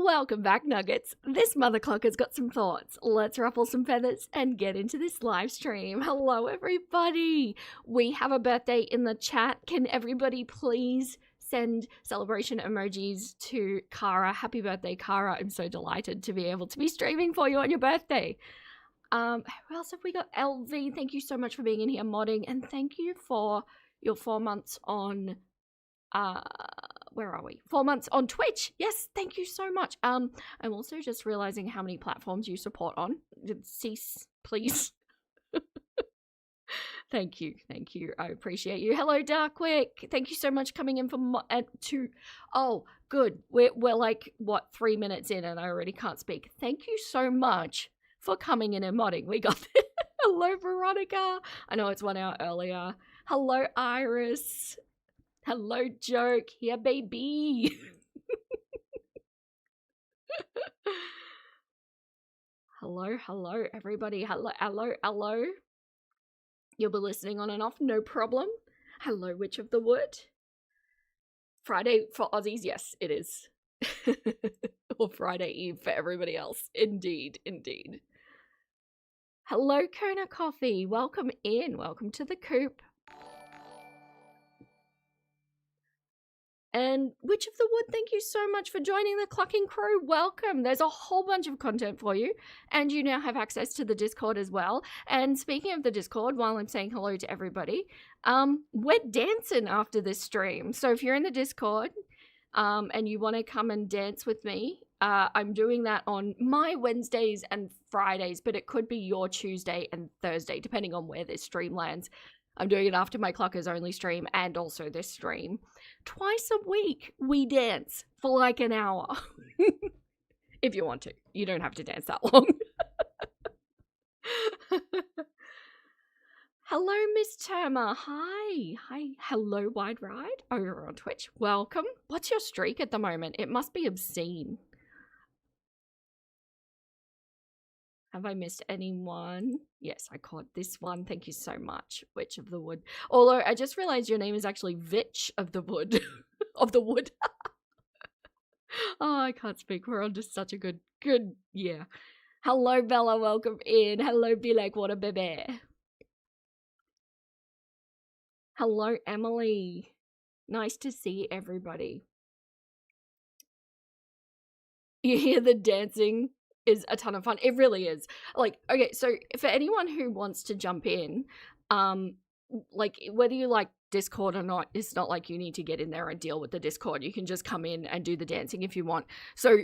Welcome back, Nuggets. This mother clocker's got some thoughts. Let's ruffle some feathers and get into this live stream. Hello, everybody. We have a birthday in the chat. Can everybody please send celebration emojis to Kara? Happy birthday, Kara. I'm so delighted to be able to be streaming for you on your birthday. Who else have we got? LV, thank you so much for being in here modding, and thank you for your 4 months on where are we? 4 months on Twitch. Yes, thank you so much. I'm also just realizing how many platforms you support on. Cease, please. Thank you. I appreciate you. Hello, Darkwick. Thank you so much coming in for oh, good. We're like, what, 3 minutes in and I already can't speak. Thank you so much for coming in and modding. We got this. Hello, Veronica. I know it's 1 hour earlier. Hello, Iris. Hello, Joke. Here, baby. Hello, everybody. Hello. You'll be listening on and off, no problem. Hello, Witch of the Wood. Friday for Aussies, yes, it is. Or Friday Eve for everybody else. Indeed. Hello, Kona Coffee. Welcome in. Welcome to the coop. And Witch of the Wood, thank you so much for joining the Clucking crew. Welcome. There's a whole bunch of content for you. And you now have access to the Discord as well. And speaking of the Discord, while I'm saying hello to everybody, we're dancing after this stream. So if you're in the Discord and you want to come and dance with me, I'm doing that on my Wednesdays and Fridays, but it could be your Tuesday and Thursday, depending on where this stream lands. I'm doing it after my Cluckers Only stream and also this stream. Twice a week, we dance for like an hour. If you want to. You don't have to dance that long. Hello, Miss Terma. Hi. Hello, Wide Ride over on Twitch. Welcome. What's your streak at the moment? It must be obscene. Have I missed anyone? Yes, I caught this one. Thank you so much, Witch of the Wood. Although I just realized your name is actually Vitch of the Wood. Of the Wood. Oh, I can't speak. We're on just such a good, yeah. Hello, Bella. Welcome in. Hello, Be Like Water Baby. Hello, Emily. Nice to see everybody. You hear the dancing? Is a ton of fun. It really is. Like, okay, so for anyone who wants to jump in, like whether you like Discord or not, it's not like you need to get in there and deal with the Discord. You can just come in and do the dancing if you want. So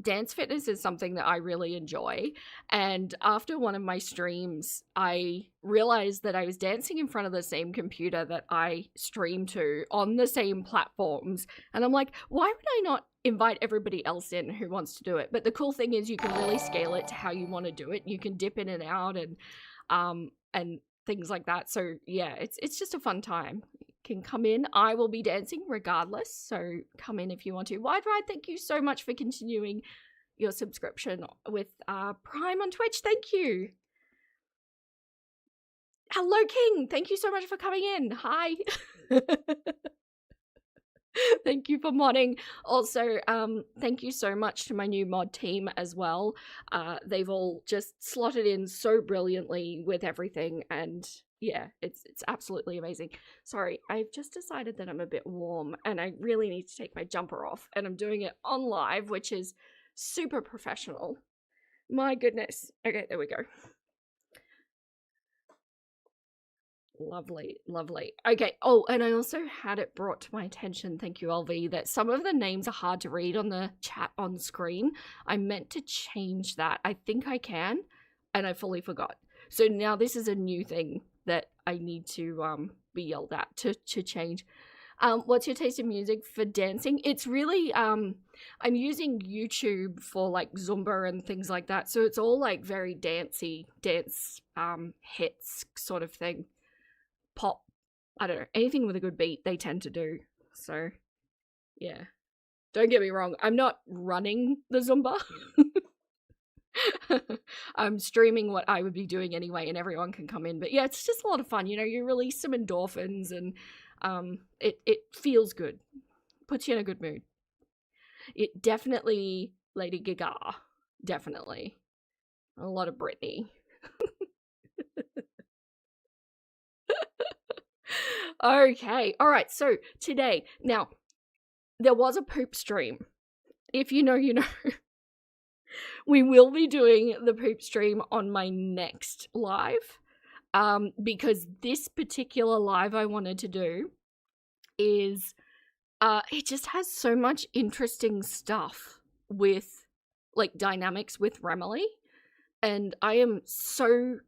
dance fitness is something that I really enjoy, and after one of my streams I realized that I was dancing in front of the same computer that I stream to on the same platforms, and I'm like, why would I not invite everybody else in who wants to do it? But the cool thing is you can really scale it to how you want to do it. You can dip in and out and things like that. So yeah, it's just a fun time. You can come in. I will be dancing regardless, so come in if you want to. Wide Ride, thank you so much for continuing your subscription with Prime on Twitch. Thank you. Hello, King. Thank you so much for coming in. Hi. Thank you for modding. Also, thank you so much to my new mod team as well. They've all just slotted in so brilliantly with everything, and yeah, it's absolutely amazing. Sorry, I've just decided that I'm a bit warm and I really need to take my jumper off, and I'm doing it on live, which is super professional. My goodness. Okay, there we go. Lovely. Okay. Oh, and I also had it brought to my attention, thank you, LV, that some of the names are hard to read on the chat on screen. I meant to change that. I think I can, and I fully forgot. So now this is a new thing that I need to be yelled at to change. What's your taste in music for dancing? It's really, I'm using YouTube for like Zumba and things like that. So it's all like very dancey, dance hits sort of thing. Pop, I don't know, anything with a good beat they tend to do. So yeah, don't get me wrong, I'm not running the Zumba. I'm streaming what I would be doing anyway, and everyone can come in. But yeah, it's just a lot of fun. You know, you release some endorphins, and it feels good, puts you in a good mood. It definitely Lady Gaga, definitely. A lot of Britney. Okay, all right, so today, now, there was a poop stream. If you know, you know. We will be doing the poop stream on my next live, because this particular live I wanted to do is, it just has so much interesting stuff with, like, dynamics with Remily, and I am so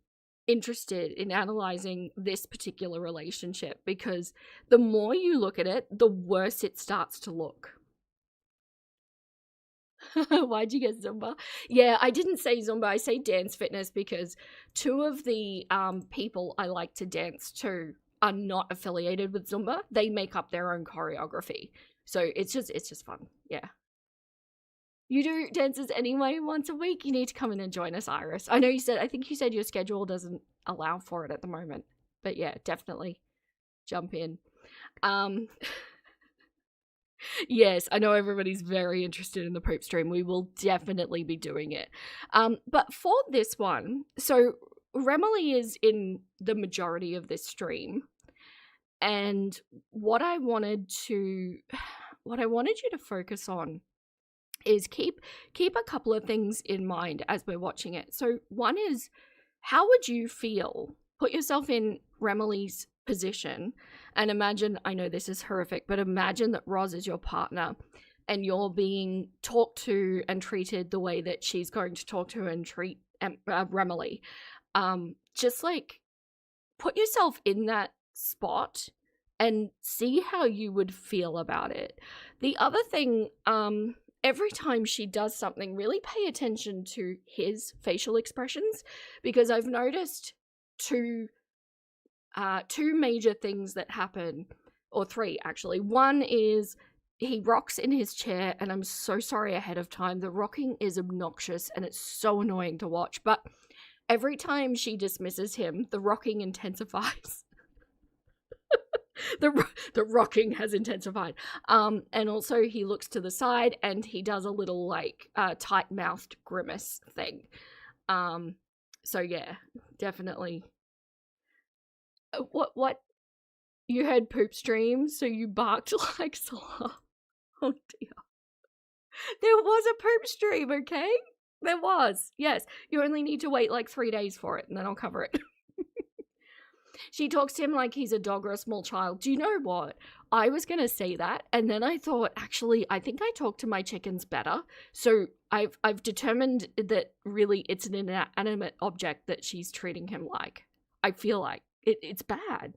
interested in analyzing this particular relationship because the more you look at it, the worse it starts to look. Why'd you get Zumba? Yeah, I didn't say Zumba, I say dance fitness because two of the people I like to dance to are not affiliated with Zumba. They make up their own choreography. So it's just fun. Yeah. You do dances anyway once a week. You need to come in and join us, Iris. I think you said your schedule doesn't allow for it at the moment. But yeah, definitely jump in. Yes, I know everybody's very interested in the poop stream. We will definitely be doing it. But for this one, so Remily is in the majority of this stream. And what I wanted you to focus on is keep a couple of things in mind as we're watching it. So one is, how would you feel? Put yourself in Remily's position and imagine, I know this is horrific, but imagine that Roz is your partner and you're being talked to and treated the way that she's going to talk to and treat Remily. Just like put yourself in that spot and see how you would feel about it. The other thing, every time she does something, really pay attention to his facial expressions, because I've noticed two major things that happen, or three actually. One is he rocks in his chair, and I'm so sorry ahead of time. The rocking is obnoxious and it's so annoying to watch, but every time she dismisses him, the rocking intensifies. The rocking has intensified. And also he looks to the side and he does a little like tight-mouthed grimace thing. So yeah, definitely. What? You heard poop stream, so you barked like Salah. Oh dear. There was a poop stream, okay? There was. Yes. You only need to wait like 3 days for it and then I'll cover it. She talks to him like he's a dog or a small child. Do you know what? I was going to say that, and then I thought, actually, I think I talk to my chickens better. So I've determined that really it's an inanimate object that she's treating him like. I feel like it's bad.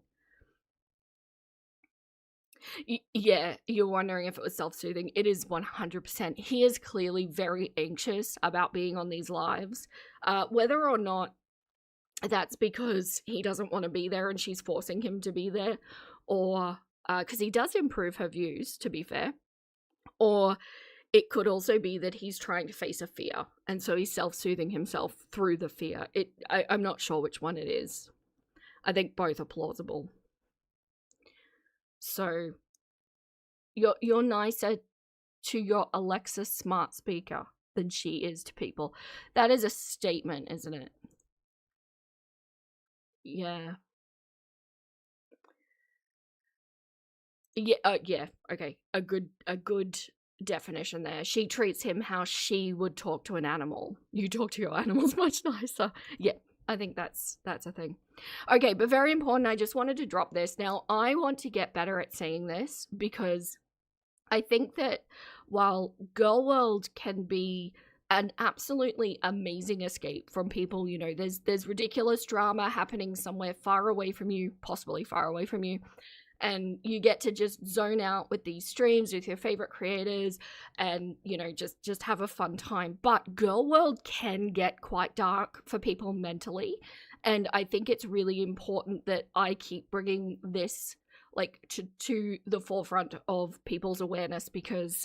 Yeah, you're wondering if it was self-soothing. It is 100%. He is clearly very anxious about being on these lives. Whether or not that's because he doesn't want to be there and she's forcing him to be there, or because he does improve her views, to be fair, or it could also be that he's trying to face a fear and so he's self-soothing himself through the fear. I'm not sure which one it is. I think both are plausible. So you're nicer to your Alexa smart speaker than she is to people. That is a statement, isn't it? Yeah. Yeah, okay. A good definition there. She treats him how she would talk to an animal. You talk to your animals much nicer. Yeah, I think that's a thing. Okay, but very important, I just wanted to drop this. Now, I want to get better at saying this because I think that while Girl World can be an absolutely amazing escape from people, you know, there's ridiculous drama happening somewhere far away from you, possibly far away from you, and you get to just zone out with these streams with your favorite creators and, you know, just have a fun time. But Girl World can get quite dark for people mentally, and I think it's really important that I keep bringing this like to the forefront of people's awareness, because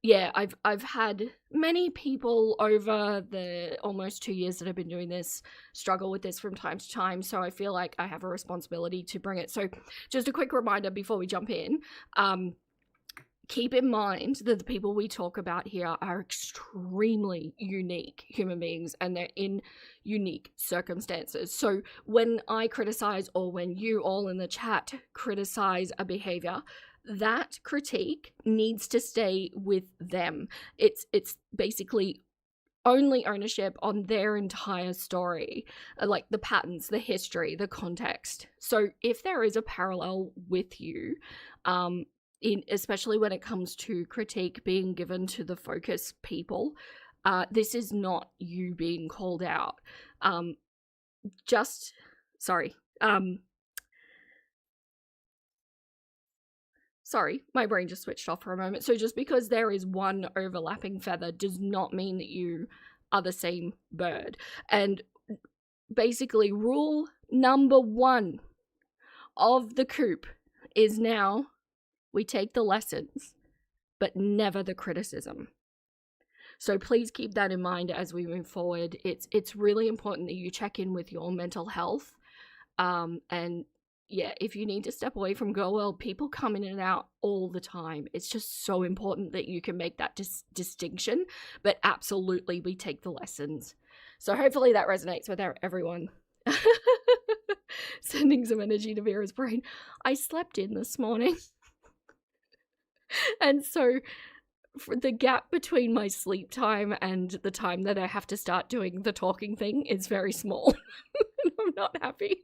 yeah, I've had many people over the almost 2 years that I've been doing this struggle with this from time to time, so I feel like I have a responsibility to bring it. So just a quick reminder before we jump in, keep in mind that the people we talk about here are extremely unique human beings, and they're in unique circumstances. So when I criticize, or when you all in the chat criticize a behavior, that critique needs to stay with them. It's basically only ownership on their entire story, like the patterns, the history, the context. So if there is a parallel with you, especially when it comes to critique being given to the focus people, this is not you being called out. Sorry, my brain just switched off for a moment. So just because there is one overlapping feather does not mean that you are the same bird. And basically, rule number 1 of the coop is now we take the lessons, but never the criticism. So please keep that in mind as we move forward. It's really important that you check in with your mental health. And yeah, if you need to step away from Girl World, people come in and out all the time. It's just so important that you can make that distinction. But absolutely, we take the lessons. So hopefully that resonates with everyone. Sending some energy to Vera's brain. I slept in this morning. And so for the gap between my sleep time and the time that I have to start doing the talking thing is very small. I'm not happy.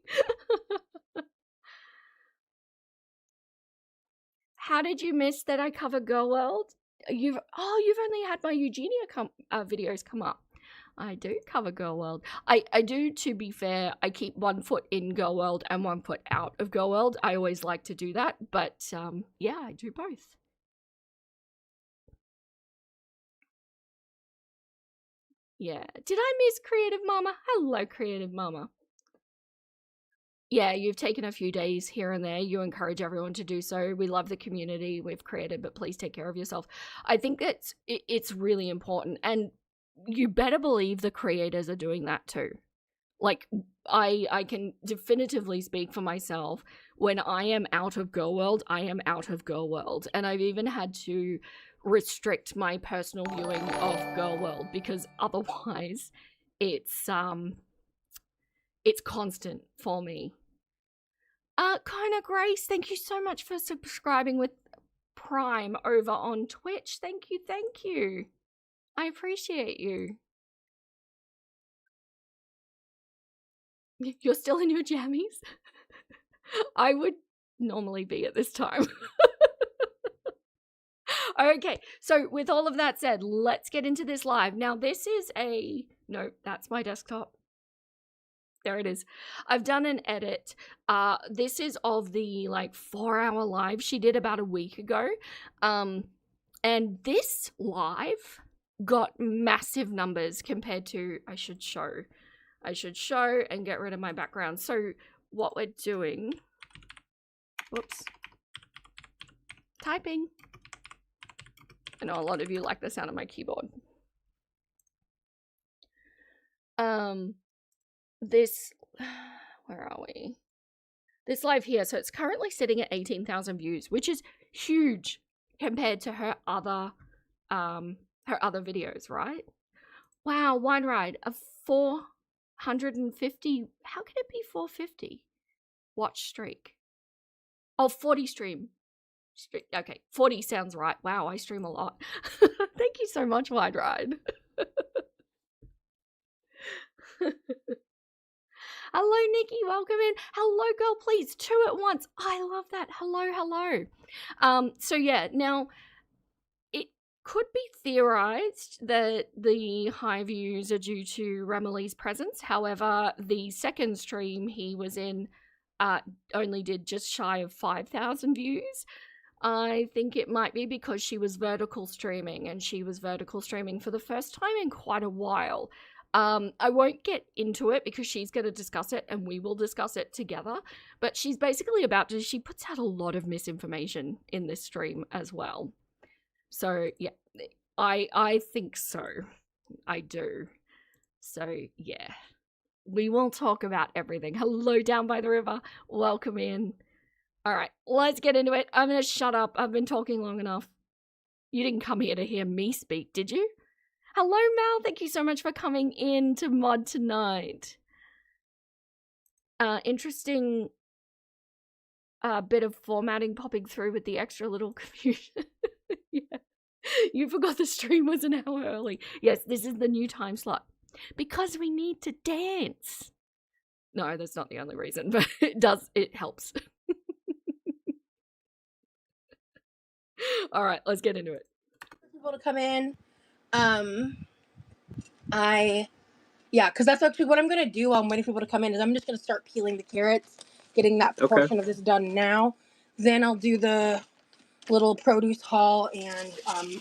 How did you miss that I cover Girl World? You've only had my Eugenia videos come up. I do cover Girl World. I do, to be fair, I keep one foot in Girl World and one foot out of Girl World. I always like to do that, but yeah, I do both. Yeah. Did I miss Creative Mama? Hello, Creative Mama. Yeah, you've taken a few days here and there. You encourage everyone to do so. We love the community we've created, but please take care of yourself. I think that it's really important, and you better believe the creators are doing that too. Like, I can definitively speak for myself. When I am out of Girl World, I am out of Girl World, and I've even had to restrict my personal viewing of Girl World because otherwise it's constant for me. Kona Grace, thank you so much for subscribing with Prime over on Twitch. Thank you. I appreciate you. You're still in your jammies? I would normally be at this time. Okay, so with all of that said, let's get into this live. Now, this is no, that's my desktop. There it is. I've done an edit. This is of the 4-hour live she did about a week ago. And this live got massive numbers compared to, I should show and get rid of my background. So what we're doing, whoops, typing. I know a lot of you like the sound of my keyboard. This, where are we? This live here, so it's currently sitting at 18,000 views, which is huge compared to her other videos, right? Wow, Wine Ride, a 450, how can it be 450? Watch streak. Oh, 40 stream. Okay, 40 sounds right. Wow, I stream a lot. Thank you so much, Wide Ride. Hello, Nikki. Welcome in. Hello, girl. Please, 2 at once. I love that. Hello. So yeah, now it could be theorized that the high views are due to Remilly's presence. However, the second stream he was in only did just shy of 5,000 views. I think it might be because she was vertical streaming, and she was vertical streaming for the first time in quite a while. I won't get into it because she's going to discuss it and we will discuss it together, but she's basically she puts out a lot of misinformation in this stream as well. So yeah, I think so. I do. So yeah, we will talk about everything. Hello, down by the river. Welcome in. All right, let's get into it. I'm going to shut up. I've been talking long enough. You didn't come here to hear me speak, did you? Hello, Mal. Thank you so much for coming in to mod tonight. Interesting bit of formatting popping through with the extra little confusion. Yeah. You forgot the stream was an hour early. Yes, this is the new time slot. Because we need to dance. No, that's not the only reason, but it helps. All right, let's get into it. People to come in. Because that's actually what I'm going to do while I'm waiting for people to come in is I'm just going to start peeling the carrots, getting that portion of this done now. Then I'll do the little produce haul and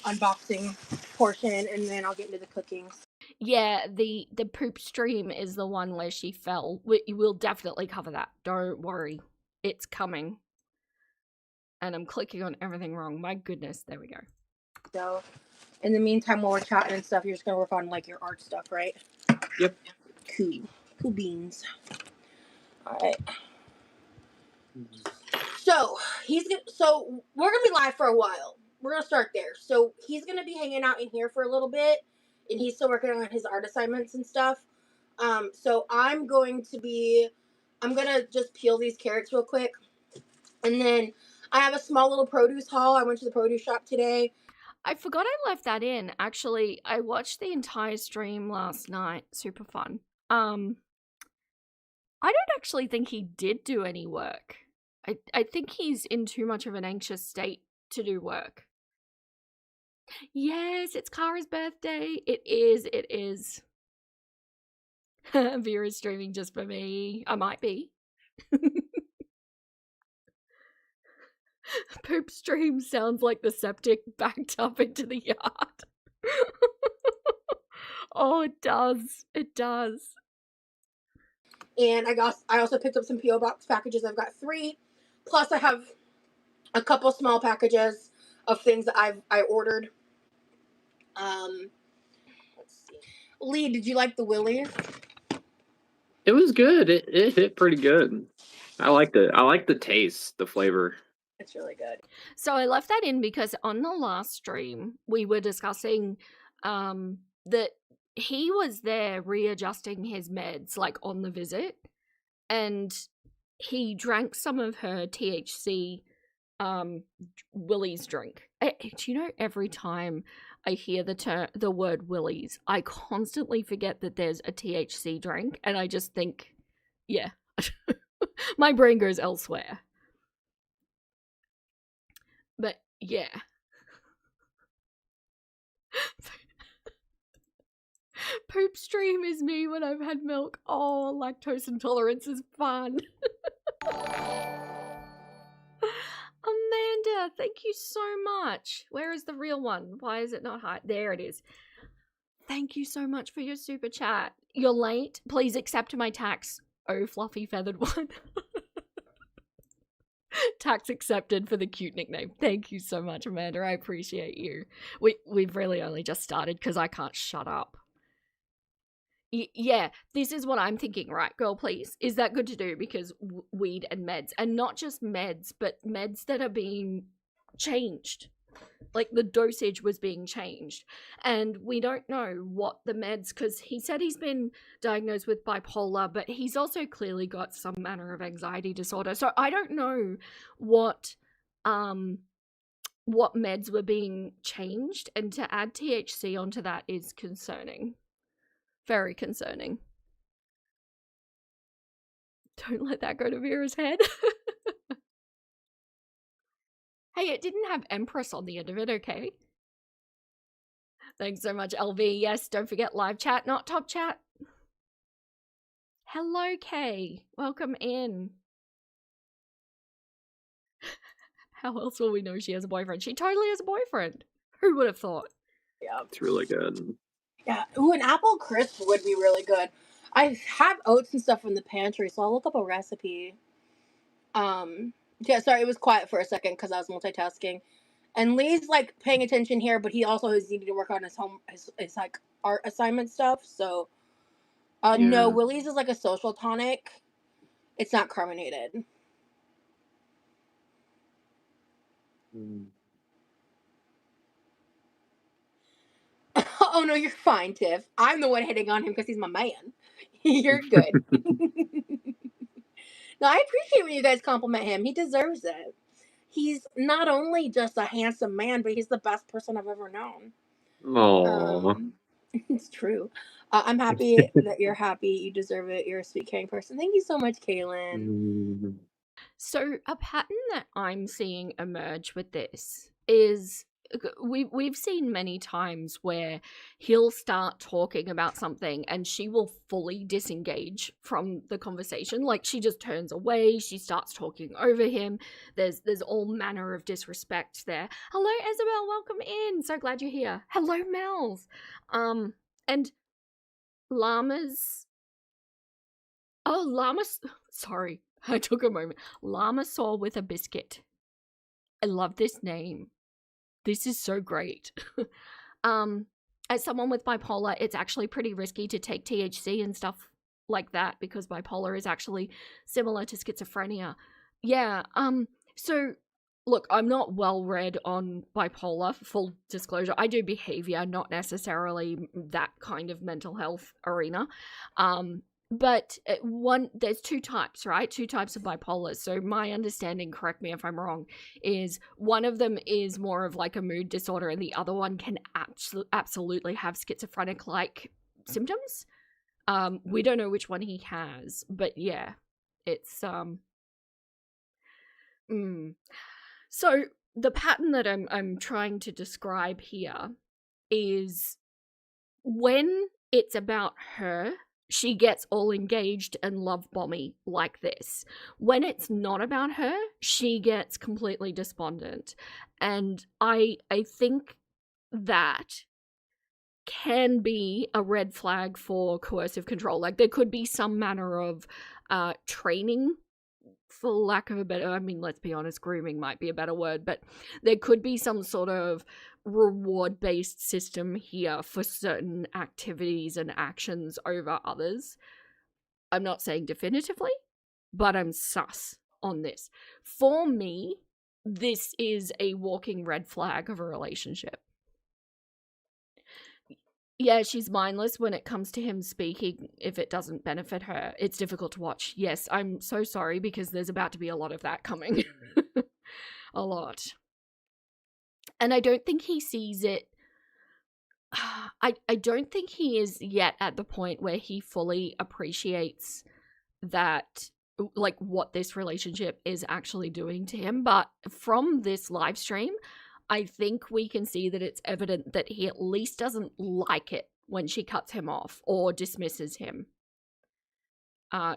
unboxing portion, and then I'll get into the cooking. Yeah, the poop stream is the one where she fell. We'll definitely cover that. Don't worry. It's coming. And I'm clicking on everything wrong. My goodness, there we go. So, in the meantime, while we're chatting and stuff, you're just going to work on, like, your art stuff, right? Yep. Cool beans. All right. So we're gonna be live for a while. We're gonna start there. So he's gonna be hanging out in here for a little bit, and he's still working on his art assignments and stuff. So I'm gonna just peel these carrots real quick, and then I have a small little produce haul. I went to the produce shop today. I forgot I left that in. Actually, I watched the entire stream last night. Super fun. I don't actually think he did do any work. I think he's in too much of an anxious state to do work. Yes, it's Kara's birthday. It is. Vera's streaming just for me. I might be. Poop stream sounds like the septic backed up into the yard. Oh, it does. It does. And I also picked up some P.O. Box packages. I've got 3. Plus I have a couple small packages of things that I ordered. Let's see. Lee, did you like the Willies? It was good. It hit pretty good. I like the taste, the flavor. It's really good. So I left that in because on the last stream we were discussing that he was there readjusting his meds like on the visit, and he drank some of her THC Willie's drink. Do you know, every time I hear the word Willie's, I constantly forget that there's a THC drink, and I just think, yeah, my brain goes elsewhere. But yeah. Poop stream is me when I've had milk. Oh, lactose intolerance is fun. Amanda, thank you so much. Where is the real one? Why is it not high? There it is. Thank you so much for your super chat. You're late. Please accept my tax. Oh, fluffy feathered one. Tax accepted for the cute nickname. Thank you so much, Amanda. I appreciate you. We've really only just started because I can't shut up. Yeah, this is what I'm thinking, right, girl, please? Is that good to do? Because weed and meds, and not just meds, but meds that are being changed. Like, the dosage was being changed. And we don't know what the meds, because he said he's been diagnosed with bipolar, but he's also clearly got some manner of anxiety disorder. So I don't know what meds were being changed, and to add THC onto that is concerning. Very concerning. Don't let that go to Vera's head. Hey, it didn't have Empress on the end of it, okay? Thanks so much, LV. Yes, don't forget live chat, not top chat. Hello, Kay. Welcome in. How else will we know she has a boyfriend? She totally has a boyfriend. Who would have thought? Yeah. It's really good. Yeah. Ooh, an apple crisp would be really good. I have oats and stuff in the pantry, so I'll look up a recipe. Yeah, sorry, it was quiet for a second because I was multitasking. And Lee's like paying attention here, but he also is needing to work on his like art assignment stuff. So, no, Willie's is like a social tonic. It's not carbonated. Oh no, you're fine, Tiff. I'm the one hitting on him because he's my man. You're good. No, I appreciate when you guys compliment him. He deserves it. He's not only just a handsome man, but he's the best person I've ever known. Aw. It's true. I'm happy that you're happy. You deserve it. You're a sweet, caring person. Thank you so much, Kaylin. Mm. So a pattern that I'm seeing emerge with this is we've seen many times where he'll start talking about something and she will fully disengage from the conversation. Like she just turns away, she starts talking over him. There's all manner of disrespect there. Hello, Isabel, welcome in. So glad you're here. Hello, Mel's. And Llamas. Oh, Llamas. Sorry, I took a moment. Llama saw with a biscuit. I love this name. This is so great. As someone with bipolar, it's actually pretty risky to take THC and stuff like that because bipolar is actually similar to schizophrenia. Yeah, so look, I'm not well read on bipolar, full disclosure. I do behavior, not necessarily that kind of mental health arena. But there's two types, right? Two types of bipolar. So my understanding, correct me if I'm wrong, is one of them is more of like a mood disorder and the other one can absolutely have schizophrenic-like symptoms. We don't know which one he has, but yeah, it's So the pattern that I'm trying to describe here is when it's about her, she gets all engaged and love bomby like this. When it's not about her, she gets completely despondent. And I think that can be a red flag for coercive control. Like there could be some manner of training, for lack of a better, I mean, let's be honest, grooming might be a better word, but there could be some sort of reward-based system here for certain activities and actions over others. I'm not saying definitively, but I'm sus on this. For me, this is a walking red flag of a relationship. Yeah, she's mindless when it comes to him speaking if it doesn't benefit her. It's difficult to watch. Yes, I'm so sorry because there's about to be a lot of that coming. A lot. And I don't think he sees it. I don't think he is yet at the point where he fully appreciates that, like, what this relationship is actually doing to him. But from this live stream, I think we can see that it's evident that he at least doesn't like it when she cuts him off or dismisses him.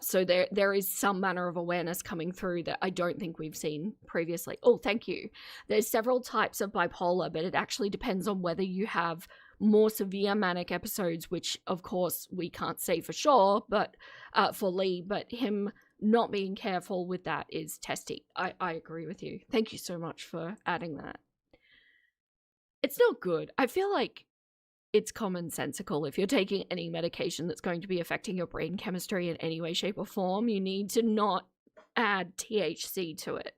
So there is some manner of awareness coming through that I don't think we've seen previously. Oh, thank you. There's several types of bipolar, but it actually depends on whether you have more severe manic episodes, which of course we can't say for sure, but for Lee, but him not being careful with that is testy. I agree with you. Thank you so much for adding that. It's not good. I feel like it's commonsensical. If you're taking any medication that's going to be affecting your brain chemistry in any way, shape, or form, you need to not add THC to it.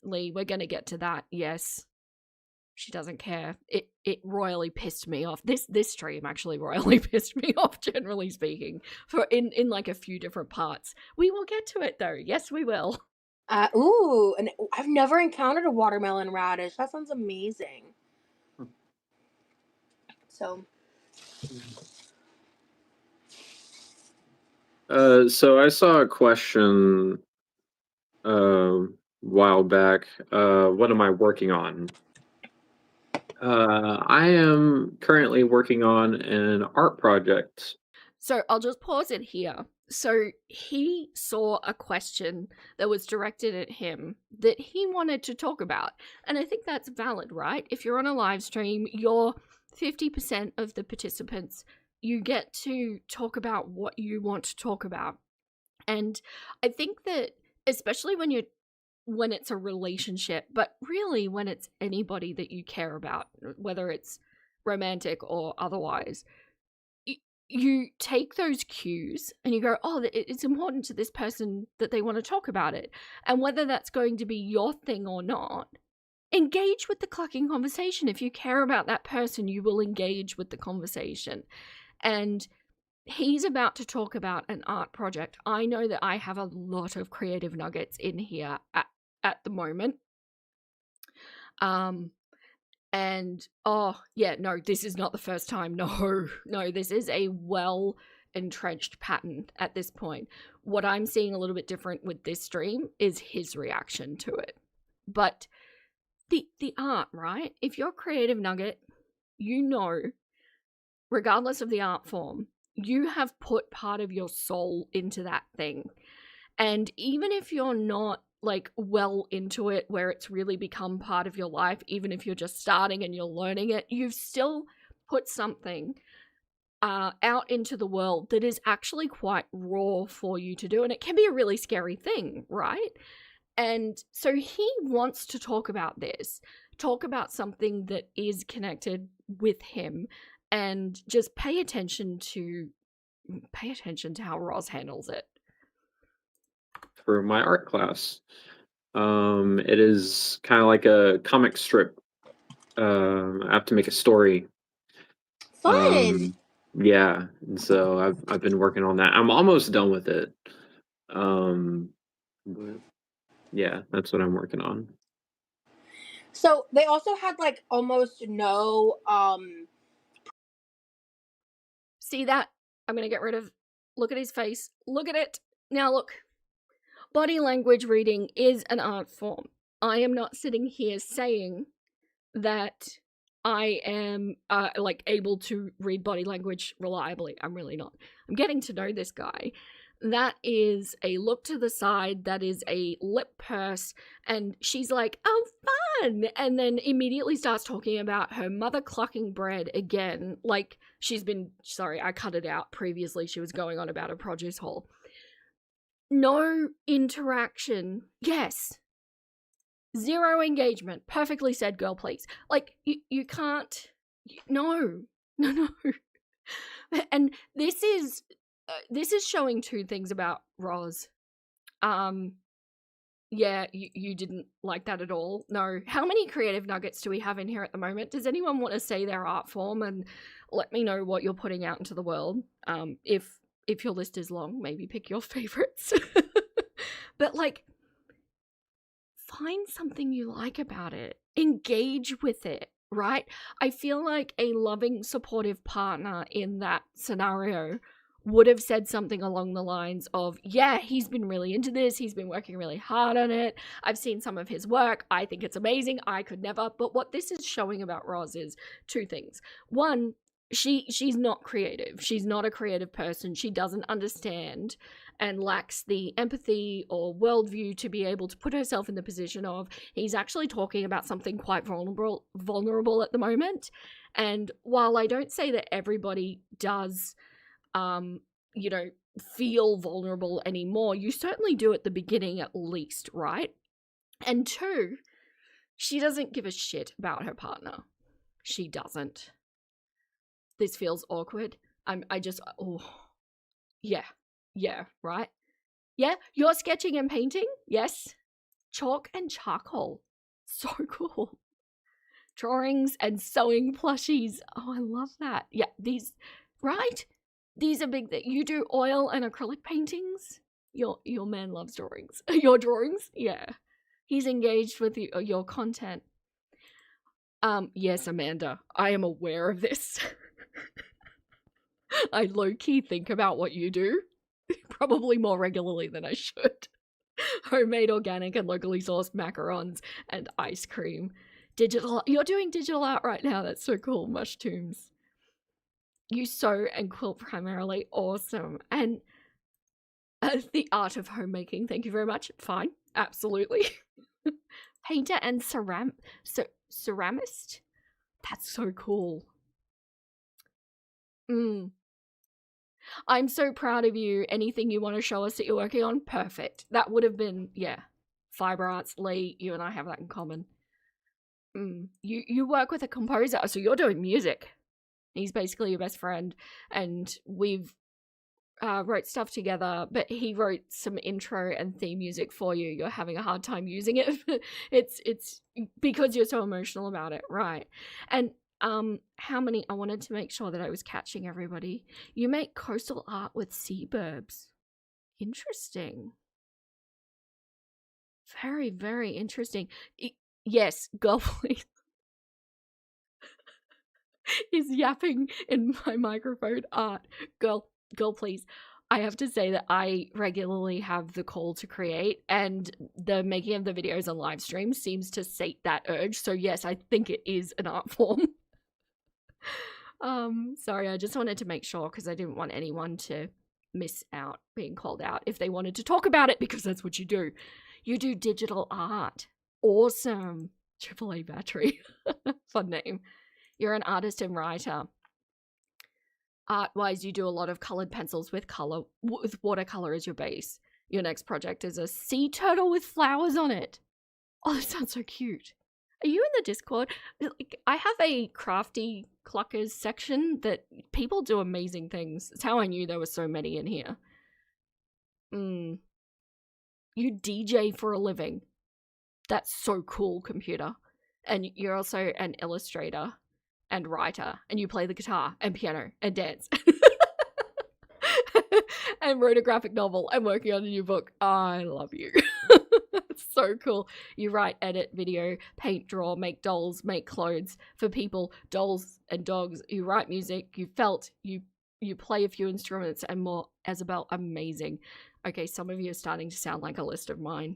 Lee, we're gonna get to that. Yes. She doesn't care. It royally pissed me off. This stream actually royally pissed me off, generally speaking, for in like a few different parts. We will get to it though. Yes, we will. Ooh, and I've never encountered a watermelon radish. That sounds amazing. So, So I saw a question a while back. What am I working on? I am currently working on an art project. So I'll just pause it here. So he saw a question that was directed at him that he wanted to talk about. And I think that's valid, right? If you're on a live stream, you're 50% of the participants. You get to talk about what you want to talk about. And I think that especially when it's a relationship, but really when it's anybody that you care about, whether it's romantic or otherwise, you take those cues and you go, oh, it's important to this person that they want to talk about it. And whether that's going to be your thing or not, engage with the clucking conversation. If you care about that person, you will engage with the conversation. And he's about to talk about an art project. I know that I have a lot of creative nuggets in here at the moment. And oh yeah, no, this is not the first time. No, this is a well entrenched pattern at this point. What I'm seeing a little bit different with this stream is his reaction to it. But the art, right? If you're a creative nugget, you know, regardless of the art form, you have put part of your soul into that thing. And even if you're not like well into it where it's really become part of your life, even if you're just starting and you're learning it, you've still put something out into the world that is actually quite raw for you to do. And it can be a really scary thing, right? And so he wants to talk about this, talk about something that is connected with him, and just pay attention to how Roz handles it. For my art class, it is kind of like a comic strip. I have to make a story. Fun. Yeah, and so I've been working on that. I'm almost done with it. But yeah, that's what I'm working on. So they also had like almost no See that? I'm gonna get rid of. Look at his face. Look at it. Now look. Body language reading is an art form. I am not sitting here saying that I am like able to read body language reliably. I'm really not. I'm getting to know this guy. That is a look to the side, that is a lip purse, and she's like, oh, fun! And then immediately starts talking about her mother clucking bread again. Like, she's been, sorry, I cut it out previously. She was going on about a produce haul. No interaction. Yes. Zero engagement. Perfectly said, girl, please. Like, you can't. No. And this is showing two things about Roz. Yeah, you didn't like that at all. No. How many creative nuggets do we have in here at the moment? Does anyone want to say their art form and let me know what you're putting out into the world? If your list is long, maybe pick your favorites. But like, find something you like about it. Engage with it, right? I feel like a loving, supportive partner in that scenario would have said something along the lines of, yeah, he's been really into this. He's been working really hard on it. I've seen some of his work. I think it's amazing. I could never. But what this is showing about Roz is two things. One, she's not creative. She's not a creative person. She doesn't understand and lacks the empathy or worldview to be able to put herself in the position of, he's actually talking about something quite vulnerable at the moment. And while I don't say that everybody does, feel vulnerable anymore, you certainly do at the beginning at least, right? And two, she doesn't give a shit about her partner. She doesn't. This feels awkward. Yeah, right? Yeah, you're sketching and painting? Yes. Chalk and charcoal. So cool. Drawings and sewing plushies. Oh, I love that. Yeah, these, right? These are big. You do oil and acrylic paintings? Your man loves drawings. Your drawings? Yeah. He's engaged with your content. Yes, Amanda, I am aware of this. I low-key think about what you do, probably more regularly than I should. Homemade, organic, and locally sourced macarons and ice cream. You're doing digital art right now. That's so cool. Mush tombs. You sew and quilt primarily. Awesome. And the art of homemaking. Thank you very much. Fine. Absolutely. Painter and ceramist. That's so cool. I'm so proud of you. Anything you want to show us that you're working on? Perfect. That would have been, yeah. Fiber arts, Lee, you and I have that in common. You work with a composer, so you're doing music. He's basically your best friend, and we've wrote stuff together, but he wrote some intro and theme music for you. You're having a hard time using it. It's because you're so emotional about it, right? And how many? I wanted to make sure that I was catching everybody. You make coastal art with seaburbs. Interesting. Very, very interesting. Yes, girl, please. Is yapping in my microphone. Art, girl, please. I have to say that I regularly have the call to create, and the making of the videos on live stream seems to sate that urge. So yes, I think it is an art form. Sorry, I just wanted to make sure because I didn't want anyone to miss out being called out if they wanted to talk about it, because that's what you do. You do digital art. Awesome. AAA battery. Fun name. You're an artist and writer. Art-wise, you do a lot of colored pencils with watercolor as your base. Your next project is a sea turtle with flowers on it. Oh, that sounds so cute. Are you in the Discord? I have a crafty Cluckers section that people do amazing things. It's how I knew there were so many in here. You DJ for a living. That's so cool, computer. And you're also an illustrator and writer, and you play the guitar and piano and dance. And wrote a graphic novel and working on a new book. I love you. It's so cool. You write, edit, video, paint, draw, make dolls, make clothes for people, dolls and dogs. You write music, you play a few instruments and more. Isabel, amazing. Okay, some of you are starting to sound like a list of mine.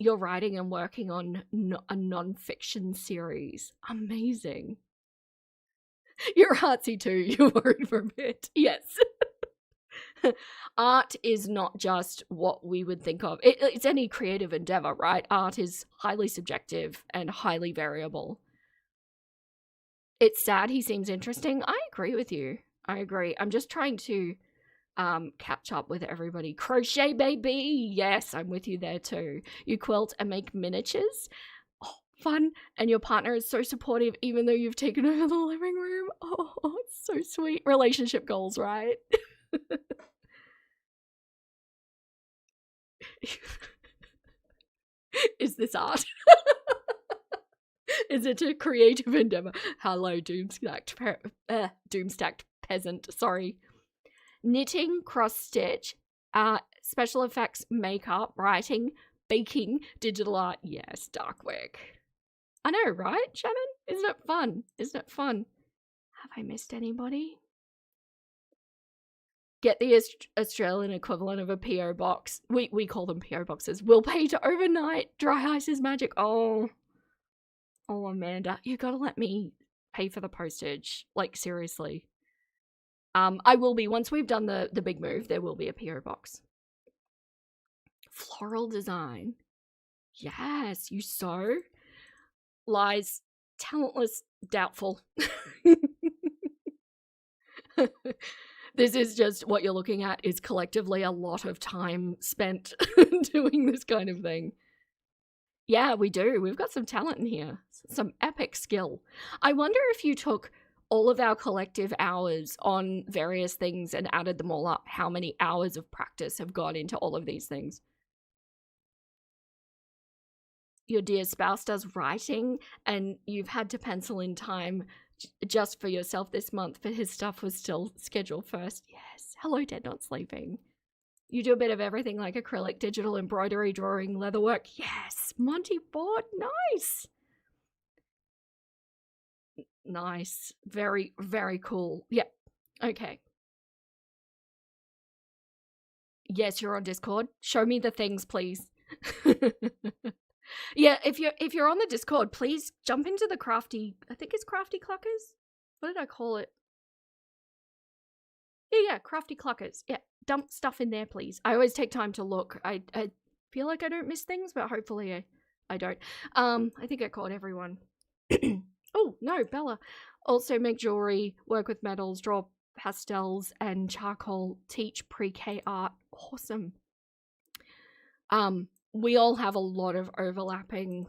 You're writing and working on a non-fiction series. Amazing. You're artsy too. You're worried for a bit. Yes. Art is not just what we would think of. It's any creative endeavor, right? Art is highly subjective and highly variable. It's sad he seems interesting. I agree with you. I agree. I'm just trying to catch up with everybody. Crochet baby, yes, I'm with you there too. You quilt and make miniatures. Oh, fun. And your partner is so supportive even though you've taken over the living room. Oh, it's so sweet. Relationship goals, right? Is this art? Is it a creative endeavor? Hello, doomstacked peasant, sorry. Knitting, cross-stitch, special effects, makeup, writing, baking, digital art, yes, dark work. I know, right, Shannon? Isn't it fun? Isn't it fun? Have I missed anybody? Get the Australian equivalent of a PO box. We call them PO boxes. We'll pay to overnight. Dry ice is magic. Oh, Amanda, you gotta let me pay for the postage. Like, seriously. I will be, once we've done the big move, there will be a PO box. Floral design. Yes, you sew. Lies, talentless, doubtful. This is just what you're looking at is collectively a lot of time spent doing this kind of thing. Yeah, we do. We've got some talent in here. Some epic skill. I wonder if you took all of our collective hours on various things and added them all up, how many hours of practice have gone into all of these things. Your dear spouse does writing, and you've had to pencil in time just for yourself this month, but his stuff was still scheduled first. Yes. Hello, Dead Not Sleeping. You do a bit of everything like acrylic, digital, embroidery, drawing, leatherwork. Yes. Monty board. Nice. Nice. Very, very cool. Yep. Okay. Yes, you're on Discord. Show me the things, please. Yeah, if you're on the Discord, please jump into the crafty, I think it's crafty cluckers? What did I call it? Yeah, crafty cluckers. Yeah, dump stuff in there, please. I always take time to look. I feel like I don't miss things, but hopefully I don't. I think I called everyone. Oh, no, Bella. Also make jewelry, work with metals, draw pastels and charcoal, teach pre-K art. Awesome. We all have a lot of overlapping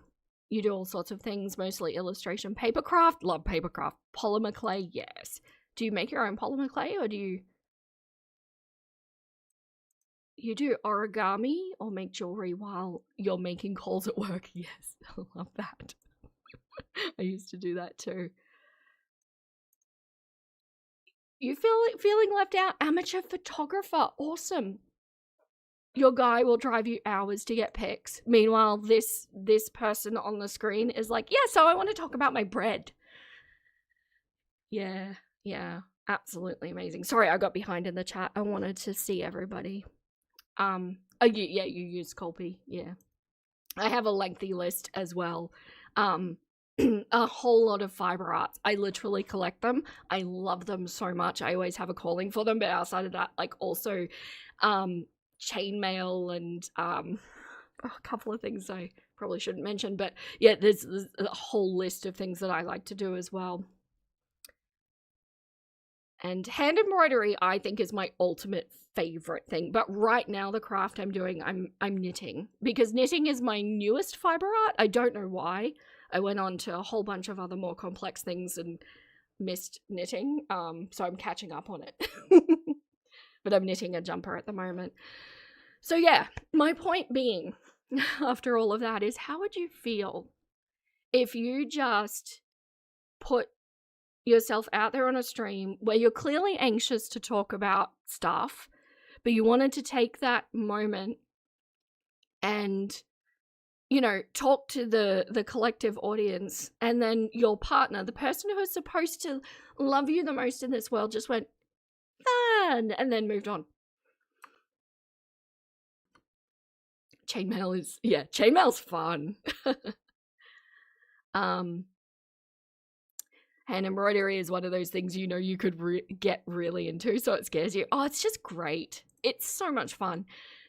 You do all sorts of things, mostly illustration. Papercraft, love papercraft. Polymer clay, yes. Do you make your own polymer clay, or do you do origami or make jewelry while you're making calls at work? Yes, I love that. I used to do that too. You feeling left out? Amateur photographer, awesome. Your guy will drive you hours to get pics. Meanwhile, this person on the screen is like, yeah, so I want to talk about my bread. Yeah, absolutely amazing. Sorry, I got behind in the chat. I wanted to see everybody. Oh, you use Sculpey, yeah. I have a lengthy list as well. A whole lot of fiber arts. I literally collect them. I love them so much. I always have a calling for them, but outside of that, like also chainmail and a couple of things I probably shouldn't mention, but yeah, there's a whole list of things that I like to do as well. And hand embroidery, I think, is my ultimate favorite thing. But right now, the craft I'm doing, I'm knitting, because knitting is my newest fiber art. I don't know why. I went on to a whole bunch of other more complex things and missed knitting. So I'm catching up on it. But I'm knitting a jumper at the moment. So yeah, my point being, after all of that, is how would you feel if you just put yourself out there on a stream where you're clearly anxious to talk about stuff, but you wanted to take that moment and, you know, talk to the collective audience, and then your partner, the person who is supposed to love you the most in this world, just went, fun, and then moved on. Chainmail's fun. Hand embroidery is one of those things, you know, you could get really into, so it scares you. Oh, it's just great. It's so much fun.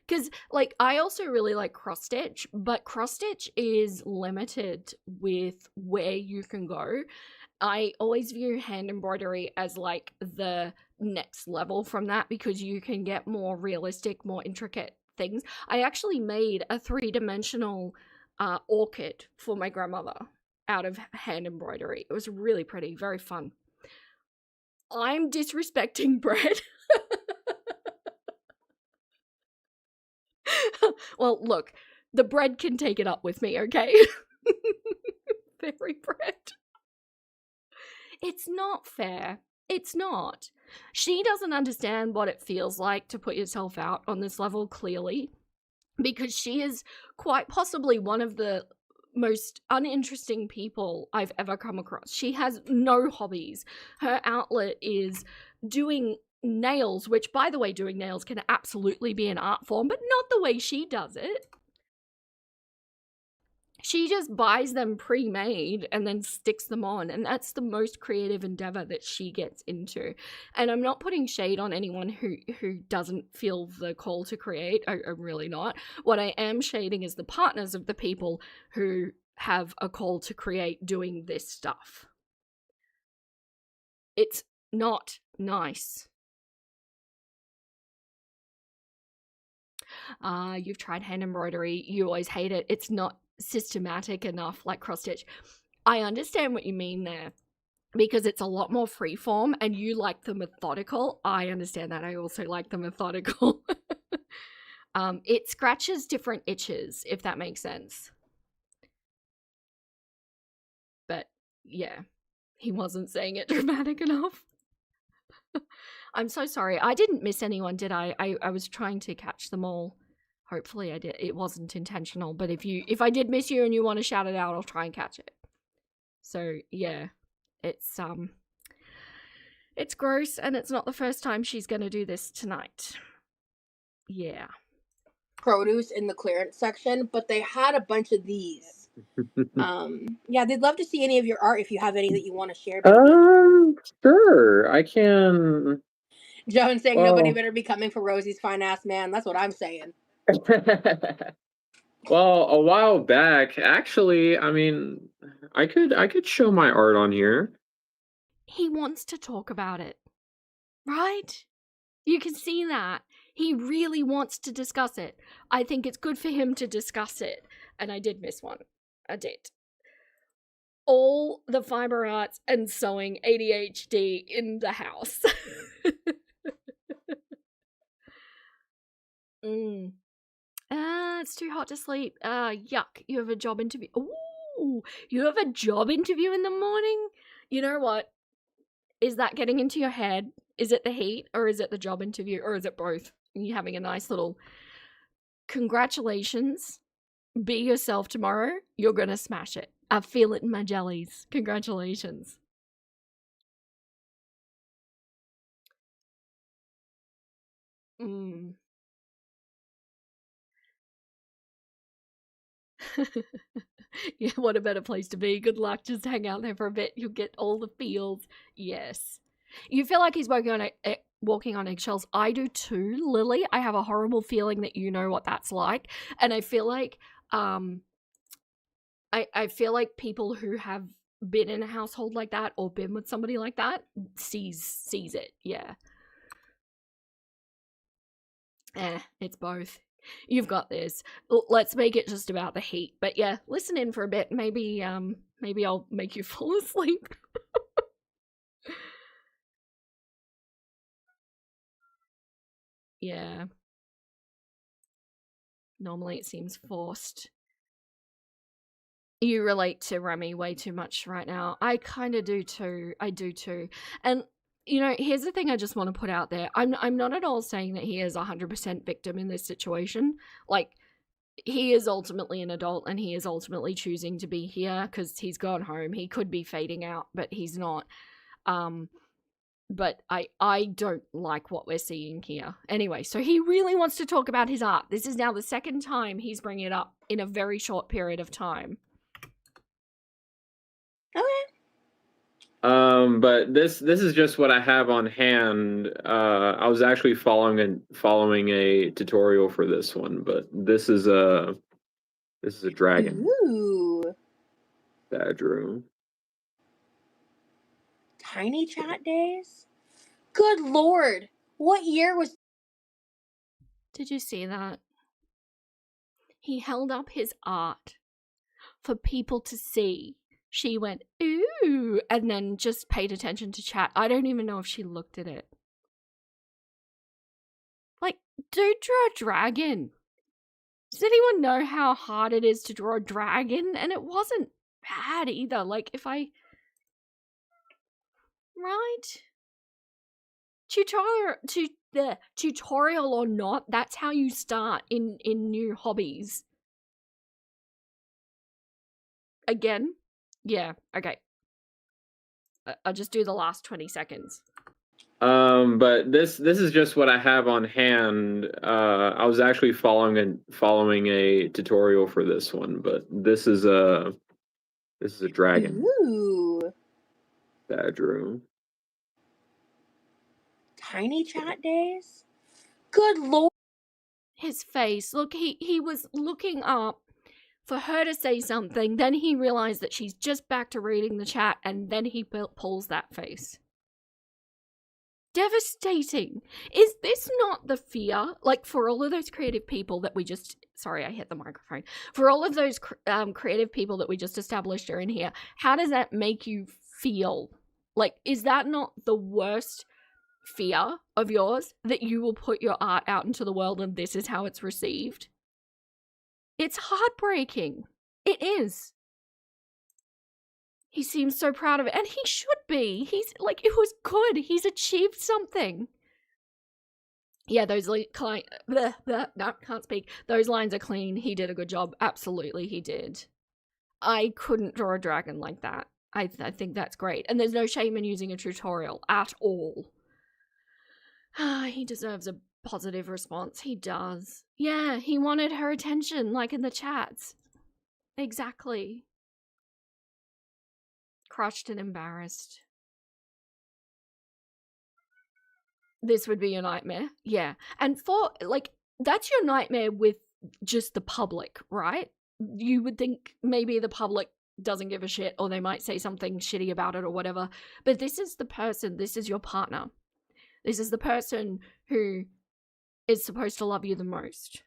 Because, like, I also really like cross-stitch, but cross-stitch is limited with where you can go. I always view hand embroidery as, like, the next level from that, because you can get more realistic, more intricate things. I actually made a 3-dimensional orchid for my grandmother out of hand embroidery. It was really pretty, very fun. I'm disrespecting bread. Well, look, the bread can take it up with me, okay? Fairy bread. It's not fair. It's not. She doesn't understand what it feels like to put yourself out on this level, clearly, because she is quite possibly one of the most uninteresting people I've ever come across. She has no hobbies. Her outlet is doing nails, which, by the way, doing nails can absolutely be an art form, but not the way she does it. She just buys them pre-made and then sticks them on, and that's the most creative endeavor that she gets into. And I'm not putting shade on anyone who doesn't feel the call to create. I'm really not. What I am shading is the partners of the people who have a call to create doing this stuff. It's not nice. You've tried hand embroidery. You always hate it. It's not systematic enough, like cross stitch. I understand what you mean there, because it's a lot more freeform and you like the methodical. I understand that. I also like the methodical. It scratches different itches, if that makes sense. But yeah, he wasn't saying it dramatic enough. I'm so sorry. I didn't miss anyone, did I? I was trying to catch them all. Hopefully I did. It wasn't intentional, but if I did miss you and you want to shout it out, I'll try and catch it. So yeah, it's gross, and it's not the first time she's gonna do this tonight. Yeah. Produce in the clearance section, but they had a bunch of these. Yeah, they'd love to see any of your art if you have any that you want to share. Sure, I can. Joan saying nobody better be coming for Rosie's fine ass man. That's what I'm saying. Well, a while back, actually, I mean, I could show my art on here. He wants to talk about it, right? You can see that. He really wants to discuss it. I think it's good for him to discuss it. And I did miss one. I did. all the fiber arts and sewing ADHD in the house. It's too hot to sleep. Yuck. You have a job interview. Ooh, you have a job interview in the morning? You know what? Is that getting into your head? Is it the heat, or is it the job interview, or is it both? You having a nice little congratulations. Be yourself tomorrow. You're gonna smash it. I feel it in my jellies. Congratulations. Yeah, what a better place to be. Good luck. Just hang out there for a bit. You'll get all the feels. Yes. You feel like he's walking on eggshells. I do too, Lily. I have a horrible feeling that you know what that's like. And I feel like I feel like people who have been in a household like that or been with somebody like that sees it. Yeah. It's both. You've got this. Let's make it just about the heat. But yeah, listen in for a bit. Maybe I'll make you fall asleep. Yeah. Normally it seems forced. You relate to Remy way too much right now. I kind of do too. I do too. And you know, here's the thing I just want to put out there. I'm not at all saying that he is 100% victim in this situation. Like, he is ultimately an adult and he is ultimately choosing to be here because he's gone home. He could be fading out, but he's not. But I don't like what we're seeing here. Anyway, so he really wants to talk about his art. This is now the second time he's bringing it up in a very short period of time. Okay. But this is just what I have on hand. I was actually following a tutorial for this one, but this is a dragon. Ooh. Bedroom. Tiny chat days? Good lord. What year was... Did you see that? He held up his art for people to see. She went, ooh, and then just paid attention to chat. I don't even know if she looked at it. Like, dude, draw a dragon. Does anyone know how hard it is to draw a dragon? And it wasn't bad either. Like, if I... Right? Tutorial or not, that's how you start in new hobbies. Again? Yeah, okay. I'll just do the last 20 seconds. But this is just what I have on hand. I was actually following a tutorial for this one, but this is a dragon. Ooh. Bedroom. Tiny chat days? Good lord. His face, look, he was looking up for her to say something, then he realized that she's just back to reading the chat, and then he pulls that face. Devastating. Is this not the fear? Like, for all of those creative people that we just... Sorry, I hit the microphone. For all of those creative people that we just established are in here, how does that make you feel? Like, is that not the worst fear of yours? That you will put your art out into the world and this is how it's received? It's heartbreaking. It is. He seems so proud of it, and he should be. He's like, it was good. He's achieved something. Yeah, those no, can't speak. Those lines are clean. He did a good job. Absolutely, he did. I couldn't draw a dragon like that. I think that's great. And there's no shame in using a tutorial at all. He deserves a positive response. He does. Yeah, he wanted her attention, like in the chats. Exactly. Crushed and embarrassed. This would be your nightmare. Yeah. And for, like, that's your nightmare with just the public, right? You would think maybe the public doesn't give a shit, or they might say something shitty about it or whatever. But this is the person, this is your partner. This is the person who is supposed to love you the most.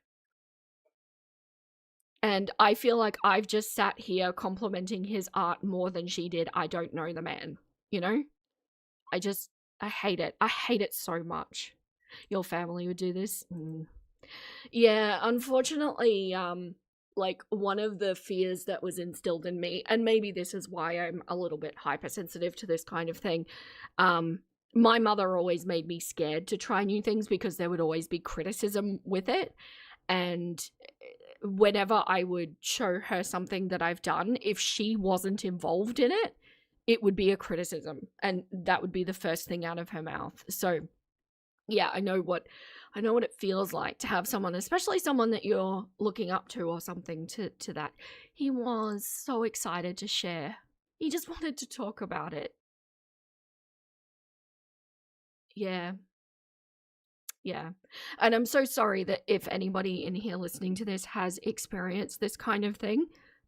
And I feel like I've just sat here complimenting his art more than she did. I don't know the man, you know? I hate it. I hate it so much. Your family would do this? Yeah, unfortunately, like one of the fears that was instilled in me, and maybe this is why I'm a little bit hypersensitive to this kind of thing. My mother always made me scared to try new things because there would always be criticism with it. And whenever I would show her something that I've done, if she wasn't involved in it, it would be a criticism, and that would be the first thing out of her mouth. So yeah, I know what it feels like to have someone, especially someone that you're looking up to or something, to that. He was so excited to share. He just wanted to talk about it. Yeah. Yeah. And I'm so sorry that if anybody in here listening to this has experienced this kind of thing,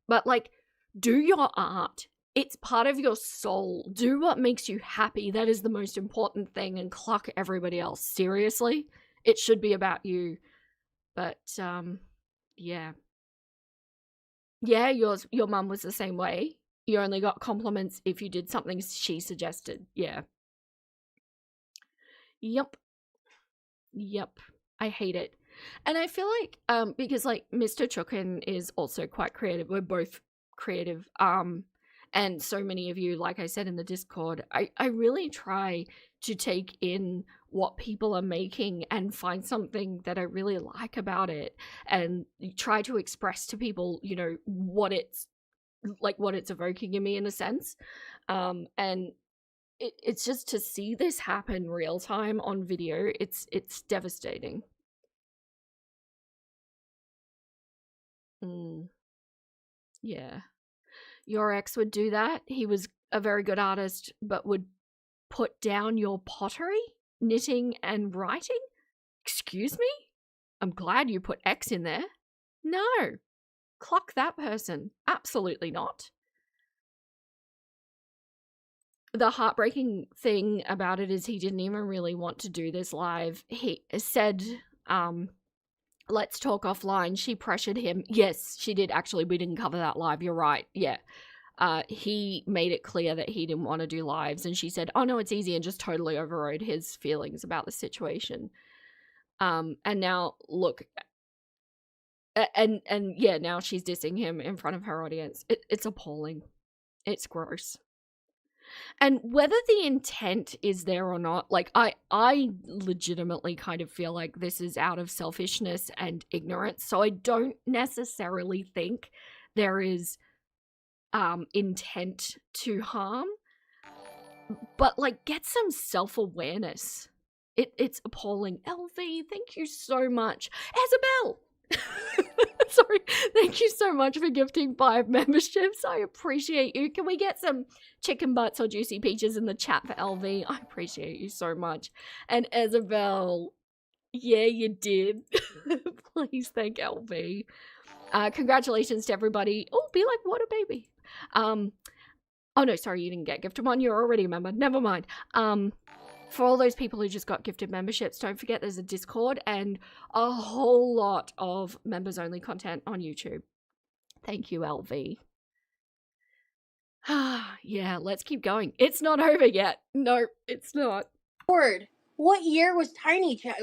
but like, do your art. It's part of your soul. Do what makes you happy. That is the most important thing, and cluck everybody else. Seriously, it should be about you. But yeah. Yeah, your mum was the same way. You only got compliments if you did something she suggested. Yeah. Yep. Yep. I hate it. And I feel like because like Mr. Chukin is also quite creative. We're both creative. And so many of you, like I said in the Discord, I really try to take in what people are making and find something that I really like about it, and try to express to people, you know, what it's evoking in me in a sense. And it's just to see this happen real time on video, it's devastating. Yeah. Your ex would do that. He was a very good artist, but would put down your pottery, knitting, and writing? Excuse me? I'm glad you put X in there. No. Cluck that person. Absolutely not. The heartbreaking thing about it is he didn't even really want to do this live. He said, let's talk offline. She pressured him. Yes, she did. Actually, we didn't cover that live. You're right. Yeah. He made it clear that he didn't want to do lives, and she said, oh no, it's easy, and just totally overrode his feelings about the situation. And now look, and yeah, now she's dissing him in front of her audience. It's appalling. It's gross. And whether the intent is there or not, like I legitimately kind of feel like this is out of selfishness and ignorance. So I don't necessarily think there is intent to harm, but like, get some self-awareness. It's appalling. LV, thank you so much. Isabel, sorry, thank you so much for gifting 5 memberships. I appreciate you. Can we get some chicken butts or juicy peaches in the chat for LV? I appreciate you so much. And Isabel, yeah, you did. Please thank LV. Congratulations to everybody. Oh, be like what a baby. Oh no, sorry, you didn't get gifted one. You're already a member. Never mind. For all those people who just got gifted memberships, don't forget there's a Discord and a whole lot of members-only content on YouTube. Thank you, LV. Yeah, let's keep going. It's not over yet. No, it's not. Lord, what year was Tiny Chat?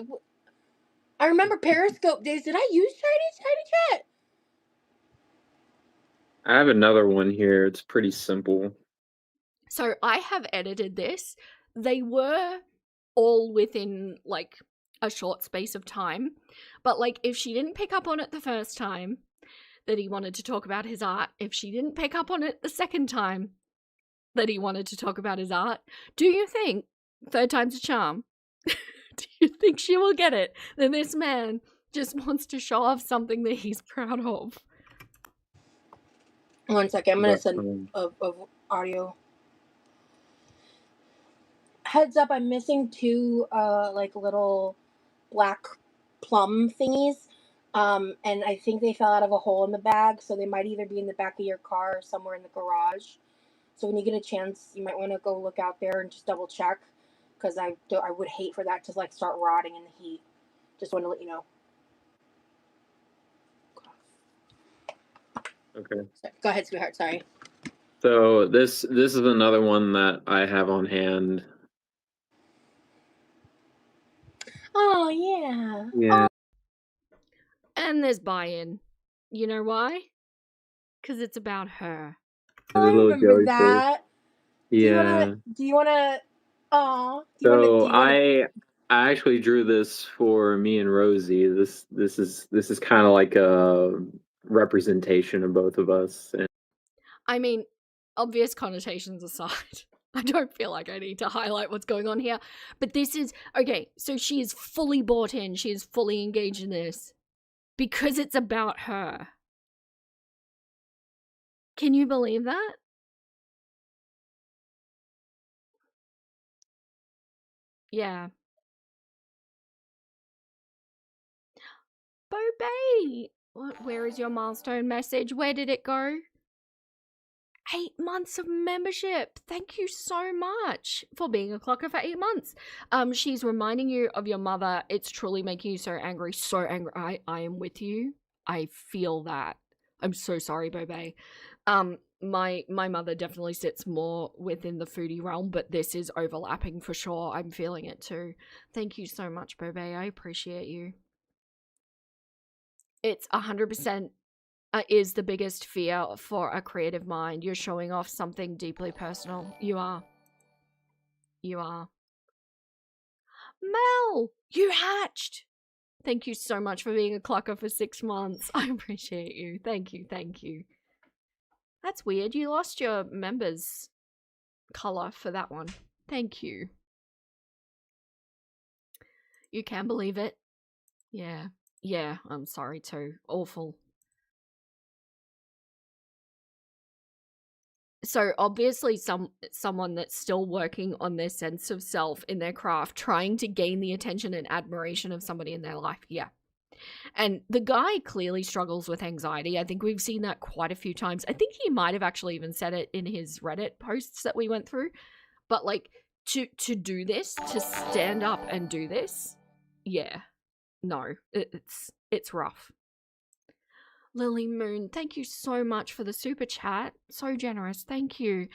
I remember Periscope days. Did I use Tiny Chat? I have another one here. It's pretty simple. So I have edited this. They were all within like a short space of time, but like, if she didn't pick up on it the first time that he wanted to talk about his art, if she didn't pick up on it the second time that he wanted to talk about his art, do you think third time's a charm? Do you think she will get it? Then this man just wants to show off something that he's proud of. 1 second, I'm gonna send of audio. Heads up, I'm missing 2 like little black plum thingies. And I think they fell out of a hole in the bag, so they might either be in the back of your car or somewhere in the garage. So when you get a chance, you might want to go look out there and just double check, because I would hate for that to like start rotting in the heat. Just want to let you know. Okay. Go ahead, sweetheart. Sorry. So this is another one that I have on hand. Oh yeah. Yeah. And there's buy-in. You know why? Because it's about her. The I little remember jellyfish. that. Yeah. Do you wanna So I actually drew this for me and Rosie. This is kind of like a representation of both of us. And I mean, obvious connotations aside, I don't feel like I need to highlight what's going on here. But this is okay, so she is fully bought in, she is fully engaged in this because it's about her. Can you believe that? Yeah. Bobay! Where is your milestone message? Where did it go? 8 months of membership. Thank you so much for being a Clucker for 8 months. She's reminding you of your mother. It's truly making you so angry. So angry. I am with you. I feel that. I'm so sorry, Bobay. My mother definitely sits more within the foodie realm, but this is overlapping for sure. I'm feeling it too. Thank you so much, Bobay. I appreciate you. It's 100% is the biggest fear for a creative mind. You're showing off something deeply personal. You are. You are. Mel, you hatched. Thank you so much for being a Clucker for 6 months. I appreciate you. Thank you. Thank you. That's weird. You lost your members color for that one. Thank you. You can believe it. Yeah. Yeah, I'm sorry too. Awful. So obviously someone that's still working on their sense of self in their craft, trying to gain the attention and admiration of somebody in their life. Yeah. And the guy clearly struggles with anxiety. I think we've seen that quite a few times. I think he might have actually even said it in his Reddit posts that we went through. But like to do this, to stand up and do this, yeah. No, it's rough. Lily Moon, thank you so much for the super chat. So generous, thank you.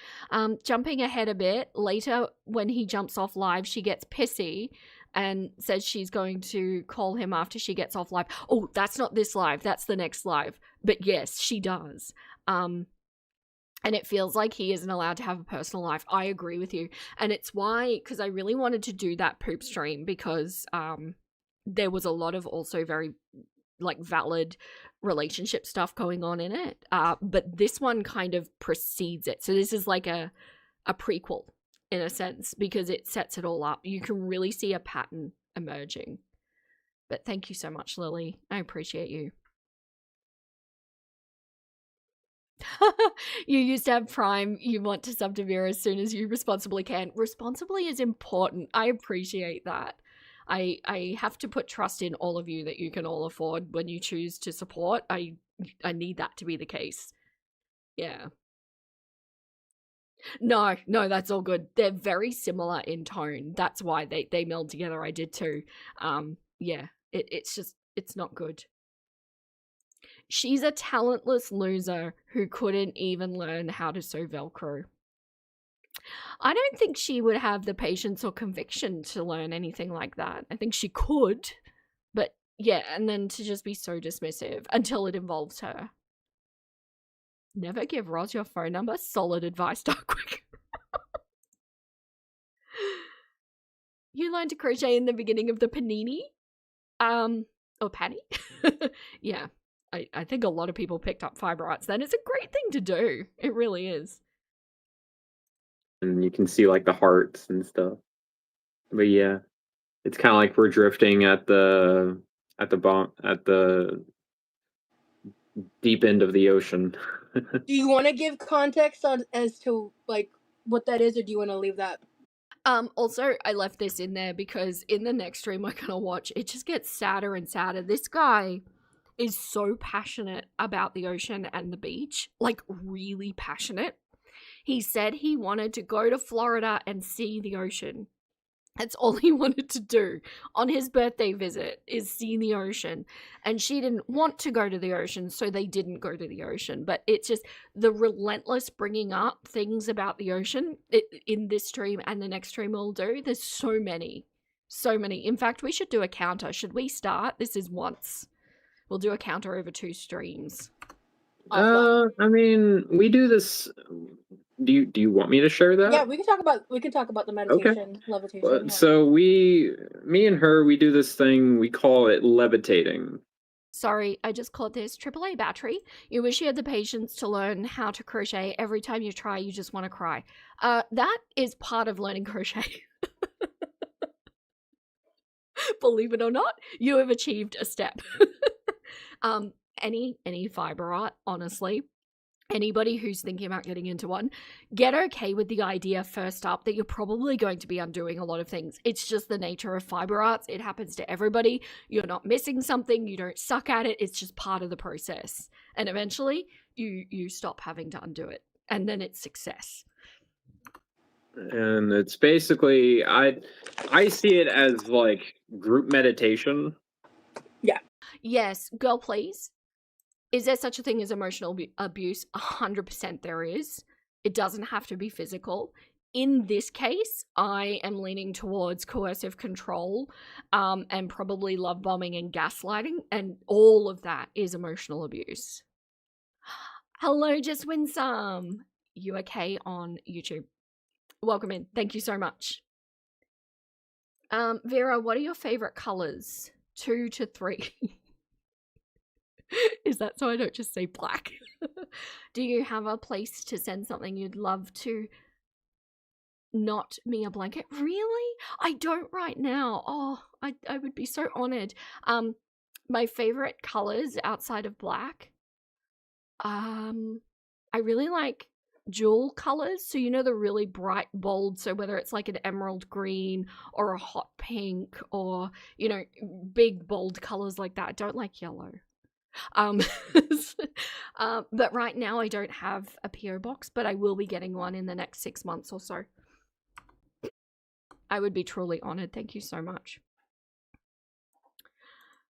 Jumping ahead a bit, later when he jumps off live, she gets pissy and says she's going to call him after she gets off live. Oh, that's not this live, that's the next live. But yes, she does. And it feels like he isn't allowed to have a personal life. I agree with you. And it's why, because I really wanted to do that poop stream because there was a lot of also very like valid relationship stuff going on in it, but this one kind of precedes it. So this is like a prequel in a sense because it sets it all up. You can really see a pattern emerging. But thank you so much, Lily. I appreciate you. You used to have Prime. You want to sub to Vera as soon as you responsibly can. Responsibly is important. I appreciate that. I have to put trust in all of you that you can all afford when you choose to support. I need that to be the case. Yeah. No, that's all good. They're very similar in tone. That's why they meld together. I did too. Yeah. It's just it's not good. She's a talentless loser who couldn't even learn how to sew Velcro. I don't think she would have the patience or conviction to learn anything like that. I think she could, but yeah, and then to just be so dismissive until it involves her. Never give Roz your phone number. Solid advice, Darkwick. You learned to crochet in the beginning of the panini? Or patty? Yeah. I think a lot of people picked up fiber arts then. It's a great thing to do. It really is. And you can see like the hearts and stuff. But yeah, it's kind of like we're drifting at the deep end of the ocean. Do you want to give context on as to like what that is, or do you want to leave that? Also, I left this in there because in the next stream we're gonna watch, it just gets sadder and sadder. This guy is so passionate about the ocean and the beach, like really passionate. He said he wanted to go to Florida and see the ocean. That's all he wanted to do on his birthday visit, is see the ocean. And she didn't want to go to the ocean, so they didn't go to the ocean. But it's just the relentless bringing up things about the ocean in this stream and the next stream we'll do. There's so many. So many. In fact, we should do a counter. Should we start? This is once. We'll do a counter over 2 streams. Offline. I mean, we do this. Do you want me to share that? Yeah, we can talk about the meditation, levitation. Well, yeah. so me and her, we do this thing, we call it levitating. Sorry, I just caught this AAA battery. You wish you had the patience to learn how to crochet. Every time you try, you just want to cry. That is part of learning crochet. Believe it or not, you have achieved a step. Any fiber art, honestly. Anybody who's thinking about getting into one, get okay with the idea first up that you're probably going to be undoing a lot of things. It's just the nature of fiber arts. It happens to everybody. You're not missing something. You don't suck at it. It's just part of the process. And eventually you stop having to undo it. And then it's success. And it's basically, I see it as like group meditation. Yeah. Yes, girl, please. Is there such a thing as emotional abuse? 100% there is. It doesn't have to be physical. In this case, I am leaning towards coercive control, and probably love bombing and gaslighting, and all of that is emotional abuse. Hello, Just Win Some. You okay on YouTube? Welcome in. Thank you so much. Vera, what are your favorite colors? 2 to 3. Is that so I don't just say black? Do you have a place to send something you'd love to? Not me a blanket? Really? I don't right now. Oh, I would be so honored. My favorite colors outside of black. I really like jewel colors. So you know the really bright, bold. So whether it's like an emerald green or a hot pink or, you know, big, bold colors like that. I don't like yellow. But right now I don't have a PO box, but I will be getting one in the next 6 months or so. I would be truly honored. Thank you so much.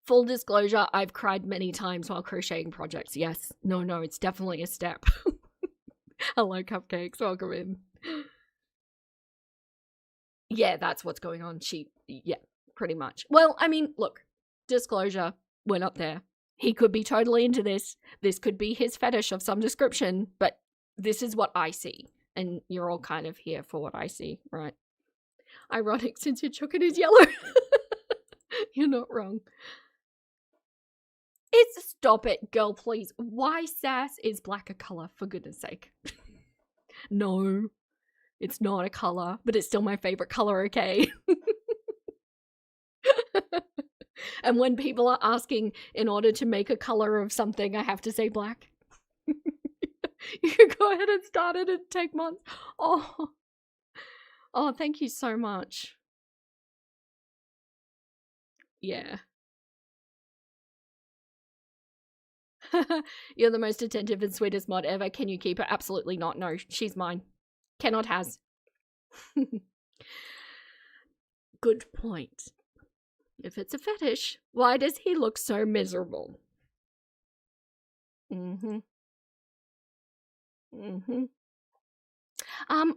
Full disclosure, I've cried many times while crocheting projects. Yes. No, it's definitely a step. Hello, Cupcakes. Welcome in. Yeah, that's what's going on. Yeah, pretty much. Well, I mean, look, disclosure, we're not there. He could be totally into this. This could be his fetish of some description, but this is what I see. And you're all kind of here for what I see, right? Ironic since your chocolate is yellow. You're not wrong. Stop it, girl, please. Why sass is black a color, for goodness sake? No, it's not a color, but it's still my favorite color, okay? And when people are asking, in order to make a color of something, I have to say black. You can go ahead and start it and take months. Oh, thank you so much. Yeah. You're the most attentive and sweetest mod ever. Can you keep her? Absolutely not. No, she's mine. Cannot has. Good point. If it's a fetish, why does he look so miserable? I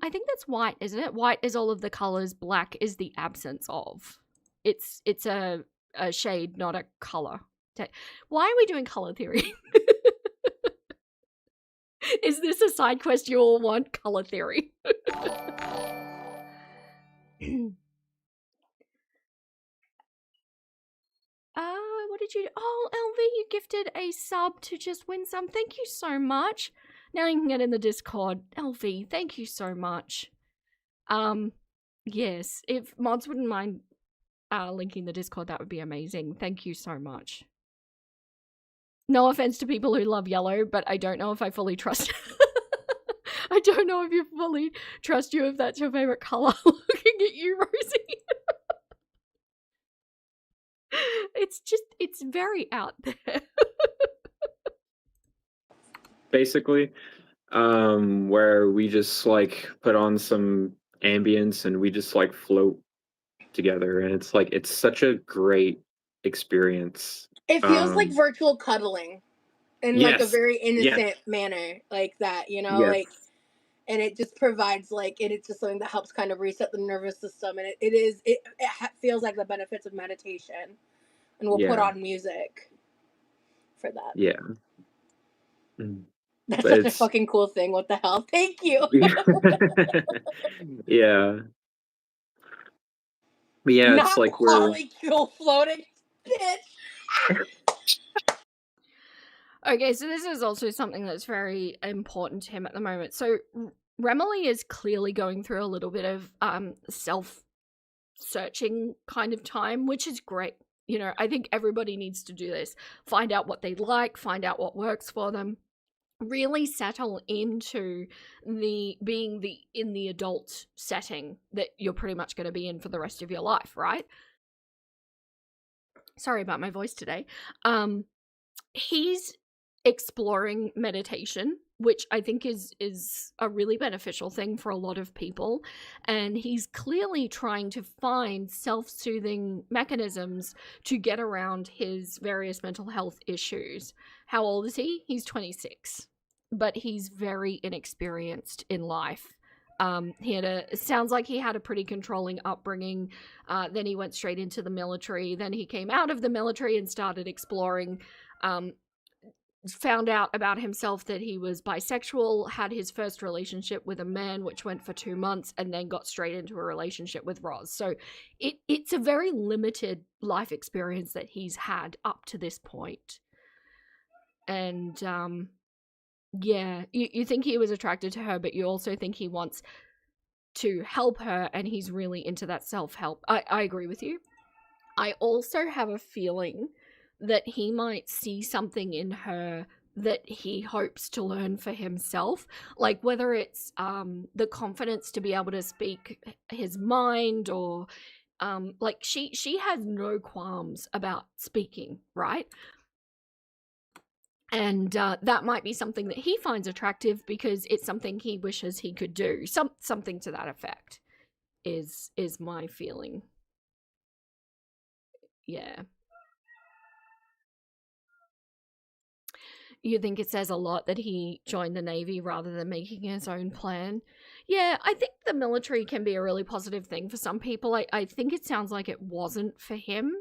think that's white, isn't it? White is all of the colors, black is the absence of. It's a shade, not a color. Why are we doing color theory? Is this a side quest you all want? Color theory. What did you... Oh, LV, you gifted a sub to Just Win Some. Thank you so much. Now you can get in the Discord. LV, thank you so much. Yes, if mods wouldn't mind linking the Discord, that would be amazing. Thank you so much. No offense to people who love yellow, but I don't know if I fully trust... I don't know if you fully trust you if that's your favorite color. Looking at you, Rosie. It's very out there. Basically, where we just like put on some ambience and we just like float. together, and it's like it's such a great experience. It feels like virtual cuddling in like a Yes, very yes, innocent manner, like that, yes, like, and it just provides like, and it's just something that helps kind of reset the nervous system, and it feels like the benefits of meditation, and we'll put yeah, on music for that. yeah. Mm. That's But such a it's fucking cool thing. What the hell? Thank you. yeah, but yeah, it's Not like we're polycule floating, bitch. Okay, so this is also something that's very important to him at the moment. So Remily is clearly going through a little bit of self-searching kind of time, which is great. You know, I think everybody needs to do this. Find out what they like, find out what works for them. Really settle into being in the adult setting that you're pretty much going to be in for the rest of your life, right? Sorry about my voice today. He's exploring meditation, which I think is a really beneficial thing for a lot of people, and he's clearly trying to find self-soothing mechanisms to get around his various mental health issues. How old is he? He's 26, but he's very inexperienced in life. It sounds like he had a pretty controlling upbringing. Then he went straight into the military. Then he came out of the military and started exploring. Found out about himself that he was bisexual, had his first relationship with a man, which went for 2 months, and then got straight into a relationship with Roz. So it's a very limited life experience that he's had up to this point. And yeah, you think he was attracted to her, but you also think he wants to help her, and he's really into that self-help. I agree with you. I also have a feeling that he might see something in her that he hopes to learn for himself, like whether it's the confidence to be able to speak his mind, or like she has no qualms about speaking, right? And that might be something that he finds attractive because it's something he wishes he could do. Something to that effect is my feeling. Yeah. You think it says a lot that he joined the Navy rather than making his own plan? Yeah, I think the military can be a really positive thing for some people. I think it sounds like it wasn't for him,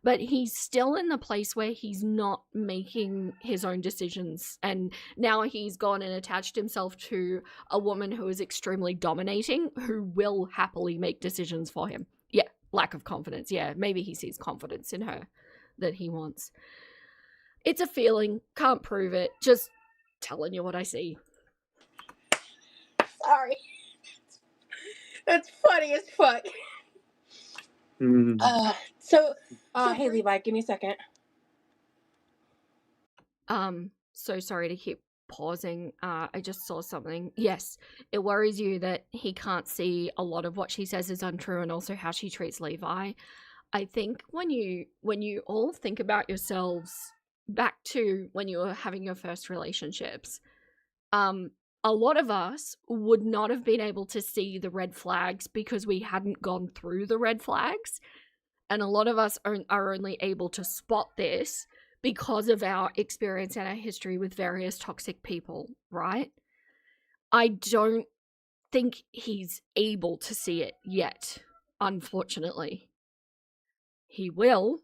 but he's still in the place where he's not making his own decisions. And now he's gone and attached himself to a woman who is extremely dominating, who will happily make decisions for him. Yeah, lack of confidence. Yeah, maybe he sees confidence in her that he wants. It's a feeling, can't prove it, just telling you what I see. Sorry. That's funny as fuck. So hey Levi, give me a second. So sorry to keep pausing. I just saw something. Yes, it worries you that he can't see a lot of what she says is untrue, and also how she treats Levi. I think when you all think about yourselves back to when you were having your first relationships, a lot of us would not have been able to see the red flags because we hadn't gone through the red flags. And a lot of us are only able to spot this because of our experience and our history with various toxic people, right? I don't think he's able to see it yet, unfortunately. He will.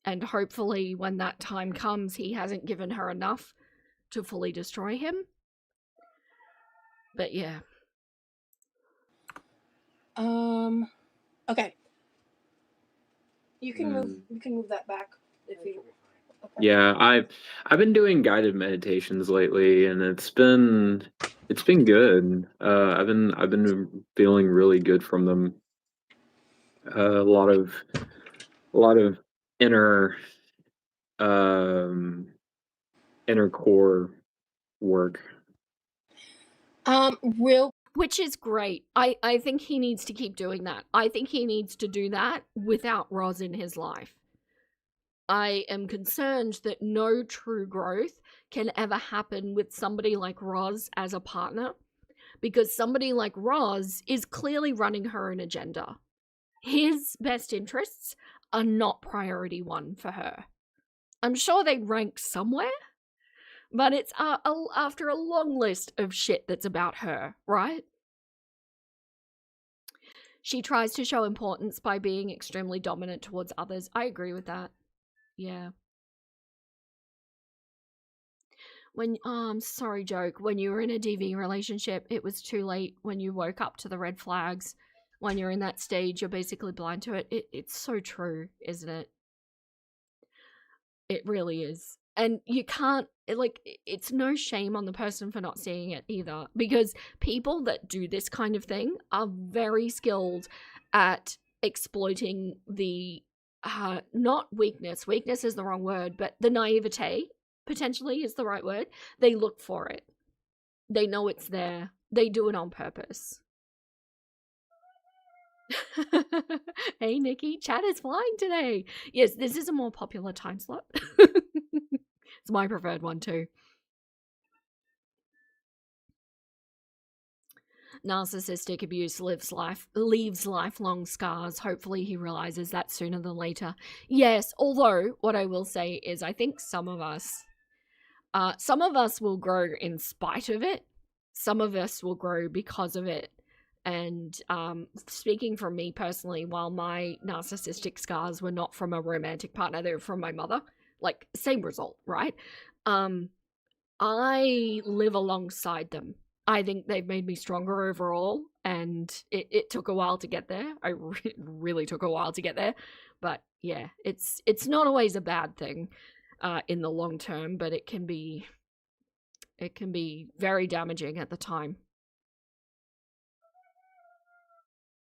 And hopefully when that time comes, he hasn't given her enough to fully destroy him. But yeah. Okay. You can move that back if you. Okay. Yeah, I've been doing guided meditations lately, and it's been good. I've been feeling really good from them. A lot of inner inner core work. Which is great. I think he needs to keep doing that. I think he needs to do that without Roz in his life. I am concerned that no true growth can ever happen with somebody like Roz as a partner, because somebody like Roz is clearly running her own agenda. His best interests are not priority one for her. I'm sure they rank somewhere, but it's after a long list of shit that's about her, right? She tries to show importance by being extremely dominant towards others. I agree with that. Yeah. I'm sorry, Joke. When you were in a DV relationship, it was too late when you woke up to the red flags. When you're in that stage, you're basically blind to it. It's so true, isn't it? It really is. And you can't, it's no shame on the person for not seeing it either, because people that do this kind of thing are very skilled at exploiting the, not weakness is the wrong word, but the naivete, potentially, is the right word. They look for it. They know it's there. They do it on purpose. Hey, Nikki, chat is flying today. Yes, this is a more popular time slot. It's my preferred one too. Narcissistic abuse leaves lifelong scars. Hopefully he realizes that sooner than later. Yes, although what I will say is I think some of us will grow in spite of it. Some of us will grow because of it. And speaking from me personally, while my narcissistic scars were not from a romantic partner, they were from my mother. Like, same result, right? I live alongside them. I think they've made me stronger overall, and it took a while to get there. I really took a while to get there. But yeah, it's not always a bad thing in the long term, but it can be very damaging at the time.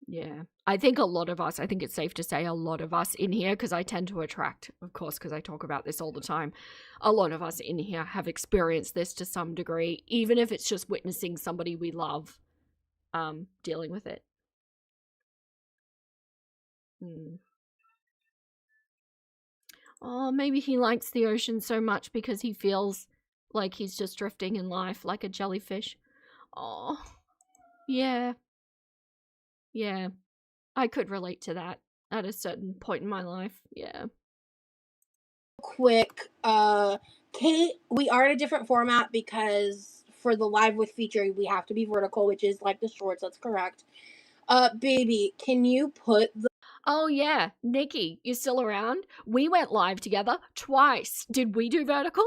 Yeah. I think it's safe to say a lot of us in here, because I tend to attract, of course, because I talk about this all the time, a lot of us in here have experienced this to some degree, even if it's just witnessing somebody we love dealing with it. Oh, maybe he likes the ocean so much because he feels like he's just drifting in life like a jellyfish. Oh, yeah. Yeah. I could relate to that at a certain point in my life. Yeah. Quick, Kate, we are in a different format because for the live with feature, we have to be vertical, which is like the shorts. That's correct. Baby, can you put the... Oh yeah, Nikki, you still around? We went live together twice. Did we do vertical?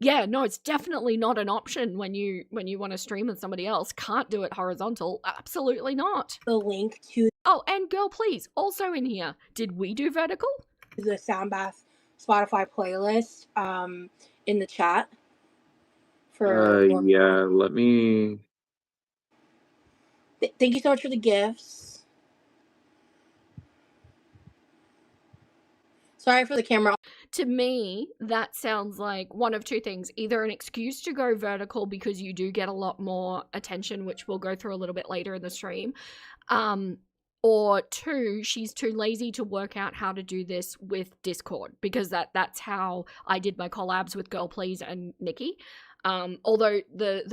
Yeah, no, it's definitely not an option when you want to stream with somebody else. Can't do it horizontal. Absolutely not. the link to... Oh, and girl, please, also in here. Did we do vertical? The Soundbath Spotify playlist in the chat. Yeah, let me... Thank you so much for the gifts. Sorry for the camera. To me, that sounds like one of two things. Either an excuse to go vertical because you do get a lot more attention, which we'll go through a little bit later in the stream. Or two, she's too lazy to work out how to do this with Discord, because that's how I did my collabs with Girl Please and Nikki. Although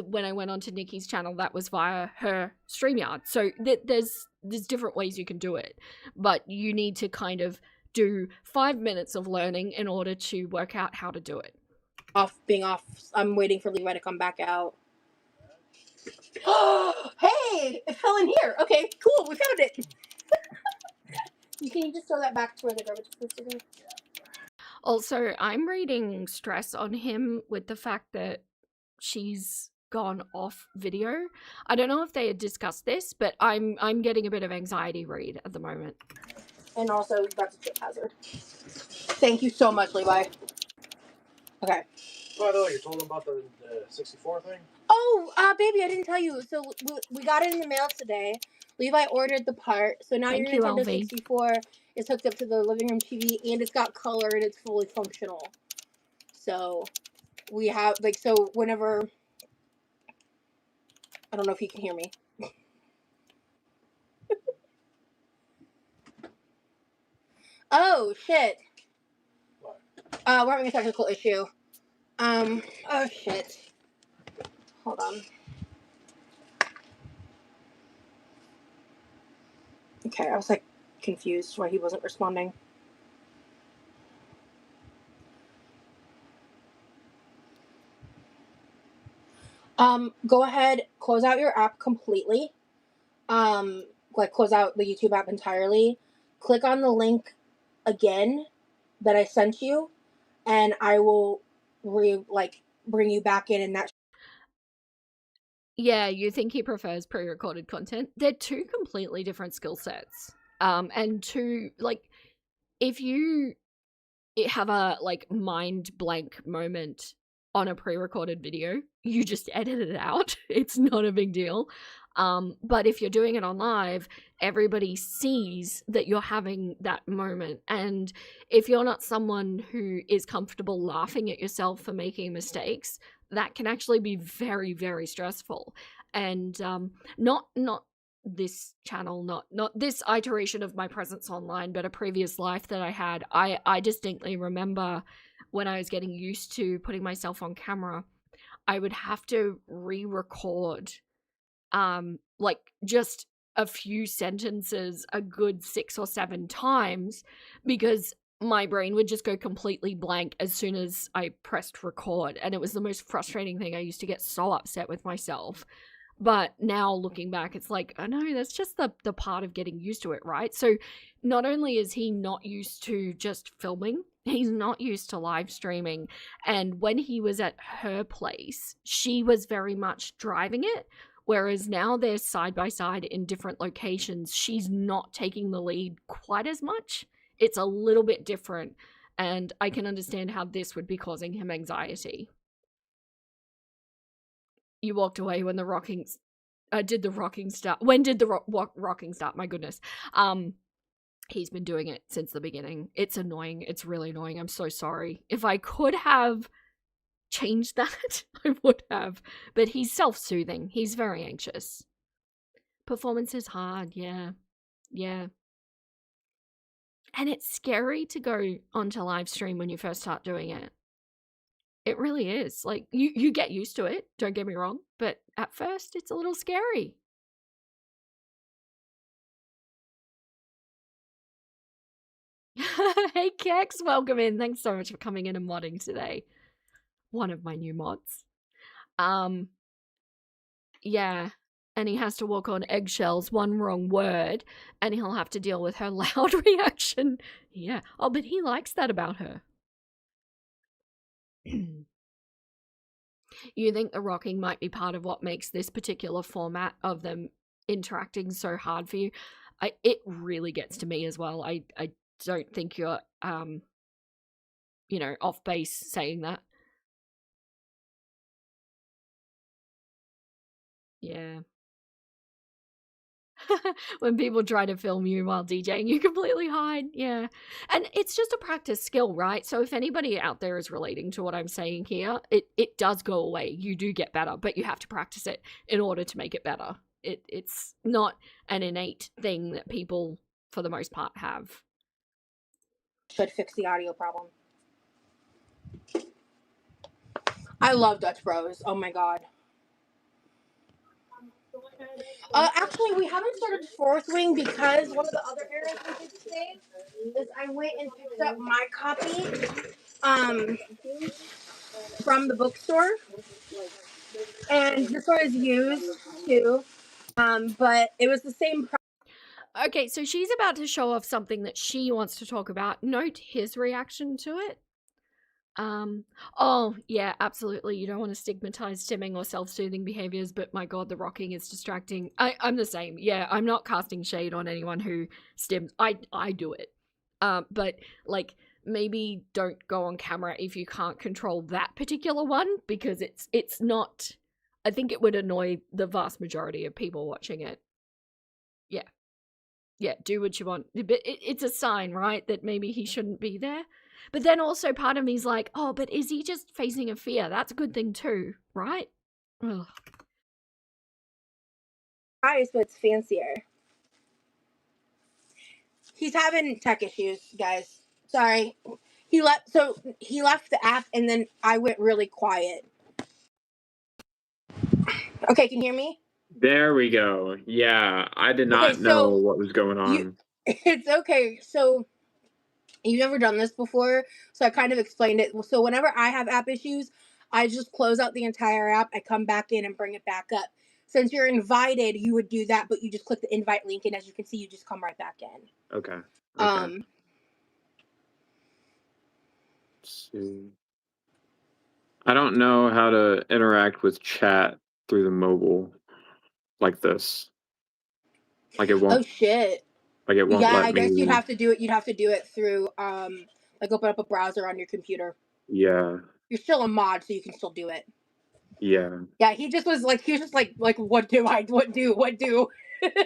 when I went onto Nikki's channel, that was via her StreamYard. So there's different ways you can do it, but you need to kind of do 5 minutes of learning in order to work out how to do it. Being off, I'm waiting for Levi to come back out. Hey, it fell in here. Okay, cool, we found it. Can you just throw that back to where the garbage is supposed to go? Also, I'm reading stress on him with the fact that she's gone off video. I don't know if they had discussed this, but I'm getting a bit of anxiety read at the moment. And also, that's a chip hazard. Thank you so much, Levi. Okay. By the way, you told them about the 64 thing? Oh, baby, I didn't tell you. So we got it in the mail today. Levi ordered the part, so now your Nintendo 64 is hooked up to the living room TV, and it's got color, and it's fully functional. So we have, like, so whenever... I don't know if you can hear me. Oh, shit. What? We're having a technical issue. Oh, shit. Hold on. Okay, I was like confused why he wasn't responding. Go ahead, close out your app completely. Like close out the YouTube app entirely. Click on the link again that I sent you, and I will bring you back in, and that. Yeah, you think he prefers pre-recorded content? They're two completely different skill sets. And two, like, if you have a like mind blank moment on a pre-recorded video, you just edit it out. It's not a big deal. But if you're doing it on live, everybody sees that you're having that moment. And if you're not someone who is comfortable laughing at yourself for making mistakes, that can actually be very, very stressful. And not this channel, not this iteration of my presence online, but a previous life that I had. I distinctly remember when I was getting used to putting myself on camera, I would have to re-record like just a few sentences a good 6 or 7 times, because my brain would just go completely blank as soon as I pressed record, and it was the most frustrating thing. I used to get so upset with myself. But now looking back, it's like, oh no, that's just the part of getting used to it, right? So not only is he not used to just filming, he's not used to live streaming. And when he was at her place, she was very much driving it. Whereas now they're side by side in different locations. She's not taking the lead quite as much. It's a little bit different. And I can understand how this would be causing him anxiety. You walked away when the rocking did the rocking start. When did the rocking start? My goodness. He's been doing it since the beginning. It's annoying. It's really annoying. I'm so sorry. If I could have changed that, I would have. But he's self-soothing. He's very anxious. Performance is hard. Yeah. Yeah. And it's scary to go onto live stream when you first start doing it. It really is. Like, you get used to it, don't get me wrong, but at first it's a little scary. Hey Kex, welcome in. Thanks so much for coming in and modding today. One of my new mods. Yeah. And he has to walk on eggshells, one wrong word, and he'll have to deal with her loud reaction. Yeah. Oh, but he likes that about her. You think the rocking might be part of what makes this particular format of them interacting so hard for you? It really gets to me as well. I don't think you're off base saying that. Yeah. When people try to film you while DJing, you completely hide. Yeah. And it's just a practice skill, right? So if anybody out there is relating to what I'm saying here, it does go away. You do get better, but you have to practice it in order to make it better. It's not an innate thing that people, for the most part, have. Should fix the audio problem. I love Dutch Bros. Oh my god. Actually, we haven't started Fourth Wing because one of the other errands we did today is I went and picked up my copy from the bookstore, and this one is used too, but it was the same price. Okay, so she's about to show off something that she wants to talk about. Note his reaction to it. Oh, yeah, absolutely. You don't want to stigmatize stimming or self-soothing behaviors, but my god, the rocking is distracting. I'm the same. Yeah, I'm not casting shade on anyone who stims. I do it. But like, maybe don't go on camera if you can't control that particular one, because it's not, I think it would annoy the vast majority of people watching it. Yeah. Yeah, do what you want. But it's a sign, right, that maybe he shouldn't be there. But then also part of me's like, oh, but is he just facing a fear? That's a good thing too, right? Ugh. Price, but it's fancier. He's having tech issues, guys. Sorry. He left the app, and then I went really quiet. Okay, can you hear me? There we go. Yeah, I did Okay, not know so what was going you, on. it's okay. So you've never done this before, so I kind of explained it. So whenever I have app issues, I just close out the entire app. I come back in and bring it back up. Since you're invited, you would do that, but you just click the invite link, and as you can see, you just come right back in. Okay. Okay. Um, Let's see. I don't know how to interact with chat through the mobile like this. Like it oh won't. shit. Like it won't Yeah, let I guess you'd me. have to do it. You'd have to do it through like open up a browser on your computer. Yeah. You're still a mod, so you can still do it. Yeah. Yeah, he just was like what do?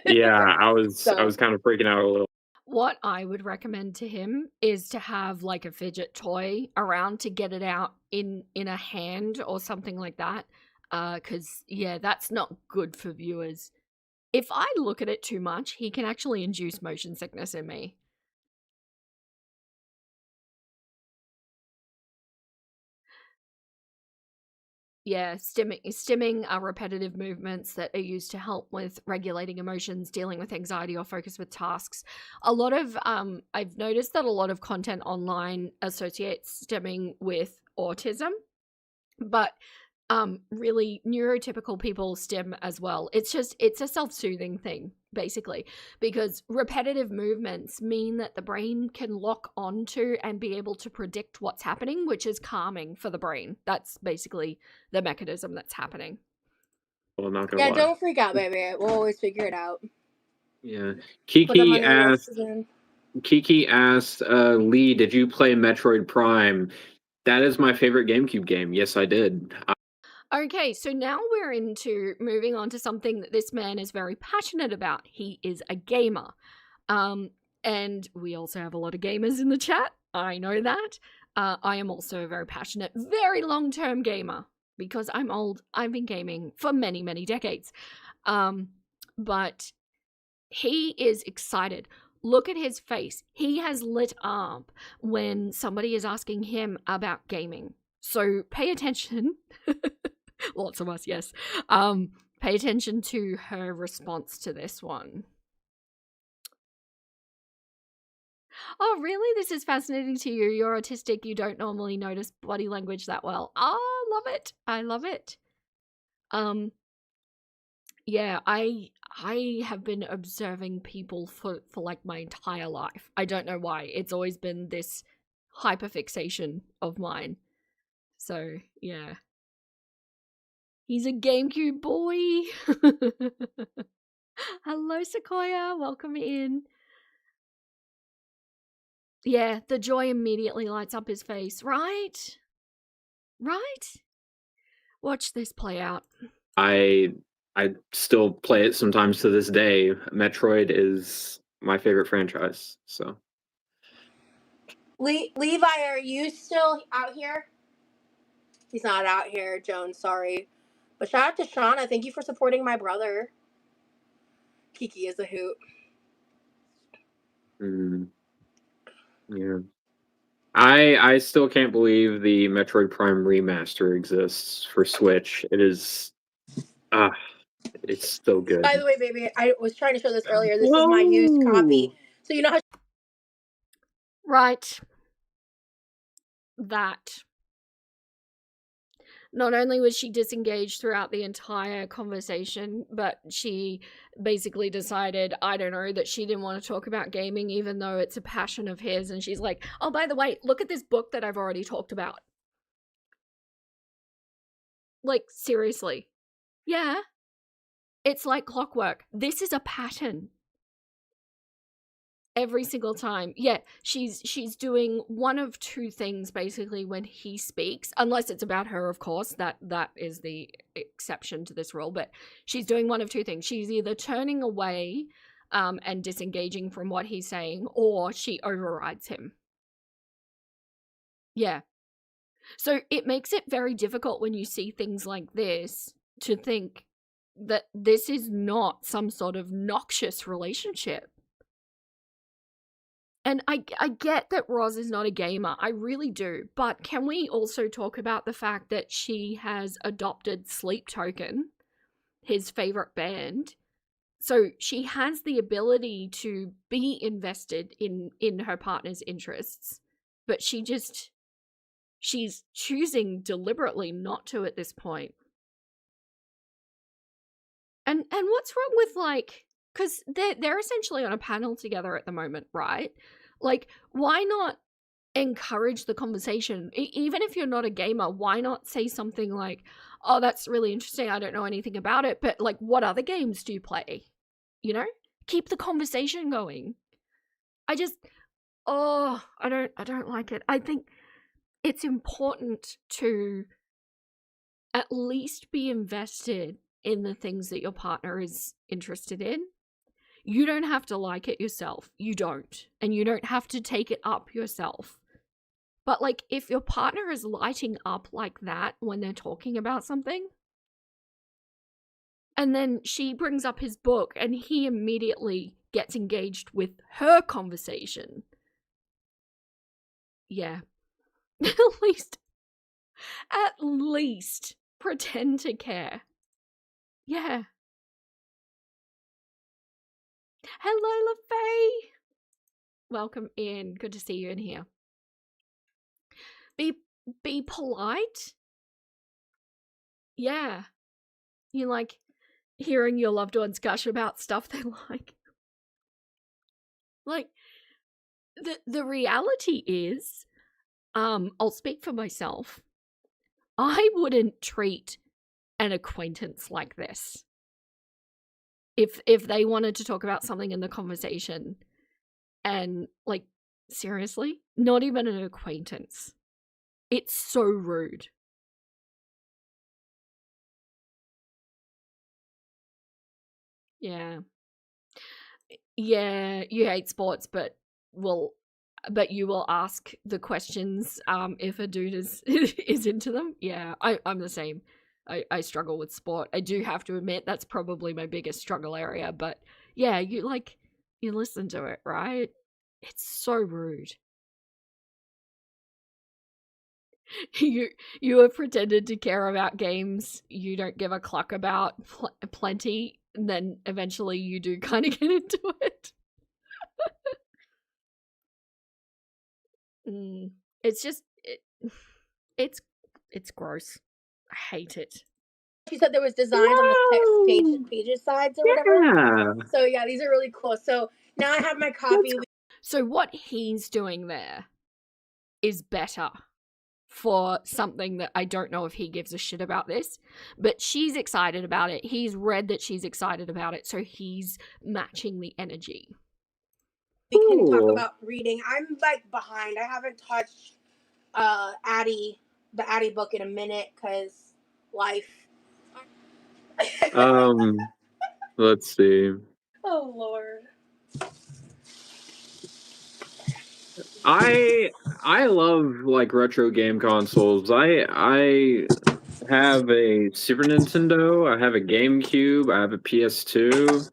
Yeah. I was So kind of freaking out a little. What I would recommend to him is to have like a fidget toy around to get it out in a hand or something like that. Cause yeah, that's not good for viewers. If I look at it too much, he can actually induce motion sickness in me. Yeah, stimming are repetitive movements that are used to help with regulating emotions, dealing with anxiety, or focus with tasks. A lot of I've noticed that a lot of content online associates stimming with autism, but really neurotypical people stim as well. It's a self-soothing thing basically, because repetitive movements mean that the brain can lock onto and be able to predict what's happening, which is calming for the brain. That's basically the mechanism that's happening. Well, I'm not gonna yeah, lie. don't freak out, baby. We'll always figure it out. Yeah. Put them Kiki under your asked. oxygen. Lee, did you play Metroid Prime? That is my favorite GameCube game. Yes, I did. Okay, so now we're into moving on to something that this man is very passionate about. He is a gamer. And we also have a lot of gamers in the chat. I know that. I am also a very passionate, very long-term gamer because I'm old. I've been gaming for many, many decades. But he is excited. Look at his face. He has lit up when somebody is asking him about gaming. So pay attention. Lots of us, yes. Pay attention to her response to this one. Oh, really? This is fascinating to you. You're autistic. You don't normally notice body language that well. Oh, love it. I love it. Yeah, I have been observing people for like my entire life. I don't know why. It's always been this hyperfixation of mine. So, yeah. He's a GameCube boy. Hello, Sequoia. Welcome in. Yeah, the joy immediately lights up his face, right? Right? Watch this play out. I still play it sometimes to this day. Metroid is my favorite franchise. So Levi, are you still out here? He's not out here, Joan. Sorry. But shout out to Shauna. Thank you for supporting my brother. Kiki is a hoot. yeah. I still can't believe the Metroid Prime remaster exists for Switch. It is it's so good. By the way, baby, I was trying to show this earlier. This is my used Whoa! copy. So you know how Right. That. Not only was she disengaged throughout the entire conversation, but she basically decided, I don't know, that she didn't want to talk about gaming, even though it's a passion of his. And she's like, oh, by the way, look at this book that I've already talked about. Like, seriously. Yeah. It's like clockwork. This is a pattern. Every single time. Yeah, she's doing one of two things basically when he speaks, unless it's about her, of course. That is the exception to this rule, but she's doing one of two things. She's either turning away and disengaging from what he's saying, or she overrides him. Yeah. So it makes it very difficult when you see things like this to think that this is not some sort of noxious relationship. And I get that Roz is not a gamer, I really do, but can we also talk about the fact that she has adopted Sleep Token his favorite band. So she has the ability to be invested in her partner's interests, but she's choosing deliberately not to at this point. And what's wrong with, like, because they're essentially on a panel together at the moment, right? Like, why not encourage the conversation? Even if you're not a gamer, why not say something like, oh, that's really interesting, I don't know anything about it, but like, what other games do you play? You know, keep the conversation going. I don't like it. I think it's important to at least be invested in the things that your partner is interested in. You don't have to like it yourself. You don't. And you don't have to take it up yourself. But like, if your partner is lighting up like that when they're talking about something, and then she brings up his book and he immediately gets engaged with her conversation. Yeah. At least pretend to care. Yeah. Hello, LaFay. Welcome in. Good to see you in here. Be polite. Yeah. You like hearing your loved ones gush about stuff they like. Like, the reality is, I'll speak for myself. I wouldn't treat an acquaintance like this. If they wanted to talk about something in the conversation, and like, seriously, not even an acquaintance. It's so rude. Yeah. Yeah, you hate sports, but you will ask the questions if a dude is is into them. Yeah, I'm the same. I struggle with sport. I do have to admit that's probably my biggest struggle area, but yeah, you listen to it, right? It's so rude. You have pretended to care about games you don't give a cluck about plenty, and then eventually you do kind of get into it. It's just it's gross. I hate it. She said there was designs on the text pages sides or whatever. Yeah. So yeah, these are really cool. So now I have my copy. So what he's doing there is better for something that I don't know if he gives a shit about this, but she's excited about it. He's read that she's excited about it, so he's matching the energy. We can talk about reading. I'm like behind. I haven't touched the Addie book in a minute because life. Let's see. Oh Lord. I love like retro game consoles. I have a Super Nintendo, I have a GameCube, I have a PS2.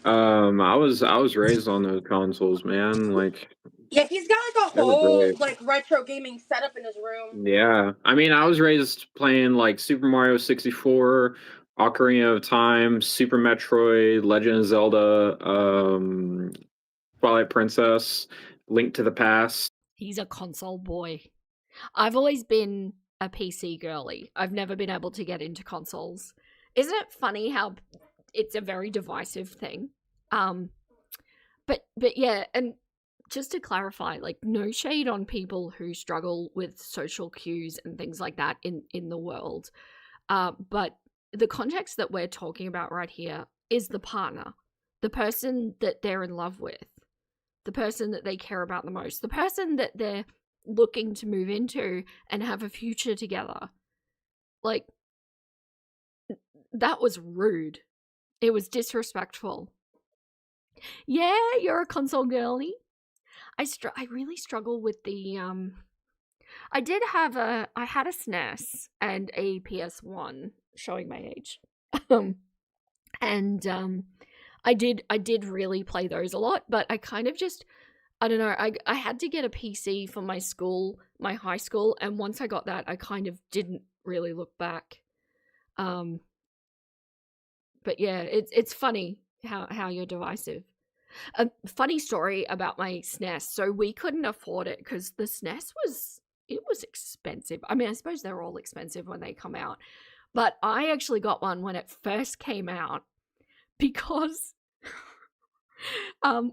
I was raised on those consoles, man. Like, yeah, he's got like a whole like retro gaming setup in his room. Yeah, I mean, I was raised playing like Super Mario 64, Ocarina of Time, Super Metroid, Legend of Zelda, Twilight Princess, Link to the Past. He's a console boy. I've always been a PC girly. I've never been able to get into consoles. Isn't it funny how it's a very divisive thing? But yeah, and just to clarify, like, no shade on people who struggle with social cues and things like that in the world. But the context that we're talking about right here is the partner, the person that they're in love with, the person that they care about the most, the person that they're looking to move into and have a future together. Like, that was rude. It was disrespectful. Yeah, you're a console girly. I really struggle with the I had a SNES and a PS1, showing my age. And I did really play those a lot, but I kind of just, I don't know, I had to get a PC for my school, my high school, and once I got that, I kind of didn't really look back. But yeah, it's funny how you're divisive. A funny story about my SNES. So we couldn't afford it because the SNES was expensive. I mean, I suppose they're all expensive when they come out, but I actually got one when it first came out because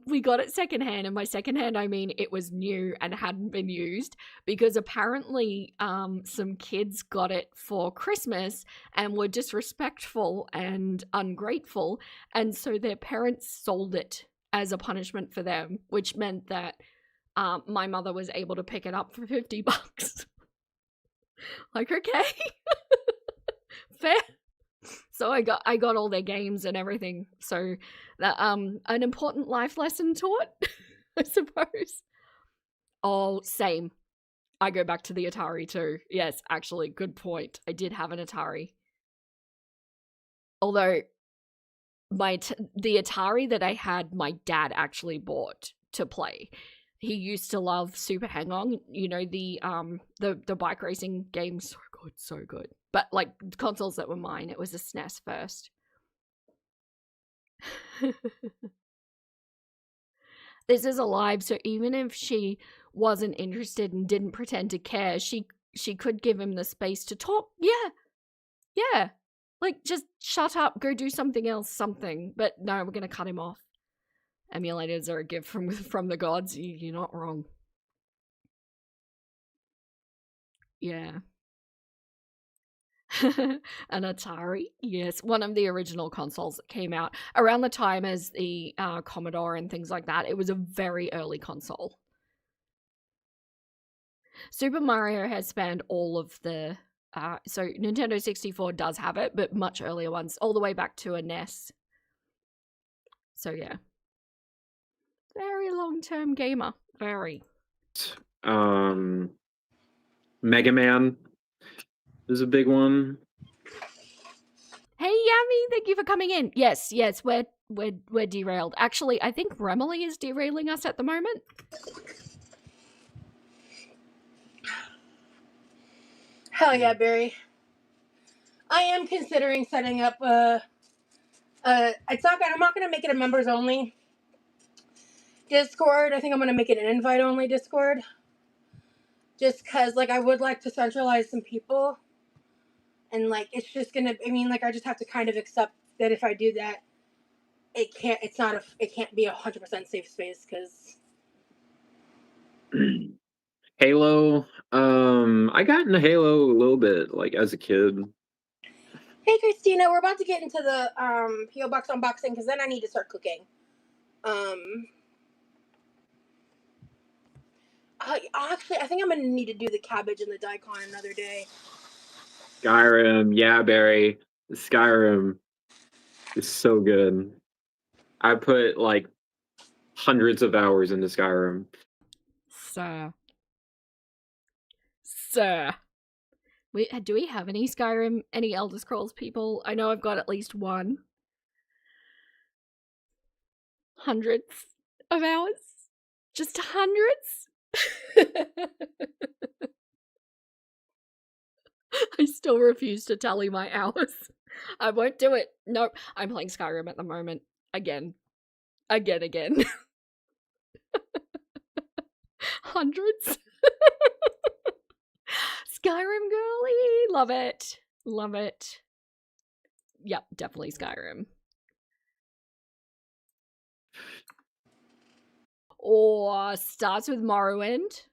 we got it secondhand, and by secondhand I mean it was new and hadn't been used, because apparently some kids got it for Christmas and were disrespectful and ungrateful, and so their parents sold it as a punishment for them, which meant that my mother was able to pick it up for $50. Like, okay. Fair. So I got all their games and everything. So that an important life lesson taught, I suppose. Oh, same. I go back to the Atari too. Yes, actually, good point. I did have an Atari. Although the Atari that I had, my dad actually bought to play. He used to love Super Hang-On, you know, the bike racing game. So good. But like consoles that were mine, it was a SNES first. This is alive, so even if she wasn't interested and didn't pretend to care, she could give him the space to talk. Yeah. Like, just shut up, go do something else, something. But no, we're gonna cut him off. Emulators are a gift from the gods. You're not wrong. Yeah. An Atari, yes, one of the original consoles that came out around the time as the Commodore and things like that. It was a very early console. Super Mario has spanned all of the so Nintendo 64 does have it, but much earlier ones, all the way back to a NES. So yeah, very long-term gamer. Very. Mega Man is a big one. Hey Yami, thank you for coming in. Yes, we're derailed. Actually, I think Remily is derailing us at the moment. Hell yeah, Barry. I am considering setting up I'm not gonna make it a members only Discord. I think I'm gonna make it an invite only Discord. Just cause like I would like to centralize some people. And like it's just gonna I just have to kind of accept that if I do that, it can't be 100% safe space because Halo. I got into Halo a little bit, like as a kid. Hey Christina, we're about to get into the PO box unboxing because then I need to start cooking. Actually, I think I'm gonna need to do the cabbage and the daikon another day. Skyrim, yeah, Barry. Skyrim is so good. I put like hundreds of hours into Skyrim. Sir. Do we have any Skyrim, any Elder Scrolls people? I know I've got at least one. Hundreds of hours? Just hundreds? I still refuse to tally my hours. I won't do it. Nope. I'm playing Skyrim at the moment. Again. Hundreds? Skyrim girly! Love it. Yep, definitely Skyrim. Or starts with Morrowind.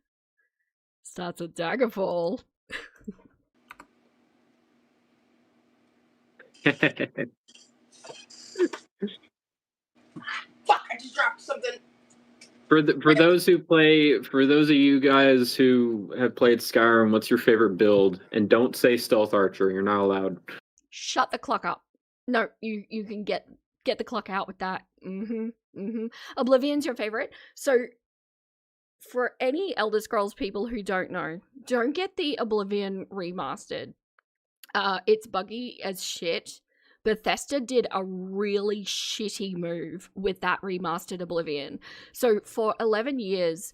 Starts with Daggerfall. Fuck, I just dropped something. For those of you guys who have played Skyrim, what's your favorite build? And don't say Stealth Archer. You're not allowed. Shut the clock up. No, you can get the clock out with that. Oblivion's your favorite. So for any Elder Scrolls people who don't know, don't get the Oblivion remastered. It's buggy as shit. Bethesda did a really shitty move with that remastered Oblivion. So for 11 years,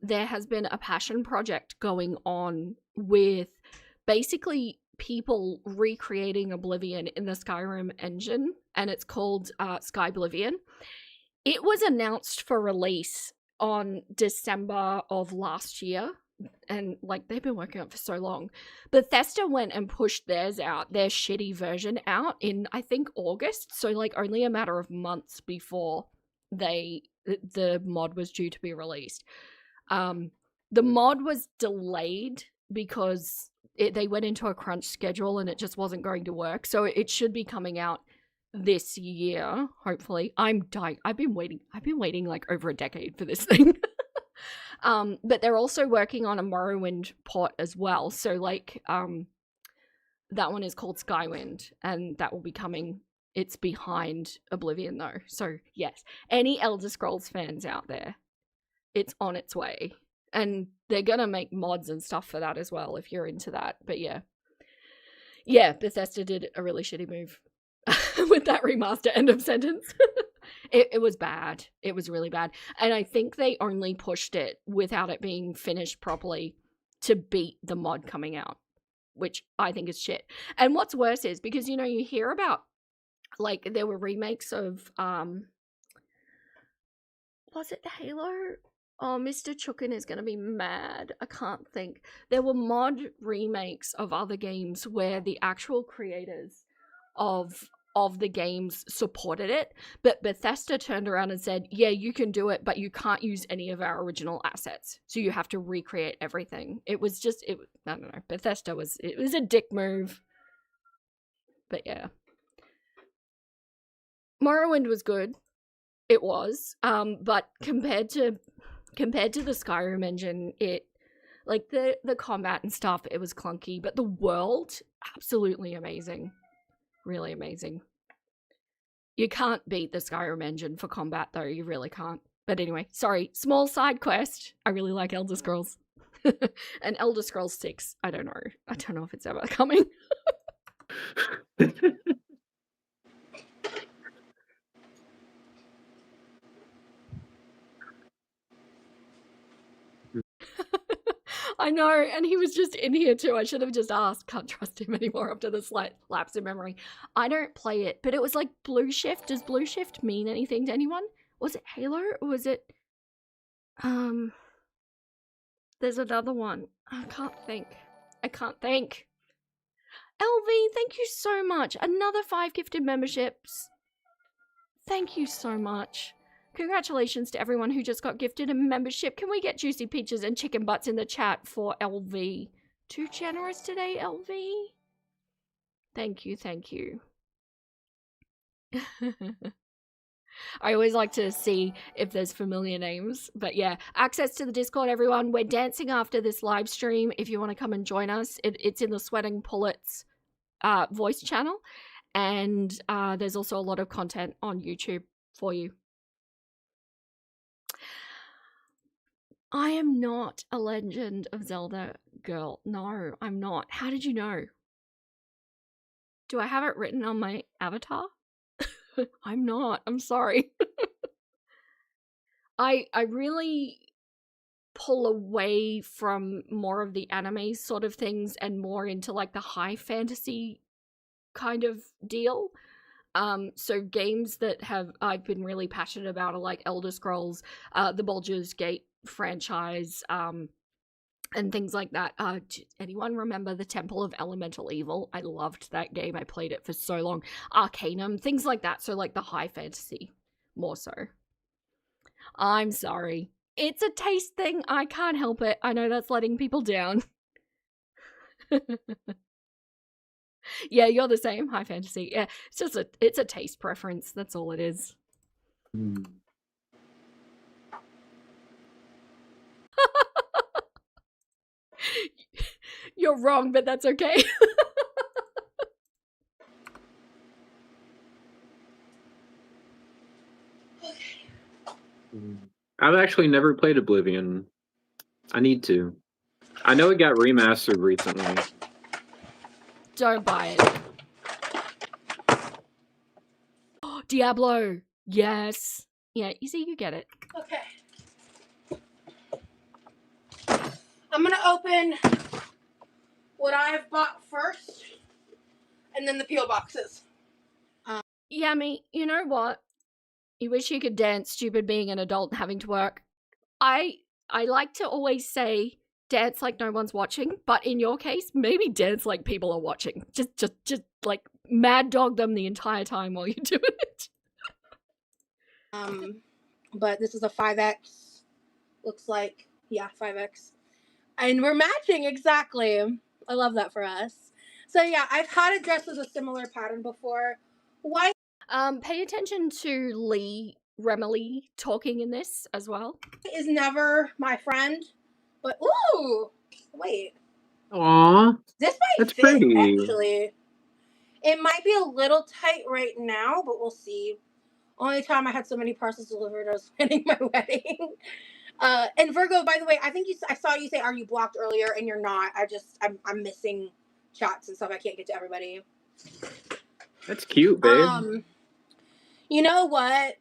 there has been a passion project going on with basically people recreating Oblivion in the Skyrim engine, and it's called Skyblivion. It was announced for release on December of last year, and like they've been working on it for so long. Bethesda went and pushed theirs out, their shitty version out in I think August, so like only a matter of months before the mod was due to be released. The mod was delayed because they went into a crunch schedule and it just wasn't going to work, so it should be coming out this year, hopefully. I'm dying. I've been waiting like over a decade for this thing. But they're also working on a Morrowind port as well, so like that one is called Skywind, and that will be coming. It's behind Oblivion though, so yes, any Elder Scrolls fans out there, it's on its way, and they're gonna make mods and stuff for that as well if you're into that. But yeah, Bethesda did a really shitty move with that remaster. End of sentence. It was bad. It was really bad. And I think they only pushed it without it being finished properly to beat the mod coming out, which I think is shit. And what's worse is, because, you know, you hear about, like, there were remakes of, was it Halo? Oh, Mr. Chukin is going to be mad. I can't think. There were mod remakes of other games where the actual creators of the games supported it, but Bethesda turned around and said, yeah, you can do it, but you can't use any of our original assets, so you have to recreate everything. It was just, I don't know, Bethesda was a dick move. But yeah, Morrowind was good. It was, but compared to the Skyrim engine, it, like, the combat and stuff, it was clunky, but the world, absolutely amazing. Really amazing. You can't beat the Skyrim engine for combat though, you really can't. But anyway, sorry, small side quest. I really like Elder Scrolls. And Elder Scrolls 6, I don't know if it's ever coming. I know, and he was just in here too. I should have just asked. Can't trust him anymore after this lapse in memory. I don't play it, but it was like Blue Shift. Does Blue Shift mean anything to anyone? Was it Halo or was it... There's another one. I can't think. LV, thank you so much. Another 5 gifted memberships. Thank you so much. Congratulations to everyone who just got gifted a membership. Can we get juicy peaches and chicken butts in the chat for LV? Too generous today, LV? Thank you, thank you. I always like to see if there's familiar names. But yeah, access to the Discord, everyone. We're dancing after this live stream. If you want to come and join us, it's in the Sweating Pullets voice channel. And there's also a lot of content on YouTube for you. I am not a Legend of Zelda girl. No, I'm not. How did you know? Do I have it written on my avatar? I'm not. I'm sorry. I really pull away from more of the anime sort of things and more into like the high fantasy kind of deal. So games that I've been really passionate about are like Elder Scrolls, the Baldur's Gate franchise, and things like that. Anyone remember the Temple of Elemental Evil? I loved that game. I played it for so long. Arcanum, things like that. So like the high fantasy, more so. I'm sorry. It's a taste thing. I can't help it. I know that's letting people down. Yeah, you're the same. High fantasy. Yeah, it's a taste preference. That's all it is. You're wrong, but that's okay. I've actually never played Oblivion. I need to. I know it got remastered recently. Don't buy it. Diablo. Yes. Yeah, you see, you get it. Okay. I'm gonna open what I've bought first. and then the P.O. boxes. Yummy, you know what? You wish you could dance, stupid being an adult and having to work. I like to always say dance like no one's watching, but in your case, maybe dance like people are watching. Just like mad dog them the entire time while you're doing it. But this is a 5X. Looks like, yeah, 5X. And we're matching exactly. I love that for us. So yeah, I've had a dress with a similar pattern before. White Pay attention to Lee Remily talking in this as well. is never my friend, but ooh, wait. Aw, This might that's fit, pretty. actually. It might be a little tight right now, but we'll see. Only time I had so many parcels delivered, I was planning my wedding. And Virgo, by the way, I saw you say, "Are you blocked?" earlier, and you're not. I'm missing chats and stuff. I can't get to everybody. That's cute, babe. You know what?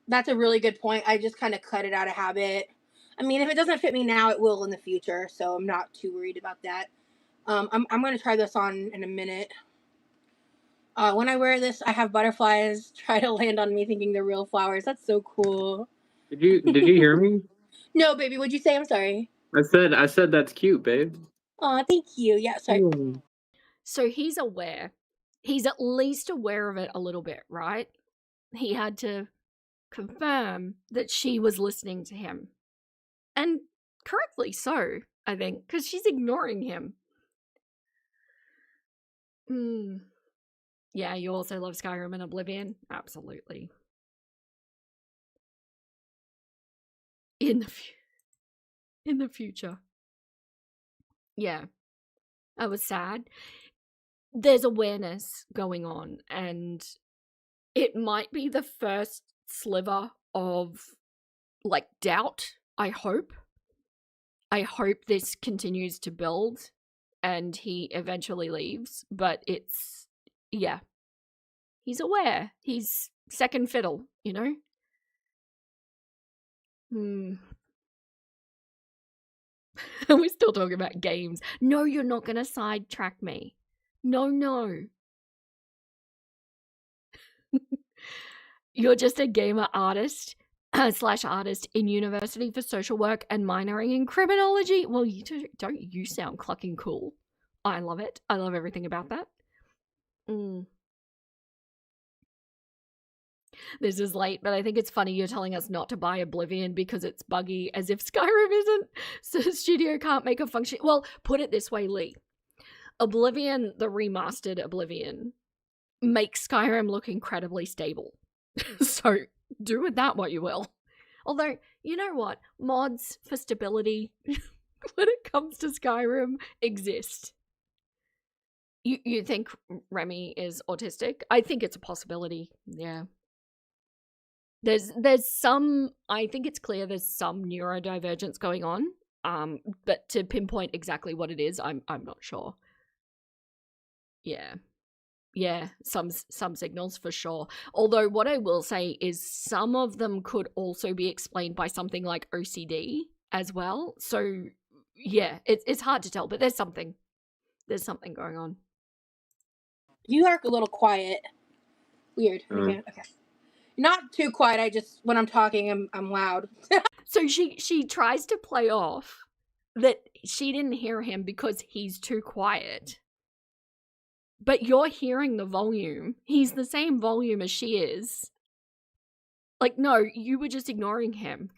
That's a really good point. I just kind of cut it out of habit. I mean, if it doesn't fit me now, it will in the future, so I'm not too worried about that. I'm going to try this on in a minute. When I wear this, I have butterflies try to land on me thinking they're real flowers. That's so cool. Did you hear me? No, baby, what'd you say? I'm sorry. I said that's cute, babe. Oh, thank you. Yeah, sorry. So he's aware. He's at least aware of it a little bit, right? He had to confirm that she was listening to him. And correctly so, I think, because she's ignoring him. Yeah, you also love Skyrim and Oblivion? Absolutely. In the future. Yeah. I was sad. There's awareness going on, and it might be the first sliver of, like, doubt, I hope. I hope this continues to build and he eventually leaves, but it's, yeah. He's aware. He's second fiddle, you know? We're still talking about games. No, you're not gonna sidetrack me. No. You're just a gamer artist / artist in university for social work and minoring in criminology. Well, don't you sound clucking cool. I love it. I love everything about that. This is late, but I think it's funny you're telling us not to buy Oblivion because it's buggy, as if Skyrim isn't. So the studio can't make a function. Well, put it this way, Lee. Oblivion, the remastered Oblivion, makes Skyrim look incredibly stable. So do with that what you will. Although, you know what? Mods for stability when it comes to Skyrim exist. You think Remy is autistic? I think it's a possibility, yeah. There's some, I think it's clear there's some neurodivergence going on, but to pinpoint exactly what it is, I'm not sure. Yeah, some signals for sure. Although what I will say is some of them could also be explained by something like OCD as well. So yeah, it's hard to tell, but there's something going on. You are a little quiet. Weird. Okay. Not too quiet. I just, when I'm talking, I'm loud. So she tries to play off that she didn't hear him because he's too quiet. But you're hearing the volume. He's the same volume as she is. Like, no, you were just ignoring him.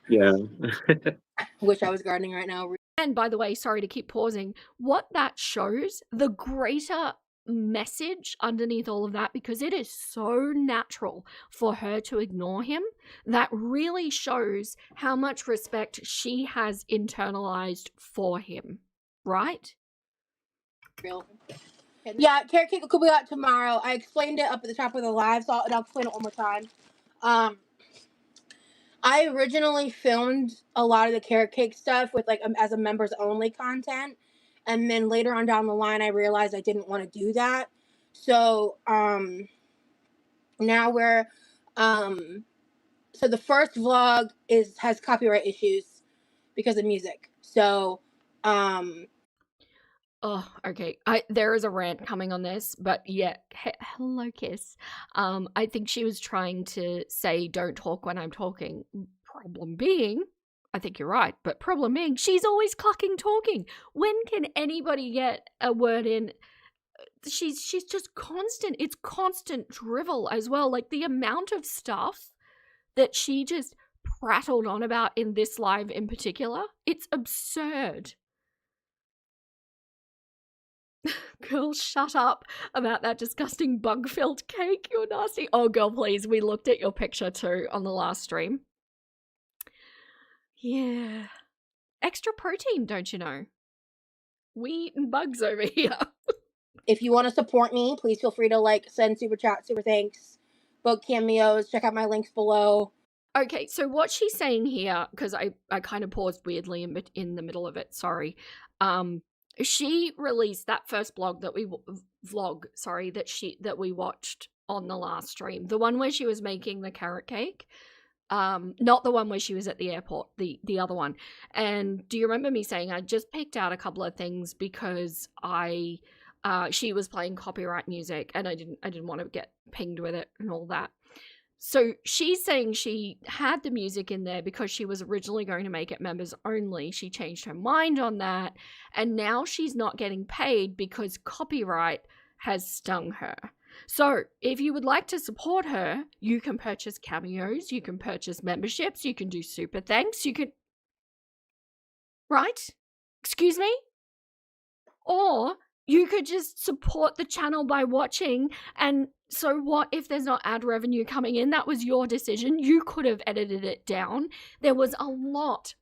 Yeah. Wish I was gardening right now. And by the way, sorry to keep pausing, what that shows, the greater message underneath all of that, because it is so natural for her to ignore him, that really shows how much respect she has internalized for him, right? Real. Yeah, carrot cake will be out tomorrow. I explained it up at the top of the live, so I'll explain it one more time. I originally filmed a lot of the carrot cake stuff with as a members only content, and then later on down the line, I realized I didn't want to do that. So now we're so the first vlog has copyright issues because of music. So Oh, okay. There is a rant coming on this, but yeah, hello, Kiss. I think she was trying to say don't talk when I'm talking. Problem being, I think you're right, but problem being, she's always clucking talking. When can anybody get a word in? She's just constant. It's constant drivel as well. Like the amount of stuff that she just prattled on about in this live in particular, it's absurd. Girl, shut up about that disgusting bug-filled cake. You're nasty. Oh, girl, please. We looked at your picture too on the last stream. Yeah. Extra protein, don't you know? We eating bugs over here. If you want to support me, please feel free to like send super chat, super thanks, book cameos, check out my links below. Okay, so what she's saying here, because I kind of paused weirdly in the middle of it, sorry. She released that first vlog that we watched on the last stream, the one where she was making the carrot cake, not the one where she was at the airport, the other one. And do you remember me saying I just picked out a couple of things because she was playing copyright music and I didn't want to get pinged with it and all that. So she's saying she had the music in there because she was originally going to make it members only. She changed her mind on that, and now she's not getting paid because copyright has stung her. So if you would like to support her, you can purchase cameos, you can purchase memberships, you can do super thanks, you can... Right? Excuse me? Or you could just support the channel by watching, and so what if there's not ad revenue coming in? That was your decision. You could have edited it down. There was a lot,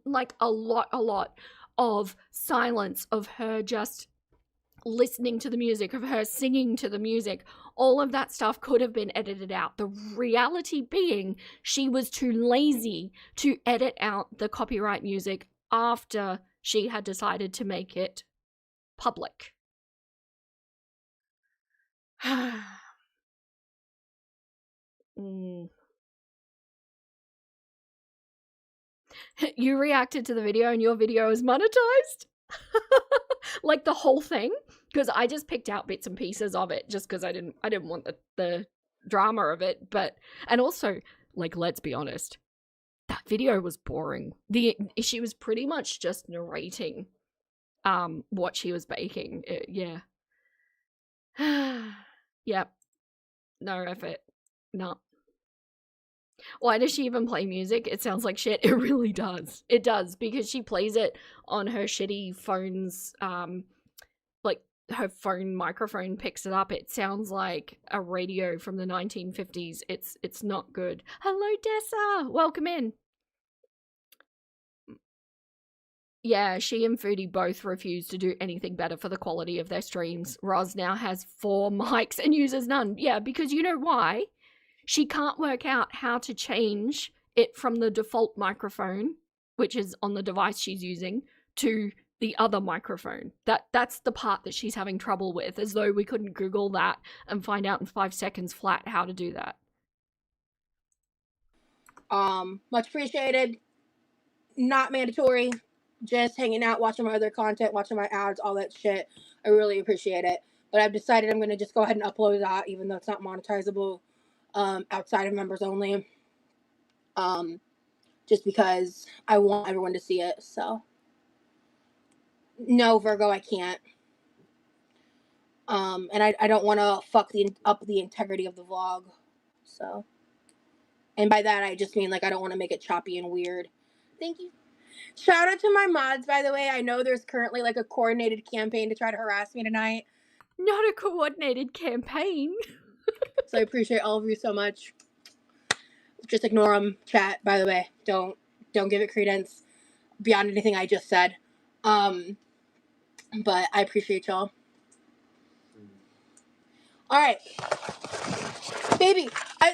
like a lot of silence of her just listening to the music, of her singing to the music. All of that stuff could have been edited out. The reality being she was too lazy to edit out the copyright music after she had decided to make it public. You reacted to the video and your video is monetized? Like the whole thing? Because I just picked out bits and pieces of it just because I didn't want the drama of it. But, and also, like, let's be honest, that video was boring. She was pretty much just narrating what she was baking. Yeah. Yep. No effort. No. Why does she even play music? It sounds like shit. It really does. It does, because she plays it on her shitty phone's, like, her phone microphone picks it up. It sounds like a radio from the 1950s. It's not good. Hello, Dessa! Welcome in. Yeah, she and Foodie both refuse to do anything better for the quality of their streams. Roz now has 4 mics and uses none. Yeah, because you know why? She can't work out how to change it from the default microphone, which is on the device she's using, to the other microphone. That's the part that she's having trouble with, as though we couldn't Google that and find out in 5 seconds flat how to do that. Much appreciated. Not mandatory. Just hanging out, watching my other content, watching my ads, all that shit. I really appreciate it. But I've decided I'm going to just go ahead and upload that, even though it's not monetizable, outside of members only. Just because I want everyone to see it, so. No, Virgo, I can't. And I don't want to fuck up the integrity of the vlog, so. And by that, I just mean, like, I don't want to make it choppy and weird. Thank you. Shout out to my mods, by the way. I know there's currently, like, a coordinated campaign to try to harass me tonight. Not a coordinated campaign. So I appreciate all of you so much. Just ignore them, chat, by the way. Don't give it credence beyond anything I just said. But I appreciate y'all. Alright. Baby,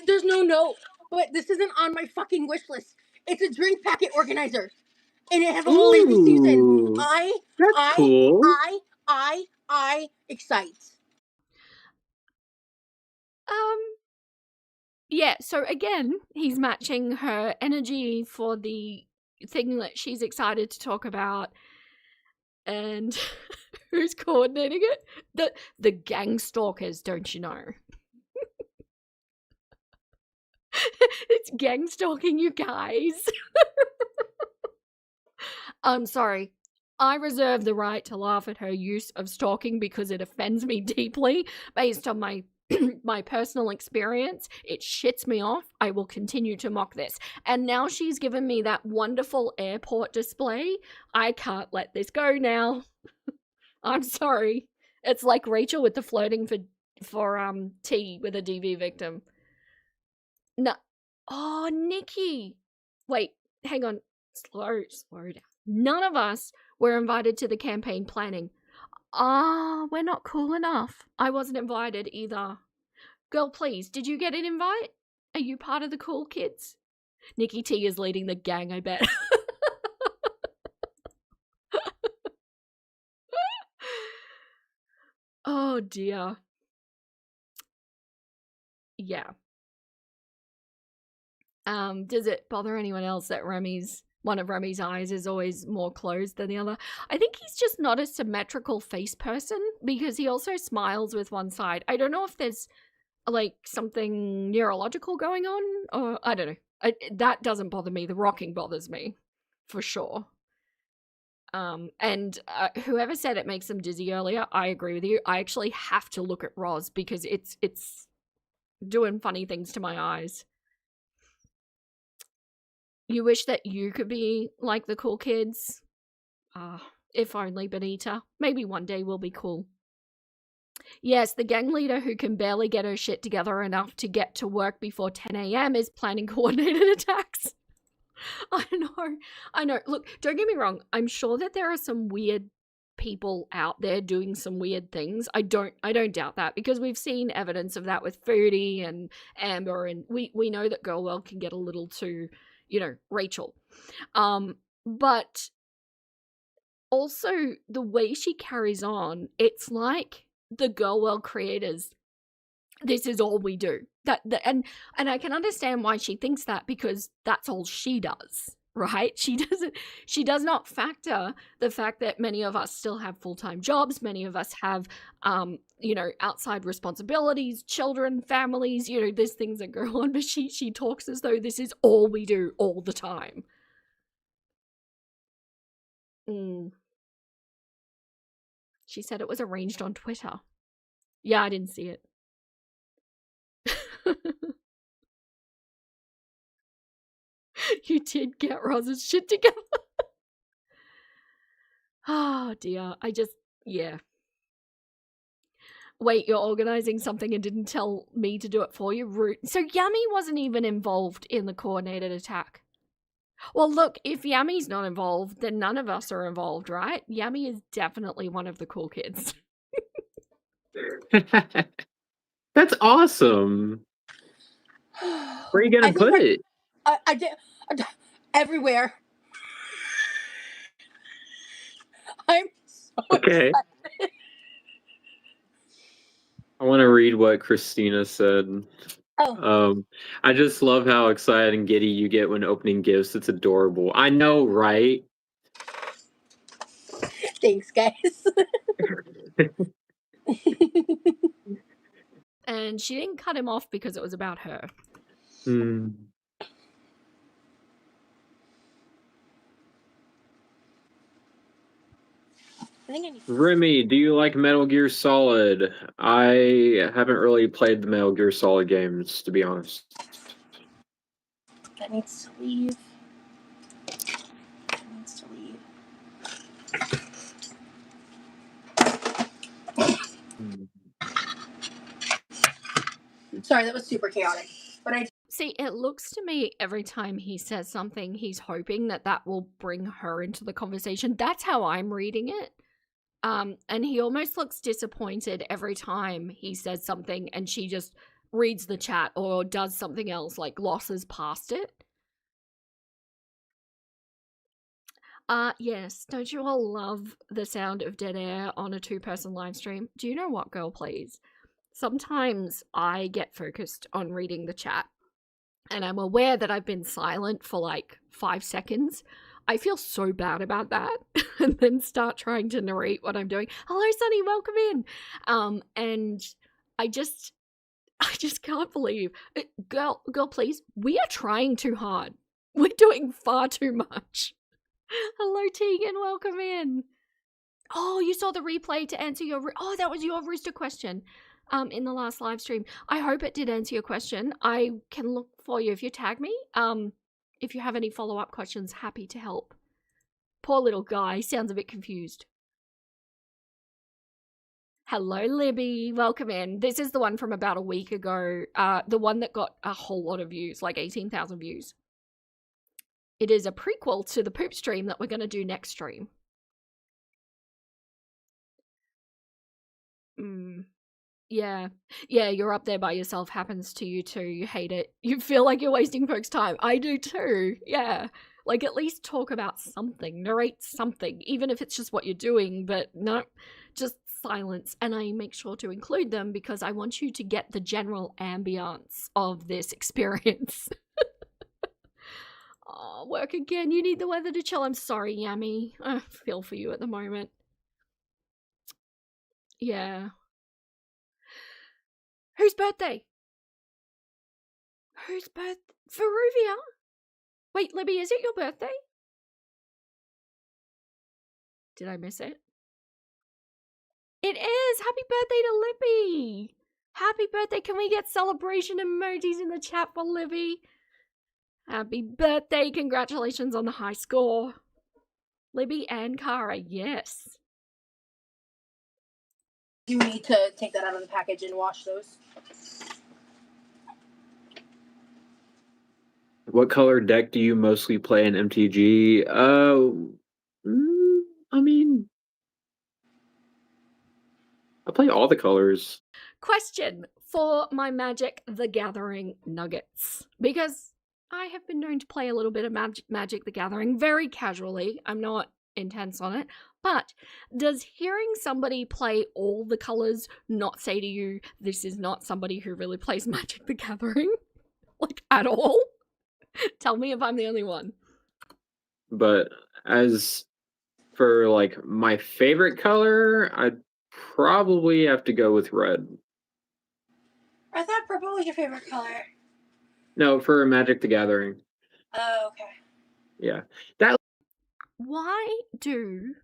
there's no note. But this isn't on my fucking wish list. It's a drink packet organizer. And it has a little lazy Susan. That's cool. I excite. Yeah, so again, he's matching her energy for the thing that she's excited to talk about. And Who's coordinating it? The gang stalkers, don't you know? It's gang stalking, you guys. I'm sorry. I reserve the right to laugh at her use of stalking because it offends me deeply based on my my personal experience. It shits me off. I will continue to mock this. And now she's given me that wonderful airport display. I can't let this go now. I'm sorry. It's like Rachel with the flirting for T with a DV victim. No. Oh, Nikki. Wait, hang on. Slow down. None of us were invited to the campaign planning. We're not cool enough. I wasn't invited either. Girl, please, did you get an invite? Are you part of the cool kids? Nikki T is leading the gang, I bet. Oh dear. Yeah. Does it bother anyone else that one of Remy's eyes is always more closed than the other? I think he's just not a symmetrical face person because he also smiles with one side. I don't know if there's like something neurological going on, or I don't know. That doesn't bother me. The rocking bothers me, for sure. And whoever said it makes them dizzy earlier, I agree with you. I actually have to look at Roz because it's doing funny things to my eyes. You wish that you could be like the cool kids? If only, Benita. Maybe one day we'll be cool. Yes, the gang leader who can barely get her shit together enough to get to work before 10 a.m. is planning coordinated attacks. I know. Look, don't get me wrong. I'm sure that there are some weird people out there doing some weird things. I don't doubt that because we've seen evidence of that with Foodie and Amber, and we know that Girlwell can get a little too, Rachel. But also the way she carries on, it's like the Girlwell creators, this is all we do. And I can understand why she thinks that because that's all she does, right? She does not factor the fact that many of us still have full-time jobs, many of us have outside responsibilities, children, families, there's things that go on, but she talks as though this is all we do all the time. She said it was arranged on Twitter. Yeah, I didn't see it. You did get Roz's shit together. Oh dear. Yeah. Wait, you're organizing something and didn't tell me to do it for you? Rude. So Yummy wasn't even involved in the coordinated attack. Well, look, if Yummy's not involved, then none of us are involved, right? Yummy is definitely one of the cool kids. That's awesome. Where are you gonna put it? I did everywhere. I'm so okay. excited. I want to read what Christina said. Oh. I just love how excited and giddy you get when opening gifts. It's adorable. I know, right? Thanks, guys. And she didn't cut him off because it was about her. Remy, do you like Metal Gear Solid? I haven't really played the Metal Gear Solid games, to be honest. That needs to leave. Sorry, that was super chaotic. But See, it looks to me every time he says something, he's hoping that will bring her into the conversation. That's how I'm reading it. And he almost looks disappointed every time he says something and she just reads the chat or does something else, like glosses past it. Yes. Don't you all love the sound of dead air on a 2-person live stream? Do you know what, girl, please? Sometimes I get focused on reading the chat and I'm aware that I've been silent for like 5 seconds. I feel so bad about that and then start trying to narrate what I'm doing. Hello, Sunny, welcome in. And I just can't believe it. Girl, please. We are trying too hard. We're doing far too much. Hello, Tegan, welcome in. Oh, you saw the replay to answer your... Oh, that was your rooster question in the last live stream. I hope it did answer your question. I can look for you if you tag me. If you have any follow-up questions, happy to help. Poor little guy, sounds a bit confused. Hello, Libby. Welcome in. This is the one from about a week ago. The one that got a whole lot of views, like 18,000 views. It is a prequel to the poop stream that we're going to do next stream. Yeah, you're up there by yourself. Happens to you too. You hate it. You feel like you're wasting folks' time. I do too. Yeah. Like, at least talk about something. Narrate something. Even if it's just what you're doing. But no, just silence. And I make sure to include them because I want you to get the general ambience of this experience. Oh, work again. You need the weather to chill. I'm sorry, Yummy. I feel for you at the moment. Yeah. Whose birthday? Whose birthday? Feruvia? Wait, Libby, is it your birthday? Did I miss it? It is! Happy birthday to Libby! Happy birthday! Can we get celebration emojis in the chat for Libby? Happy birthday! Congratulations on the high score. Libby and Cara, yes. You need to take that out of the package and wash those. What color deck do you mostly play in MTG? I mean, I play all the colors. Question for my Magic the Gathering nuggets. Because I have been known to play a little bit of Magic the Gathering very casually. I'm not intense on it. But does hearing somebody play all the colors not say to you, this is not somebody who really plays Magic the Gathering? Like, at all? Tell me if I'm the only one. But as for, like, my favorite color, I'd probably have to go with red. I thought purple was your favorite color. No, for Magic the Gathering. Oh, okay. Yeah. Why do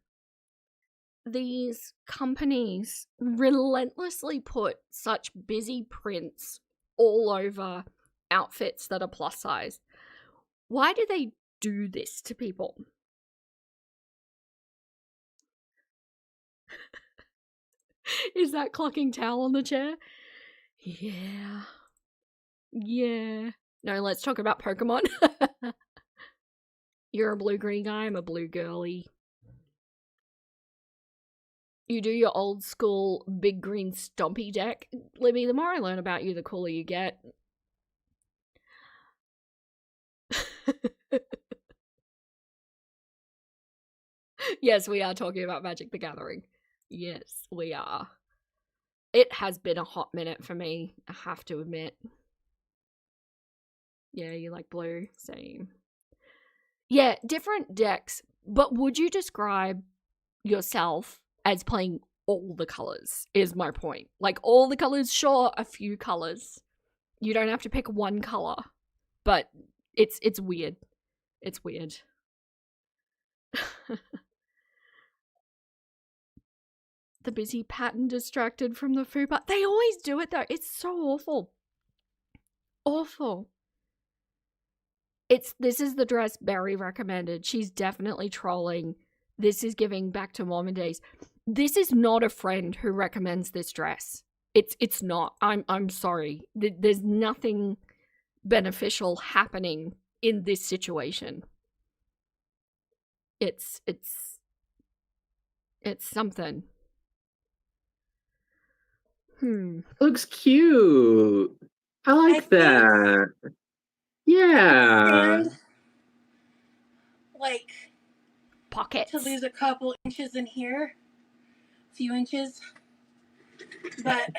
these companies relentlessly put such busy prints all over outfits that are plus size? Why do they do this to people? Is that clucking towel on the chair? Yeah. Yeah. No, let's talk about Pokemon. You're a blue-green guy, I'm a blue girly. You do your old school big green stompy deck. Libby, the more I learn about you, the cooler you get. Yes, we are talking about Magic the Gathering. Yes, we are. It has been a hot minute for me, I have to admit. Yeah, you like blue? Same. Yeah, different decks. But would you describe yourself as playing all the colors, is my point. Like, all the colors, sure, a few colors. You don't have to pick one color. But it's weird. It's weird. The busy pattern distracted from the fupa. They always do it though. It's so awful. Awful. This is the dress Barry recommended. She's definitely trolling. This is giving back to Mormon days. This is not a friend who recommends this dress. It's not. I'm sorry. There's nothing beneficial happening in this situation. It's something. Looks cute. I like that. Yeah. And, like, Pockets. to lose a couple inches in here. A few inches. But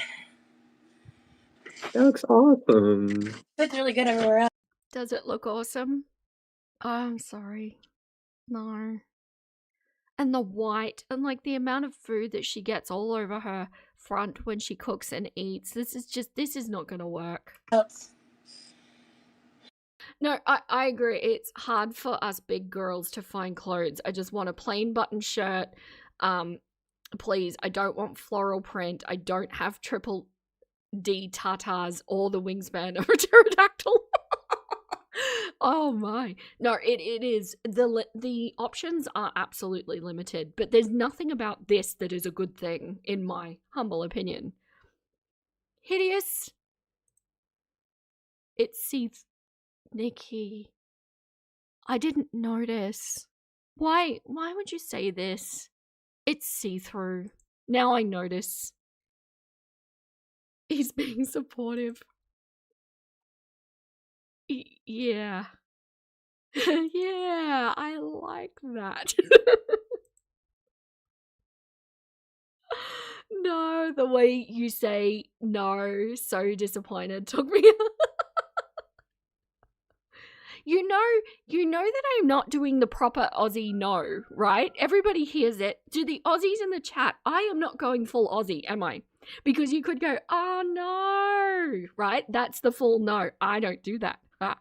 That looks awesome. it's really good everywhere else. Does it look awesome? Oh, I'm sorry. No. And the white, and like the amount of food that she gets all over her front when she cooks and eats. This is not going to work. No, I agree. It's hard for us big girls to find clothes. I just want a plain button shirt. Please, I don't want floral print. I don't have triple D tatas or the wingspan of a pterodactyl. Oh my. No, it is. The options are absolutely limited, but there's nothing about this that is a good thing, in my humble opinion. Hideous. It's Nikki. I didn't notice. Why would you say this? It's see-through. Now I notice. He's being supportive. Yeah. Yeah, I like that. No, the way you say no, so disappointed took me. You know that I'm not doing the proper Aussie no, right? Everybody hears it. Do the Aussies in the chat, I am not going full Aussie, am I? Because you could go, oh no, right? That's the full no. I don't do that. Ah.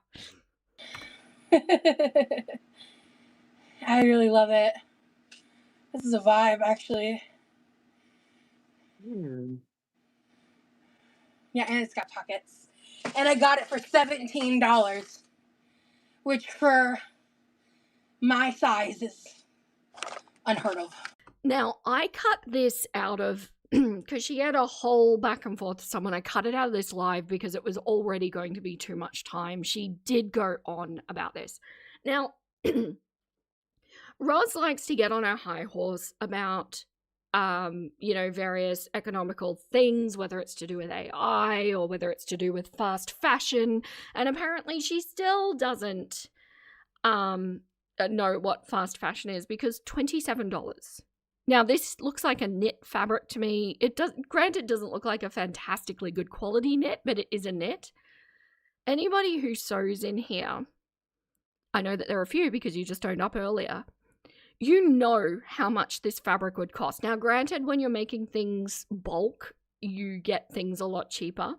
I really love it. This is a vibe, actually. Yeah, and it's got pockets. And I got it for $17, which for my size is unheard of. Now, I cut this out of, because she had a whole back and forth with someone. I cut it out of this live because it was already going to be too much time. She did go on about this. Now, Roz likes to get on her high horse about, various economical things, whether it's to do with AI or whether it's to do with fast fashion. And apparently she still doesn't know what fast fashion is, because $27. Now, this looks like a knit fabric to me. Granted, doesn't look like a fantastically good quality knit, but it is a knit. Anybody who sews in here, I know that there are a few because you just owned up earlier, you know how much this fabric would cost. Now, granted, when you're making things bulk, you get things a lot cheaper.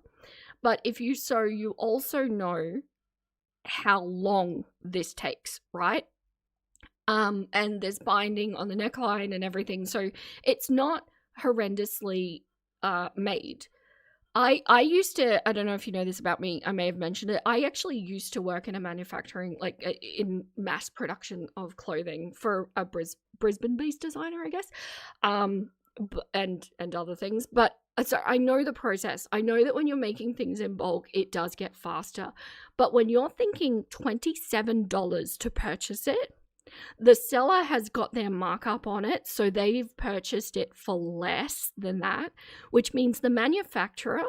But if you sew, you also know how long this takes, right? And there's binding on the neckline and everything, so it's not horrendously made. I used to, I don't know if you know this about me, I may have mentioned it, I actually used to work in a manufacturing, like in mass production of clothing for a Brisbane-based designer, I guess, and other things. But so I know the process. I know that when you're making things in bulk, it does get faster. But when you're thinking $27 to purchase it, the seller has got their markup on it, so they've purchased it for less than that, which means the manufacturer,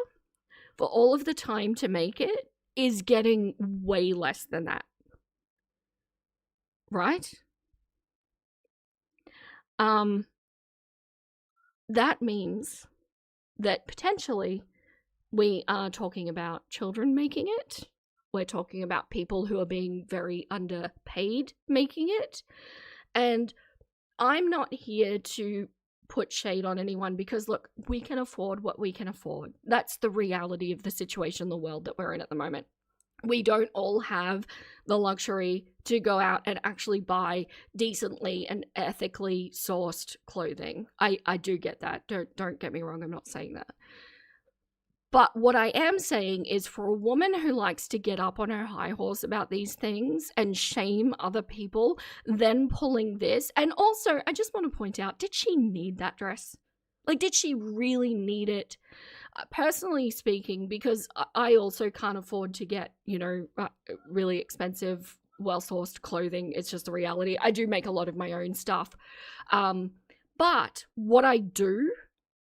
for all of the time to make it, is getting way less than that. Right? That means that potentially we are talking about children making it. We're talking about people who are being very underpaid making it. And I'm not here to put shade on anyone, because look, we can afford what we can afford. That's the reality of the situation, the world that we're in at the moment. We don't all have the luxury to go out and actually buy decently and ethically sourced clothing. I do get that. Don't get me wrong, I'm not saying that. But what I am saying is, for a woman who likes to get up on her high horse about these things and shame other people, then pulling this, and also, I just want to point out, did she need that dress? Like, did she really need it? Personally speaking, because I also can't afford to get, really expensive, well-sourced clothing. It's just a reality. I do make a lot of my own stuff. But what I do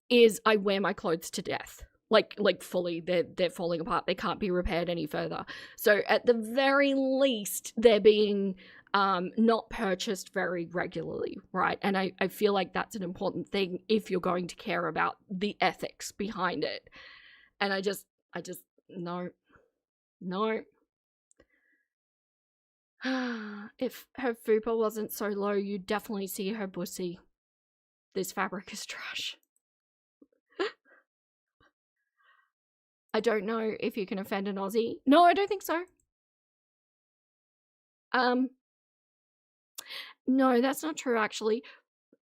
is I wear my clothes to death. Like fully, they're falling apart. They can't be repaired any further. So at the very least, they're being not purchased very regularly, right? And I feel like that's an important thing if you're going to care about the ethics behind it. And I just no. If her fupa wasn't so low, you'd definitely see her bussy. This fabric is trash. I don't know if you can offend an Aussie. No, I don't think so. No, that's not true, actually.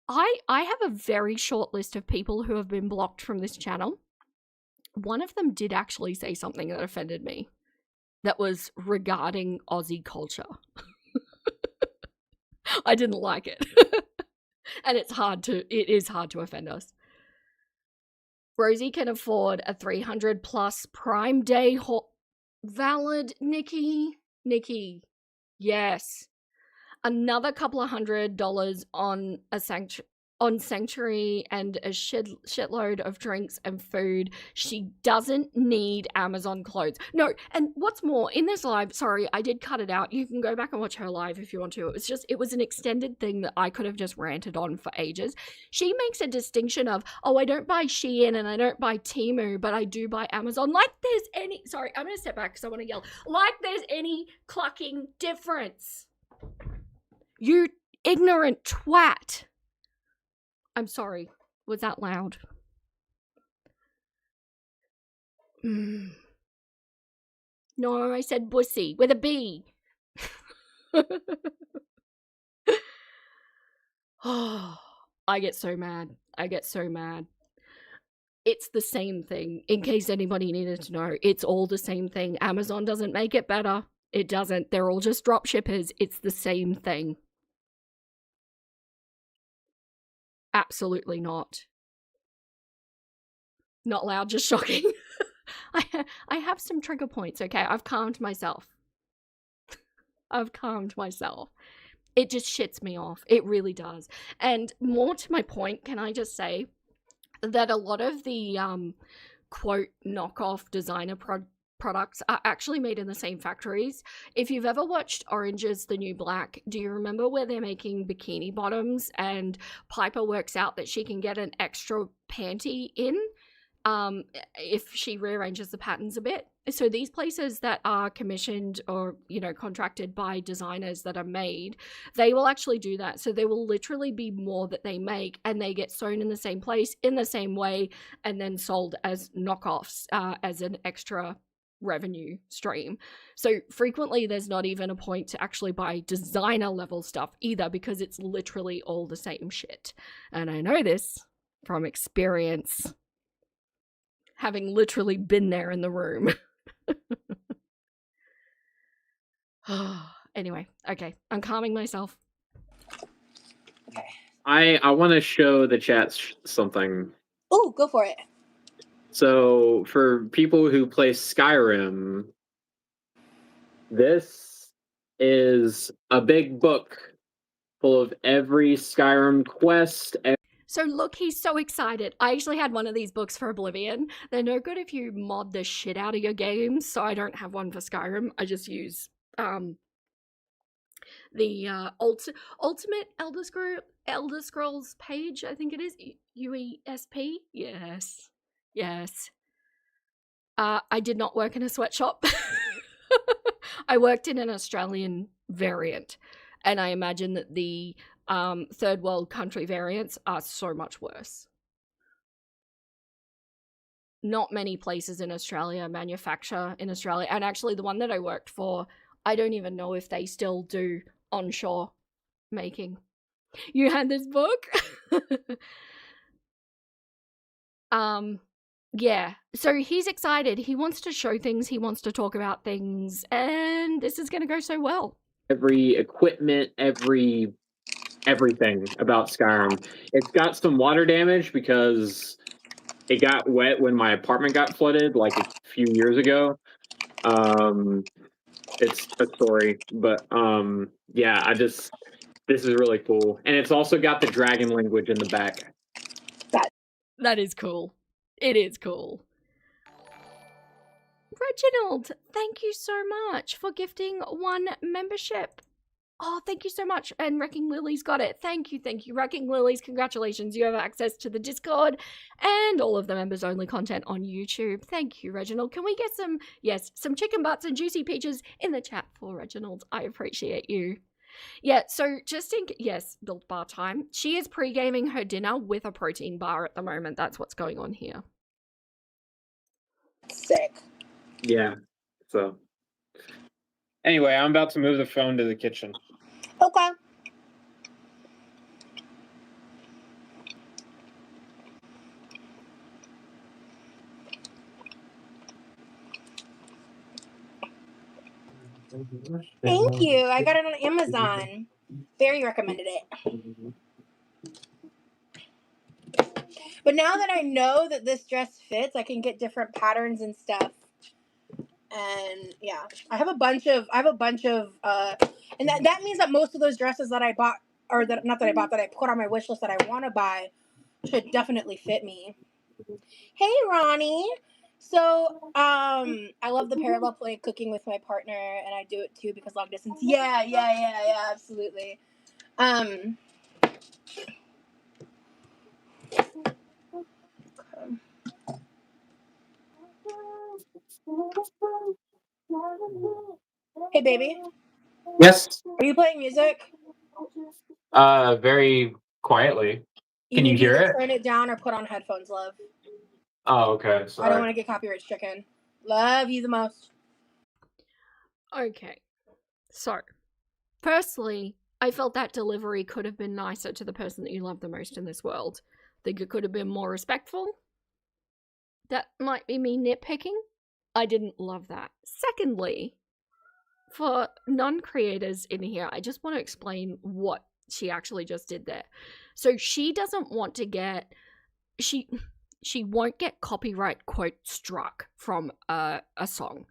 I have a very short list of people who have been blocked from this channel. One of them did actually say something that offended me. That was regarding Aussie culture. I didn't like it. And it is hard to offend us. Rosie can afford a 300 plus Prime Day valid, Nikki. Nikki. Yes. Another couple of $100 on a Sanctuary and a shitload of drinks and food. She doesn't need Amazon clothes. No, and what's more, in this live, sorry, I did cut it out. You can go back and watch her live if you want to. It was an extended thing that I could have just ranted on for ages. She makes a distinction of, oh, I don't buy Shein and I don't buy Temu, but I do buy Amazon. Like there's any, sorry, I'm going to step back because I want to yell. Like there's any clucking difference. You ignorant twat. I'm sorry. Was that loud? No, I said bussy with a B. Oh, I get so mad. It's the same thing. In case anybody needed to know, it's all the same thing. Amazon doesn't make it better. It doesn't. They're all just drop shippers. It's the same thing. Absolutely not. Not loud, just shocking. I have some trigger points, okay? I've calmed myself. It just shits me off. It really does. And more to my point, can I just say that a lot of the quote knockoff designer products are actually made in the same factories. If you've ever watched Orange is the New Black, do you remember where they're making bikini bottoms and Piper works out that she can get an extra panty in if she rearranges the patterns a bit? So these places that are commissioned or, you know, contracted by designers that are made, they will actually do that. So there will literally be more that they make and they get sewn in the same place, in the same way, and then sold as knockoffs as an extra revenue stream. So frequently there's not even a point to actually buy designer level stuff either, because it's literally all the same shit. And I know this from experience, having literally been there in the room. Anyway, okay, I'm calming myself. Okay. I want to show the chat something. Oh, go for it. So for people who play Skyrim, this is a big book full of every Skyrim quest. So look, he's so excited. I actually had one of these books for Oblivion. They're no good if you mod the shit out of your games, so I don't have one for Skyrim. I just use the Ultimate Elder Scrolls page, I think it is. UESP? Yes. I did not work in a sweatshop. I worked in an Australian variant, and I imagine that the third world country variants are so much worse. Not many places in Australia manufacture in Australia, and actually the one that I worked for, I don't even know if they still do onshore making. You had this book? Yeah, so he's excited. He wants to show things, he wants to talk about things, and this is going to go so well. Every equipment, everything about Skyrim. It's got some water damage because it got wet when my apartment got flooded like a few years ago. It's a story, but yeah, this is really cool. And it's also got the dragon language in the back. That is cool. It is cool. Reginald, thank you so much for gifting 1 membership. Oh, thank you so much. And Wrecking Lily's got it. Thank you. Wrecking Lily's, congratulations. You have access to the Discord and all of the members only content on YouTube. Thank you, Reginald. Can we get some chicken butts and juicy peaches in the chat for Reginald? I appreciate you. Yeah, so yes, Built Bar time. She is pre-gaming her dinner with a protein bar at the moment. That's what's going on here. Sick. Yeah. So anyway, I'm about to move the phone to the kitchen. Okay. Thank you. I got it on Amazon. Barry recommended it. But now that I know that this dress fits, I can get different patterns and stuff. And yeah, I have a bunch of and that means that most of those dresses that I bought, or that not that I bought, that I put on my wish list that I want to buy, should definitely fit me. Hey, Ronnie. So, I love the parallel play cooking with my partner, and I do it too because long distance. Yeah, absolutely. Hey, baby. Yes. Are you playing music? Very quietly. Can you need to hear either it? turn it down or put on headphones, love. Oh, okay. I don't Sorry. want to get copyright stricken. Love you the most. Okay. So, firstly, I felt that delivery could have been nicer to the person that you love the most in this world. Think it could have been more respectful. That might be me nitpicking. I didn't love that. Secondly, for non-creators in here, I just want to explain what she actually just did there. So she doesn't want to get... She won't get copyright quote struck from a song.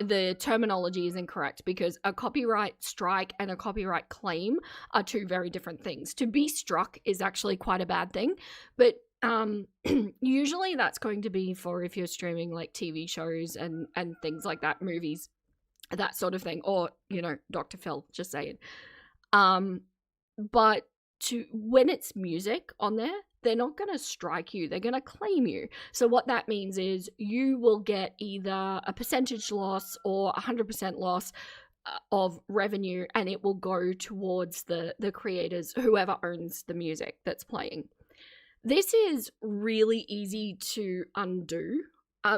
The terminology is incorrect because a copyright strike and a copyright claim are two very different things. To be struck is actually quite a bad thing, but usually that's going to be for if you're streaming like TV shows and things like that, movies, that sort of thing, or, you know, Dr. Phil, just saying. But when it's music on there, they're not going to strike you. They're going to claim you. So what that means is you will get either a percentage loss or 100% loss of revenue, and it will go towards the creators, whoever owns the music that's playing. This is really easy to undo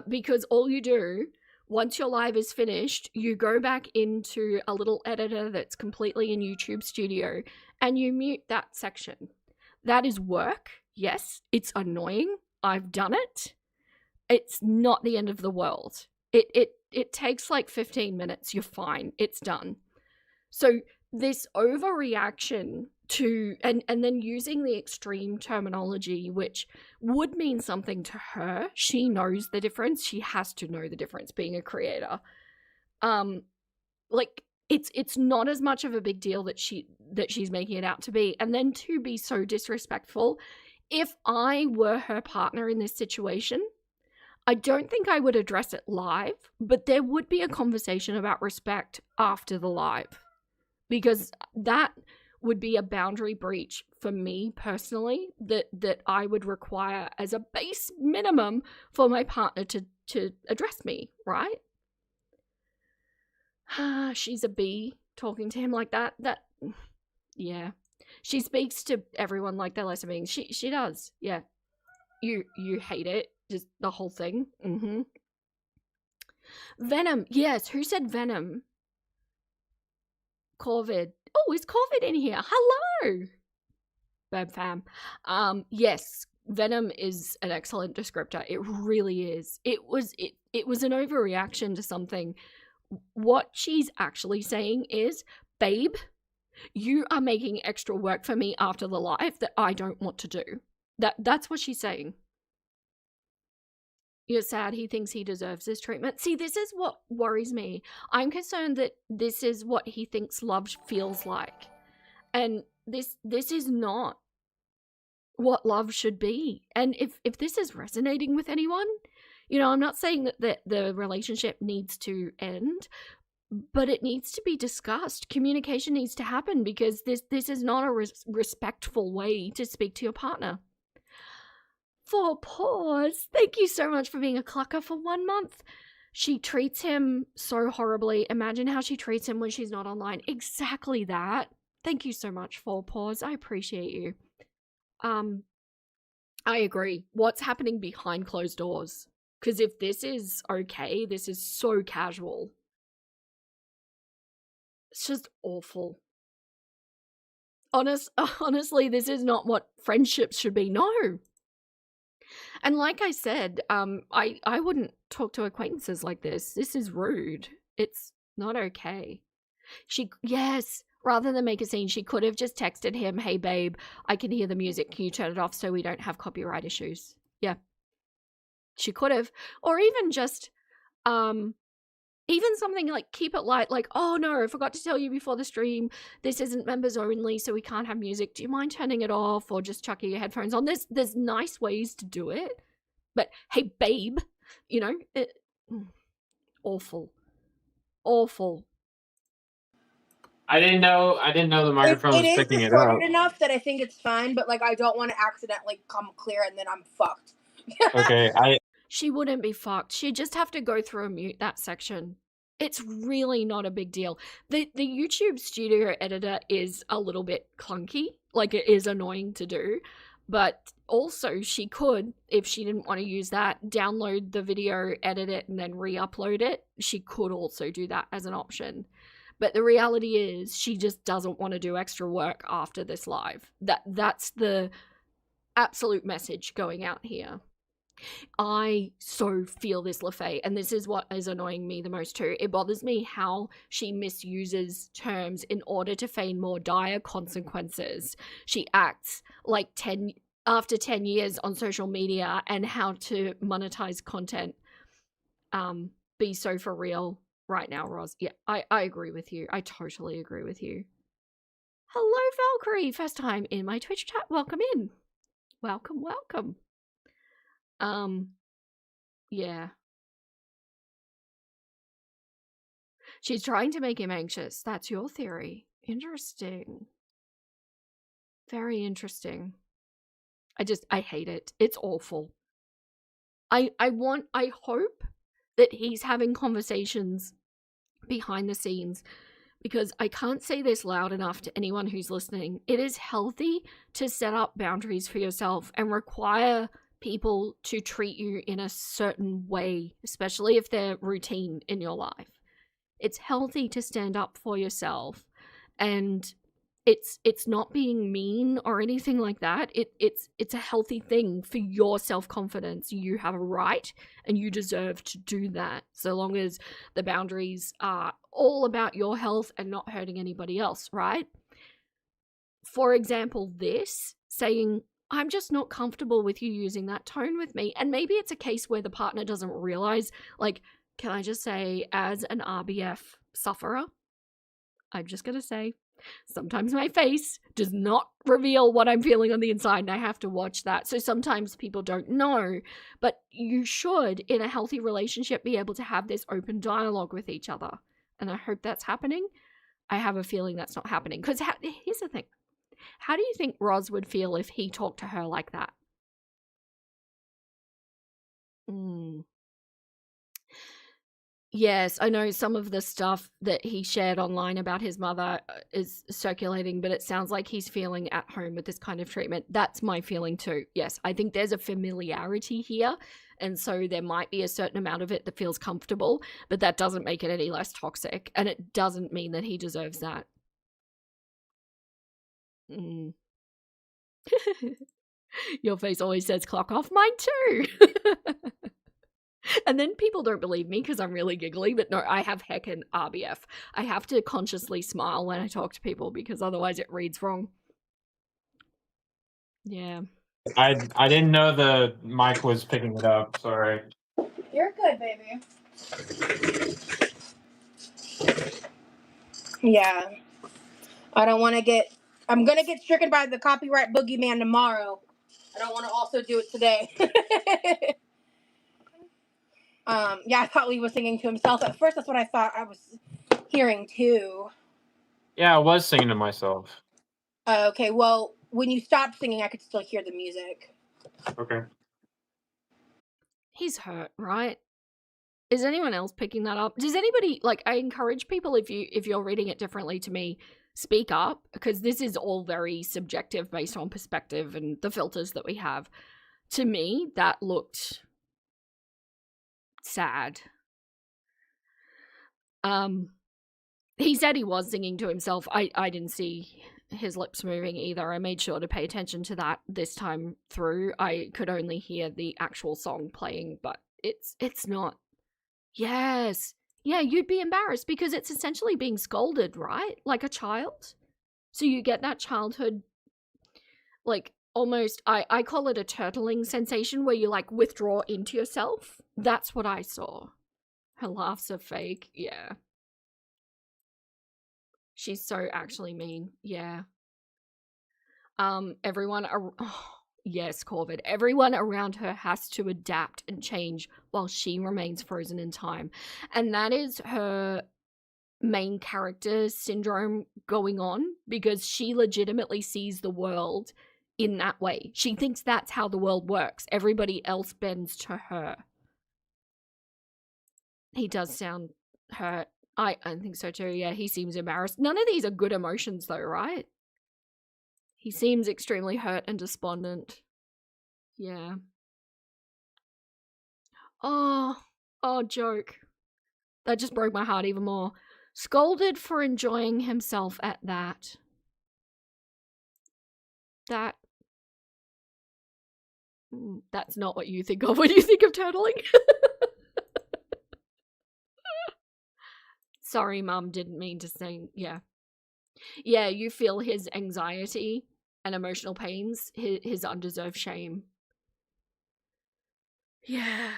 because all you do, once your live is finished, you go back into a little editor that's completely in YouTube Studio and you mute that section. That is work. Yes, it's annoying. I've done it. It's not the end of the world. It takes like 15 minutes. You're fine. It's done. So this overreaction to and then using the extreme terminology, which would mean something to her. She knows the difference. She has to know the difference being a creator. Like it's not as much of a big deal that she's making it out to be. And then to be so disrespectful. If I were her partner in this situation, I don't think I would address it live, but there would be a conversation about respect after the live. Because that would be a boundary breach for me personally that I would require as a base minimum for my partner to address me, right? She's a bee talking to him like that. Yeah. She speaks to everyone like they're lesser beings. She does. Yeah. You hate it. Just the whole thing. Mm-hmm. Venom. Yes. Who said Venom? Corvid. Oh, is Corvid in here? Hello. Bam fam. Yes. Venom is an excellent descriptor. It really is. It was an overreaction to something. What she's actually saying is, babe, you are making extra work for me after the live that I don't want to do. That's what she's saying. You're sad he thinks he deserves this treatment. See, this is what worries me. I'm concerned that this is what he thinks love feels like. And this is not what love should be. And if this is resonating with anyone, you know, I'm not saying that the relationship needs to end, but it needs to be discussed. Communication needs to happen, because this is not a respectful way to speak to your partner. For pause, thank you so much for being a clucker for 1 month. She treats him so horribly. Imagine how she treats him when she's not online. Exactly that. Thank you so much for pause. I appreciate you. I agree. What's happening behind closed doors? Because if this is okay, this is so casual. It's just awful. Honestly, this is not what friendships should be. No. And like I said, I wouldn't talk to acquaintances like this. This is rude. It's not okay. Yes, rather than make a scene, she could have just texted him, "Hey babe, I can hear the music. Can you turn it off so we don't have copyright issues?" Yeah. She could have. Or even just even something like, keep it light, like, "Oh no, I forgot to tell you before the stream, this isn't members only, so we can't have music. Do you mind turning it off, or just chucking your headphones on?" There's nice ways to do it, but hey babe, you know, awful. I didn't know the microphone It was is picking it up. distorted enough that I think it's fine, but like I don't want to accidentally come clear and then I'm fucked. Okay, She wouldn't be fucked. She'd just have to go through and mute that section. It's really not a big deal. The YouTube Studio Editor is a little bit clunky. Like, it is annoying to do. But also, she could, if she didn't want to use that, download the video, edit it, and then re-upload it. She could also do that as an option. But the reality is, she just doesn't want to do extra work after this live. That's the absolute message going out here. I so feel this, LaFay, and this is what is annoying me the most too. It bothers me how she misuses terms in order to feign more dire consequences. She acts like after 10 years on social media and how to monetize content. Be so for real right now, Roz. Yeah, I agree with you. I totally agree with you. Hello, Valkyrie. First time in my Twitch chat. Welcome in. Welcome. Yeah. She's trying to make him anxious. That's your theory. Interesting. Very interesting. I hate it. It's awful. I hope that he's having conversations behind the scenes, because I can't say this loud enough to anyone who's listening. It is healthy to set up boundaries for yourself and require people to treat you in a certain way, especially if they're routine in your life. It's healthy to stand up for yourself, and it's not being mean or anything like that. It's a healthy thing for your self-confidence. You have a right and you deserve to do that, so long as the boundaries are all about your health and not hurting anybody else, right? For example, this saying, "I'm just not comfortable with you using that tone with me," and maybe it's a case where the partner doesn't realize, like, can I just say, as an RBF sufferer, I'm just gonna say, sometimes my face does not reveal what I'm feeling on the inside, and I have to watch that. So sometimes people don't know, but you should, in a healthy relationship, be able to have this open dialogue with each other. And I hope that's happening. I have a feeling that's not happening. Because here's the thing. How do you think Roz would feel if he talked to her like that? Yes, I know some of the stuff that he shared online about his mother is circulating, but it sounds like he's feeling at home with this kind of treatment. That's my feeling too. Yes, I think there's a familiarity here, and so there might be a certain amount of it that feels comfortable, but that doesn't make it any less toxic, and it doesn't mean that he deserves that. Your face always says clock off. Mine too. And then people don't believe me because I'm really giggly, but no, I have heckin' RBF. I have to consciously smile when I talk to people because otherwise it reads wrong. Yeah. I didn't know the mic was picking it up. Sorry. You're good, baby. Yeah. I don't want to get... I'm going to get stricken by the copyright boogeyman tomorrow. I don't want to also do it today. Yeah, I thought Lee was singing to himself. At first, that's what I thought. I was hearing too. Yeah, I was singing to myself. Okay, well, when you stopped singing, I could still hear the music. Okay. He's hurt, right? Is anyone else picking that up? Does anybody, like, I encourage people, if you're reading it differently to me, speak up, because this is all very subjective based on perspective and the filters that we have. To me, that looked sad. He said he was singing to himself. I didn't see his lips moving either. I made sure to pay attention to that this time through. I could only hear the actual song playing, but it's not. Yes. Yeah, you'd be embarrassed because it's essentially being scolded, right? Like a child. So you get that childhood, like, almost, I call it a turtling sensation where you, like, withdraw into yourself. That's what I saw. Her laughs are fake. Yeah. She's so actually mean. Yeah. Everyone, yes, Corvid. Everyone around her has to adapt and change while she remains frozen in time. And that is her main character syndrome going on, because she legitimately sees the world in that way. She thinks that's how the world works. Everybody else bends to her. He does sound hurt. I think so too. Yeah, he seems embarrassed. None of these are good emotions though, right? He seems extremely hurt and despondent. Yeah. Oh, joke. That just broke my heart even more. Scolded for enjoying himself at that. That's not what you think of when you think of turtling. Sorry, Mum, didn't mean to say, yeah. Yeah, you feel his anxiety and emotional pains, his undeserved shame. Yeah.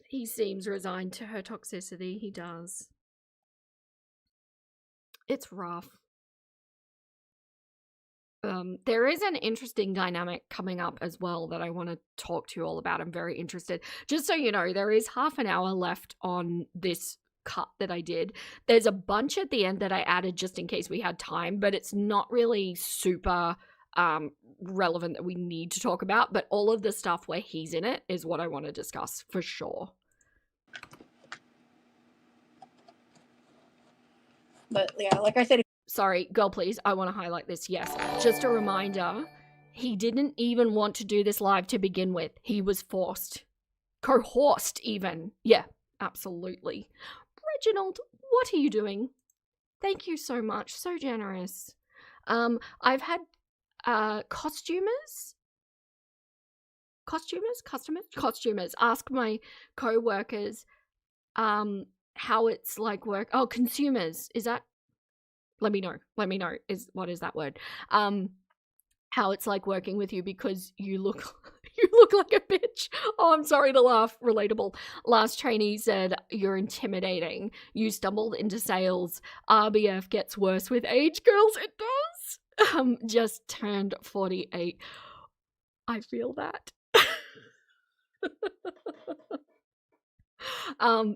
He seems resigned to her toxicity, he does. It's rough. There is an interesting dynamic coming up as well that I want to talk to you all about. I'm very interested. Just so you know, there is half an hour left on this cut that I did. There's a bunch at the end that I added just in case we had time, but it's not really super relevant that we need to talk about. But all of the stuff where he's in it is what I want to discuss for sure. But yeah, like I said, sorry, girl, please, I want to highlight this. Yes, just a reminder, he didn't even want to do this live to begin with. He was forced. Coerced even. Yeah, absolutely. Reginald, what are you doing? Thank you so much. So generous. I've had costumers ask my co-workers how it's like work. Oh, consumers. Is that? Let me know. What is that word? How it's like working with you, because you look like a bitch. Oh, I'm sorry to laugh. Relatable. Last trainee said, you're intimidating. You stumbled into sales. RBF gets worse with age, girls. It does. Just turned 48. I feel that.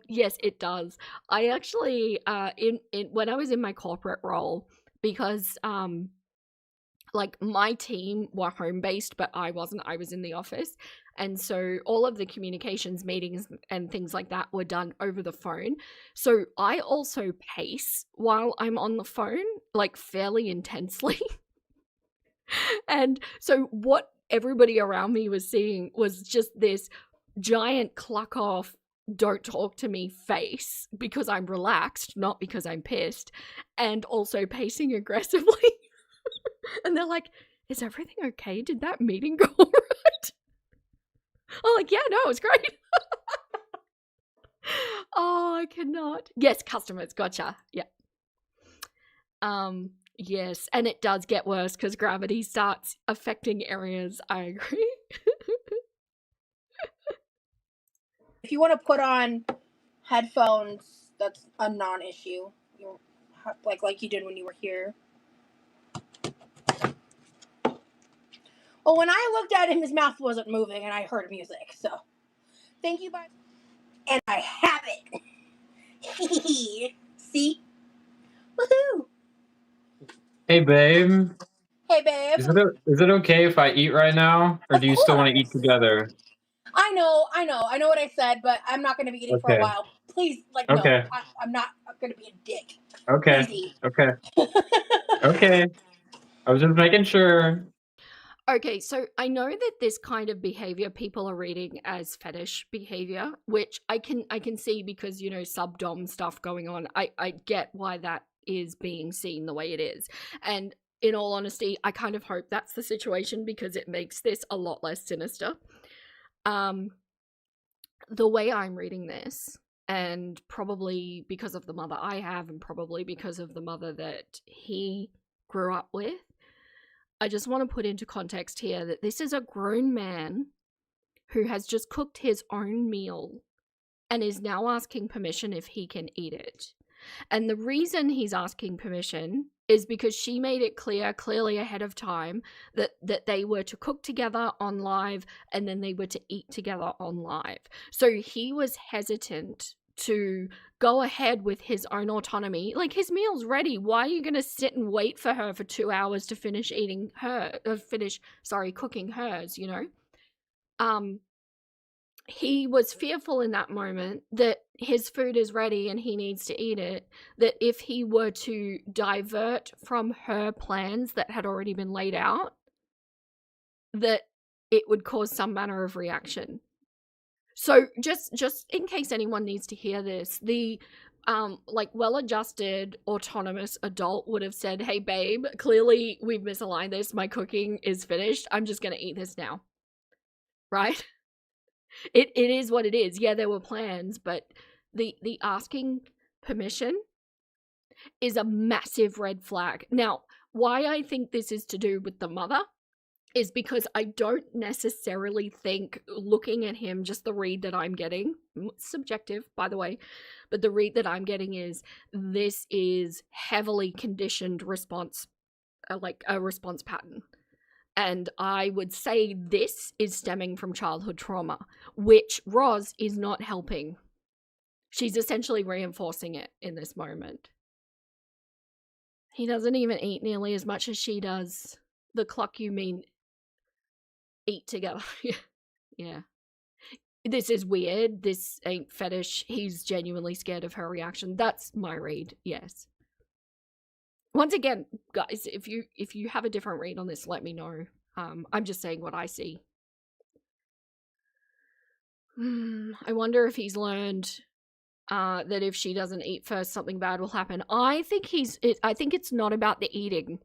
Yes, it does. I actually in when I was in my corporate role, because like my team were home based, but I wasn't. I was in the office, and so all of the communications meetings and things like that were done over the phone. So I also pace while I'm on the phone, like fairly intensely. And so what everybody around me was seeing was just this giant cluck off, don't talk to me face, because I'm relaxed, not because I'm pissed, and also pacing aggressively. And they're like, is everything okay? Did that meeting go all right? I'm like, yeah, no, it was great. Oh, I cannot. Yes, customers, gotcha. Yeah. Yes, and it does get worse because gravity starts affecting areas. I agree. if you want to put on headphones, that's a non-issue. You like you did when you were here. Well, when I looked at him, his mouth wasn't moving, and I heard music. So, thank you, bye. And I have it. See? Woohoo! Hey, babe. Hey, babe. Is it okay if I eat right now, or Of do you still want to eat course. together? I know what I said, but I'm not going to be eating for a Okay. while. Please, no, Okay. I'm not going to be a dick. Okay. Please eat. Okay. Okay. I was just making sure. Okay, so I know that this kind of behavior people are reading as fetish behavior, which I can see because, you know, subdom stuff going on. I get why that is being seen the way it is. And in all honesty, I kind of hope that's the situation because it makes this a lot less sinister. The way I'm reading this, and probably because of the mother I have, and probably because of the mother that he grew up with, I just want to put into context here that this is a grown man who has just cooked his own meal and is now asking permission if he can eat it. And the reason he's asking permission is because she made it clearly ahead of time, that they were to cook together on live and then they were to eat together on live. So he was hesitant to go ahead with his own autonomy. Like, his meal's ready. Why are you going to sit and wait for her for 2 hours to finish cooking hers, you know? He was fearful in that moment that his food is ready and he needs to eat it, that if he were to divert from her plans that had already been laid out, that it would cause some manner of reaction. So just in case anyone needs to hear this, the like well-adjusted autonomous adult would have said, "Hey babe, clearly we've misaligned this. My cooking is finished. I'm just going to eat this now." Right? It is what it is. Yeah, there were plans, but the asking permission is a massive red flag. Now, why I think this is to do with the mother is because I don't necessarily think, looking at him, just the read that I'm getting, subjective by the way, but the read that I'm getting is this is heavily conditioned response, like a response pattern. And I would say this is stemming from childhood trauma, which Roz is not helping. She's essentially reinforcing it in this moment. He doesn't even eat nearly as much as she does. The cluck, you mean eat together. Yeah. This is weird. This ain't fetish. He's genuinely scared of her reaction. That's my read, yes. Once again, guys, if you have a different read on this, let me know. I'm just saying what I see. I wonder if he's learned that if she doesn't eat first, something bad will happen. I think it's not about the eating.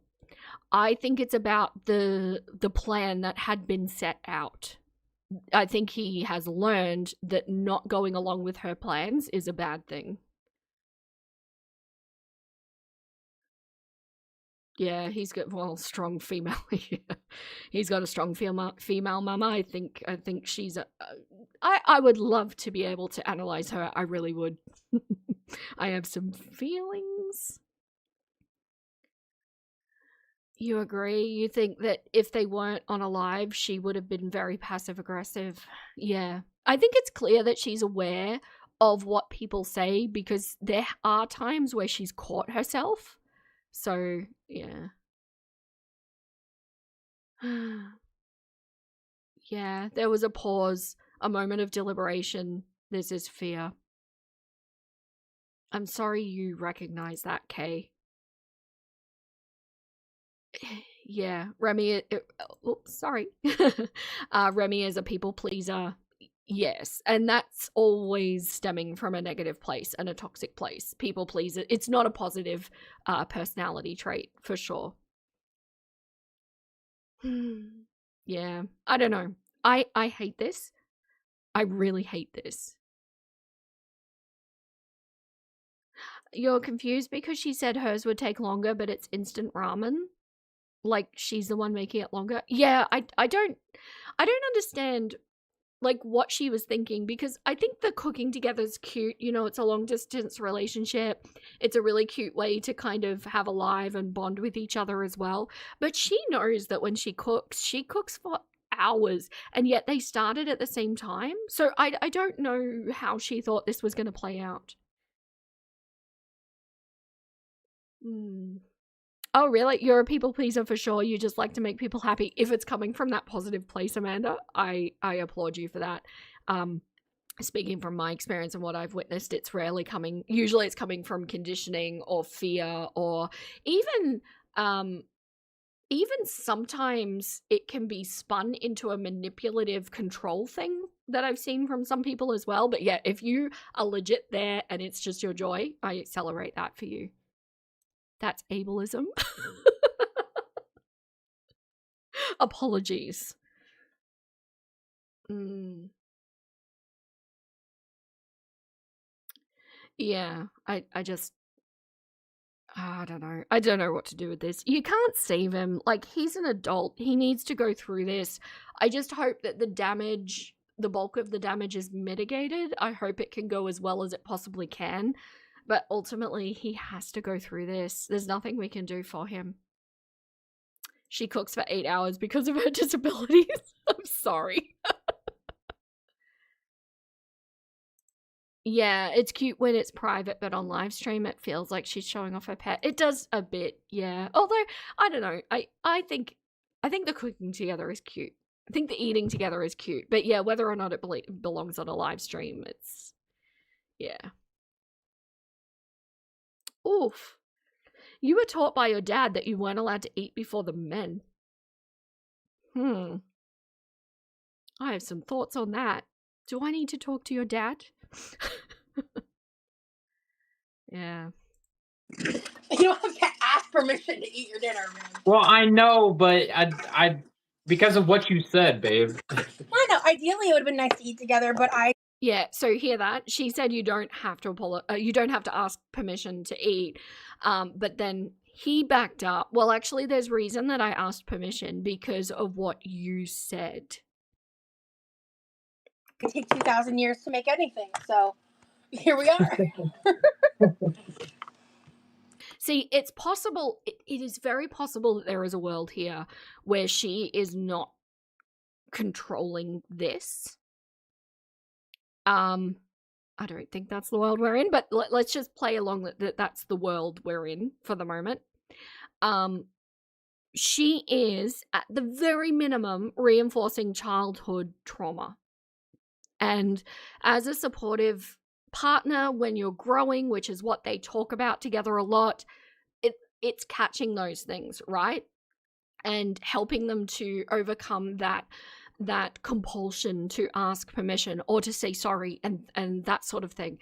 I think it's about the plan that had been set out. I think he has learned that not going along with her plans is a bad thing. Yeah, he's got strong female. He's got a strong female mama. I think she's I would love to be able to analyze her. I really would. I have some feelings. You agree? You think that if they weren't on a live, she would have been very passive aggressive? Yeah. I think it's clear that she's aware of what people say because there are times where she's caught herself. So, yeah. Yeah, there was a pause, a moment of deliberation. This is fear. I'm sorry you recognize that, Kay. Yeah, Remy, sorry. Remy is a people pleaser. Yes, and that's always stemming from a negative place and a toxic place. People pleaser. It's not a positive personality trait, for sure. Yeah, I don't know. I hate this. I really hate this. You're confused because she said hers would take longer, but it's instant ramen? Like, she's the one making it longer? Yeah, I don't understand, like, what she was thinking, because I think the cooking together is cute. You know, it's a long distance relationship. It's a really cute way to kind of have a live and bond with each other as well. But she knows that when she cooks for hours, and yet they started at the same time. So I don't know how she thought this was going to play out. Oh, really? You're a people pleaser for sure. You just like to make people happy. If it's coming from that positive place, Amanda, I applaud you for that. Speaking from my experience and what I've witnessed, it's rarely coming. Usually, it's coming from conditioning or fear, or even sometimes it can be spun into a manipulative control thing that I've seen from some people as well. But yeah, if you are legit there and it's just your joy, I celebrate that for you. That's ableism. Apologies. Yeah, I don't know. I don't know what to do with this. You can't save him. Like, he's an adult. He needs to go through this. I just hope that the bulk of the damage is mitigated. I hope it can go as well as it possibly can. But ultimately, he has to go through this. There's nothing we can do for him. She cooks for 8 hours because of her disabilities. I'm sorry. Yeah, it's cute when it's private, but on live stream it feels like she's showing off her pet. It does a bit, yeah. Although, I don't know. I think the cooking together is cute. I think the eating together is cute. But yeah, whether or not it belongs on a live stream, it's... yeah. Oof. You were taught by your dad that you weren't allowed to eat before the men. I have some thoughts on that. Do I need to talk to your dad? Yeah. You don't have to ask permission to eat your dinner, man. Well, I know, but I because of what you said, babe. I know. Ideally, it would have been nice to eat together, but Yeah, so hear that? She said you don't have to you don't have to ask permission to eat. But then he backed up. Well, actually, there's reason that I asked permission because of what you said. it takes 2,000 years to make anything. So here we are. See, it's possible. It is very possible that there is a world here where she is not controlling this. I don't think that's the world we're in, but let's just play along that that's the world we're in for the moment. She is, at the very minimum, reinforcing childhood trauma. And as a supportive partner, when you're growing, which is what they talk about together a lot, it's catching those things, right? And helping them to overcome that compulsion to ask permission or to say sorry and that sort of thing.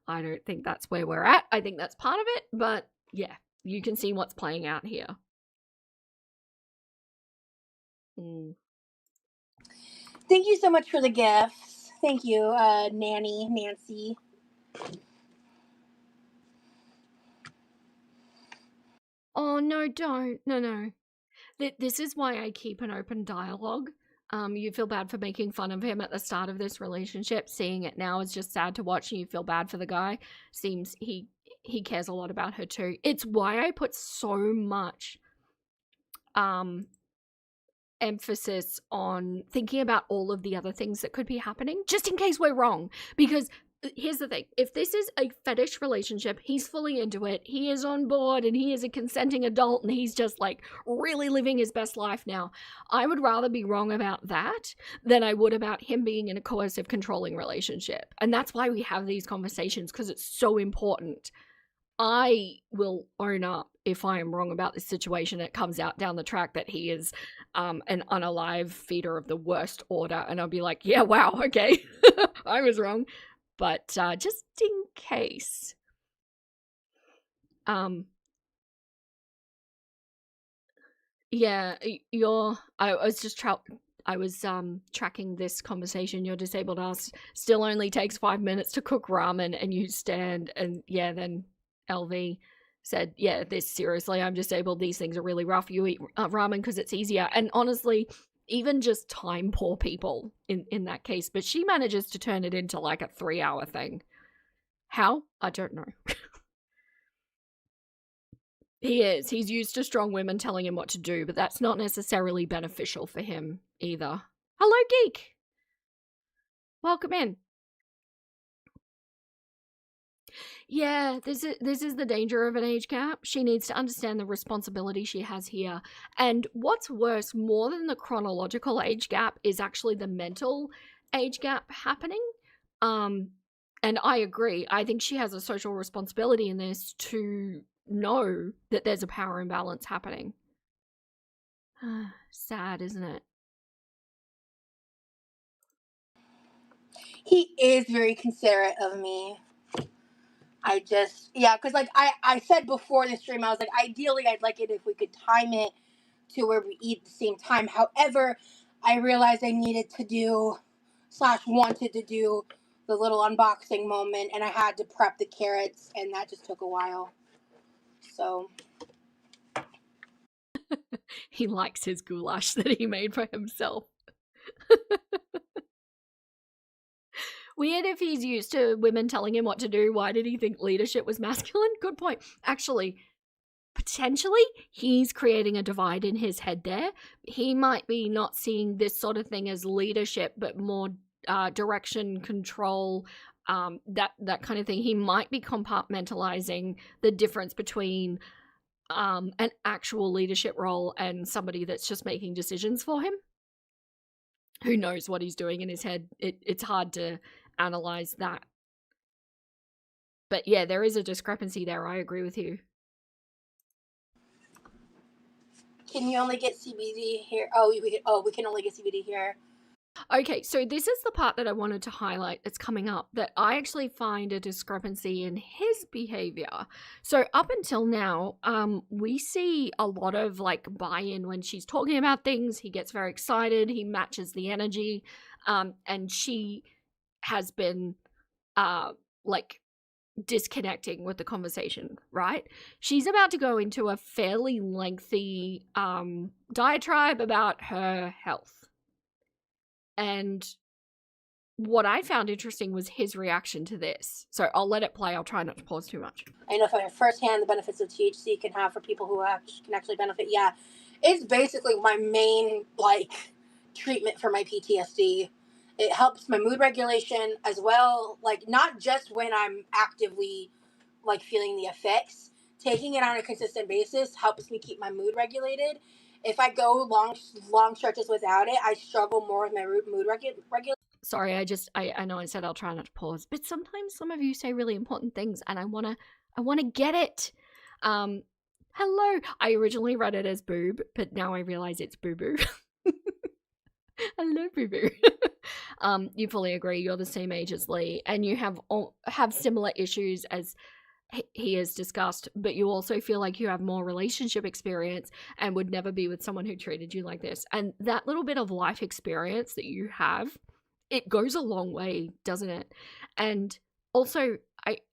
I don't think that's where we're at. I think that's part of it, but yeah, you can see what's playing out here. Thank you so much for the gifts. Thank you, Nancy. Oh, no, don't. No. This is why I keep an open dialogue. You feel bad for making fun of him at the start of this relationship. Seeing it now is just sad to watch, and you feel bad for the guy. Seems he cares a lot about her too. It's why I put so much emphasis on thinking about all of the other things that could be happening, just in case we're wrong. Because here's the thing, if this is a fetish relationship, he's fully into it, he is on board, and he is a consenting adult, and he's just like really living his best life now. I would rather be wrong about that than I would about him being in a coercive, controlling relationship. And that's why we have these conversations, because it's so important. I will own up if I am wrong about this situation. It comes out down the track that he is an unalive feeder of the worst order, and I'll be like, yeah, wow, okay, I was wrong. But just in case, yeah, I was just tracking this conversation. Your disabled ass still only takes 5 minutes to cook ramen, and you stand, and yeah, then LV said, yeah, this seriously, I'm disabled, these things are really rough, you eat ramen because it's easier. And honestly, even just time poor people in that case, but she manages to turn it into like a 3-hour thing. How? I don't know. He's used to strong women telling him what to do, but that's not necessarily beneficial for him either. Hello, Geek. Welcome in. Yeah, this is the danger of an age gap. She needs to understand the responsibility she has here. And what's worse, more than the chronological age gap, is actually the mental age gap happening. And I agree. I think she has a social responsibility in this to know that there's a power imbalance happening. Sad, isn't it? He is very considerate of me. I just, yeah, because like I said before the stream, I was like, ideally, I'd like it if we could time it to where we eat at the same time. However, I realized I needed to do / wanted to do the little unboxing moment, and I had to prep the carrots, and that just took a while. So He likes his goulash that he made for himself. Weird if he's used to women telling him what to do. Why did he think leadership was masculine? Good point. Actually, potentially, he's creating a divide in his head there. He might be not seeing this sort of thing as leadership, but more direction, control, that kind of thing. He might be compartmentalizing the difference between an actual leadership role and somebody that's just making decisions for him. Who knows what he's doing in his head? It's hard to analyze that. But yeah, there is a discrepancy there. I agree with you. can you only get CBD here? We can only get CBD here. Okay, so this is the part that I wanted to highlight that's coming up, that I actually find a discrepancy in his behavior. So up until now, we see a lot of like buy-in when she's talking about things. He gets very excited, he matches the energy, and she has been like disconnecting with the conversation, right? She's about to go into a fairly lengthy diatribe about her health. And what I found interesting was his reaction to this. So I'll let it play. I'll try not to pause too much. I know firsthand the benefits of THC can have for people who can actually benefit. Yeah, it's basically my main like treatment for my PTSD. It helps my mood regulation as well. Like not just when I'm actively like feeling the effects. Taking it on a consistent basis helps me keep my mood regulated. If I go long stretches without it, I struggle more with my mood regulation. Sorry, I know I said I'll try not to pause, but sometimes some of you say really important things and I wanna get it. Hello. I originally read it as boob, but now I realize it's boo-boo. Hello, boo-boo. You fully agree, you're the same age as Lee, and you have similar issues as he has discussed, but you also feel like you have more relationship experience and would never be with someone who treated you like this. And that little bit of life experience that you have, it goes a long way, doesn't it? And also,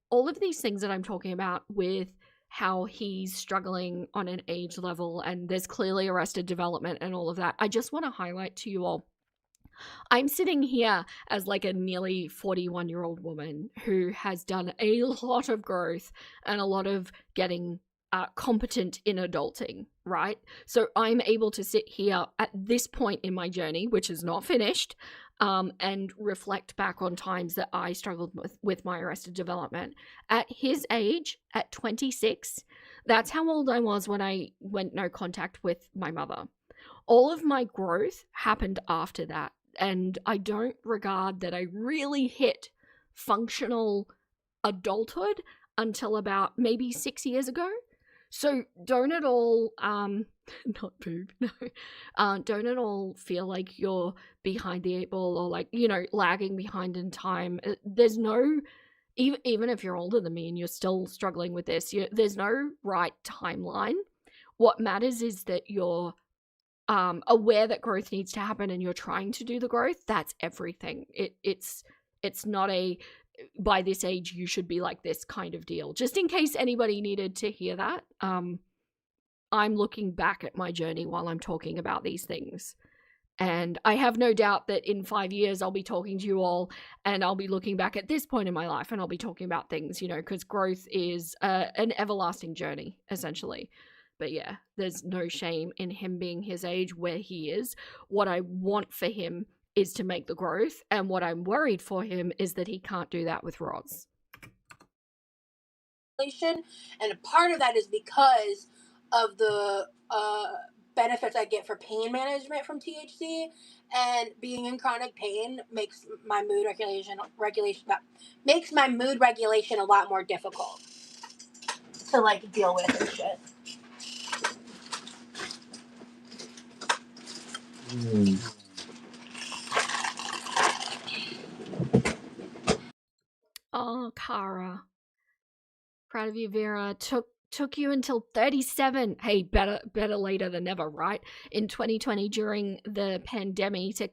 all of these things that I'm talking about with how he's struggling on an age level and there's clearly arrested development and all of that, I just want to highlight to you all, I'm sitting here as like a nearly 41-year-old woman who has done a lot of growth and a lot of getting competent in adulting, right? So I'm able to sit here at this point in my journey, which is not finished, and reflect back on times that I struggled with my arrested development. At his age, at 26, that's how old I was when I went no contact with my mother. All of my growth happened after that. And I don't regard that I really hit functional adulthood until about maybe 6 years ago. So don't at all, not boob, no. Don't at all feel like you're behind the 8 ball or like, lagging behind in time. There's no, even if you're older than me and you're still struggling with this, there's no right timeline. What matters is that you're aware that growth needs to happen and you're trying to do the growth. That's everything. It's not a by this age you should be like this kind of deal. Just in case anybody needed to hear that, I'm looking back at my journey while I'm talking about these things. And I have no doubt that in 5 years I'll be talking to you all and I'll be looking back at this point in my life and I'll be talking about things, because growth is an everlasting journey, essentially. But yeah, there's no shame in him being his age where he is. What I want for him is to make the growth, and what I'm worried for him is that he can't do that with Roz. regulation, and part of that is because of the benefits I get for pain management from THC, and being in chronic pain makes my mood regulation a lot more difficult to like deal with and shit. Oh, Kara. Proud of you, Vera. Took you until 37. Hey, better later than never, right? In 2020 during the pandemic to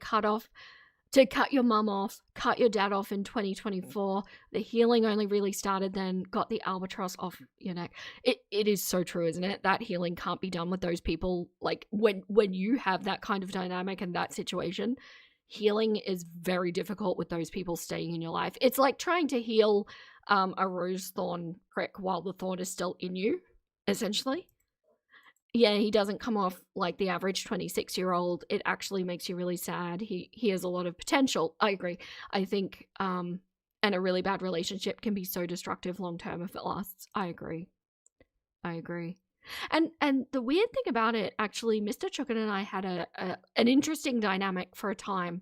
cut your mum off, cut your dad off in 2024. The healing only really started then, got the albatross off your neck. It is so true, isn't it? That healing can't be done with those people. Like when you have that kind of dynamic and that situation, healing is very difficult with those people staying in your life. It's like trying to heal a rose thorn prick while the thorn is still in you, essentially. Yeah, he doesn't come off like the average 26-year-old. It actually makes you really sad. He has a lot of potential. I agree. I think and a really bad relationship can be so destructive long term if it lasts. I agree. And the weird thing about it, actually, Mr. Chukin and I had an interesting dynamic for a time,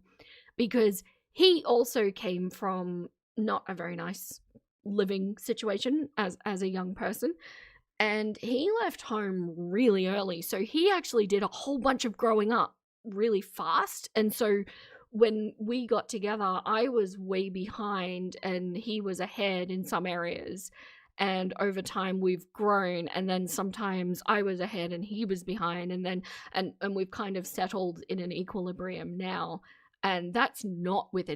because he also came from not a very nice living situation as a young person. And he left home really early. So he actually did a whole bunch of growing up really fast. And so when we got together, I was way behind and he was ahead in some areas. And over time we've grown, and then sometimes I was ahead and he was behind, and then and we've kind of settled in an equilibrium now. And that's not with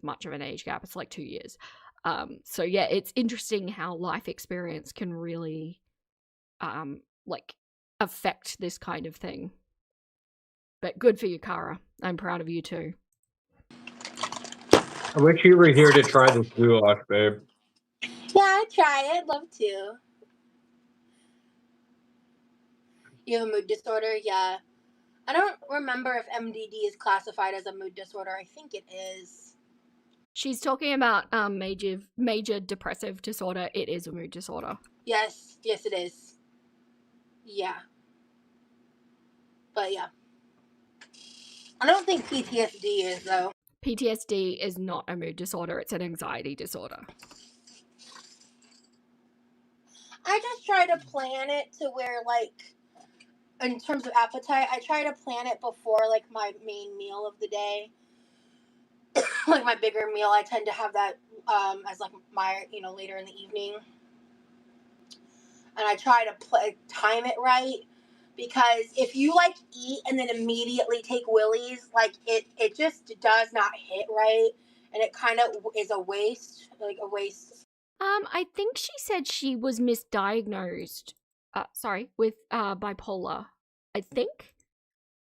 much of an age gap. It's like 2 years. So yeah, it's interesting how life experience can really like affect this kind of thing. But good for you, Kara. I'm proud of you too. I wish you were here to try this goulash, babe. Yeah, I'd try it. Love to. You have a mood disorder? Yeah. I don't remember if MDD is classified as a mood disorder. I think it is. She's talking about major depressive disorder. It is a mood disorder. Yes, it is. Yeah. But yeah. I don't think PTSD is, though. PTSD is not a mood disorder. It's an anxiety disorder. I just try to plan it to where, like, in terms of appetite, I try to plan it before, like, my main meal of the day. Like, my bigger meal, I tend to have that as, like, my, later in the evening. And I try to time it right, because if you like eat and then immediately take willies, like it just does not hit right, and it kind of is a waste. I think she said she was misdiagnosed. With bipolar. I think,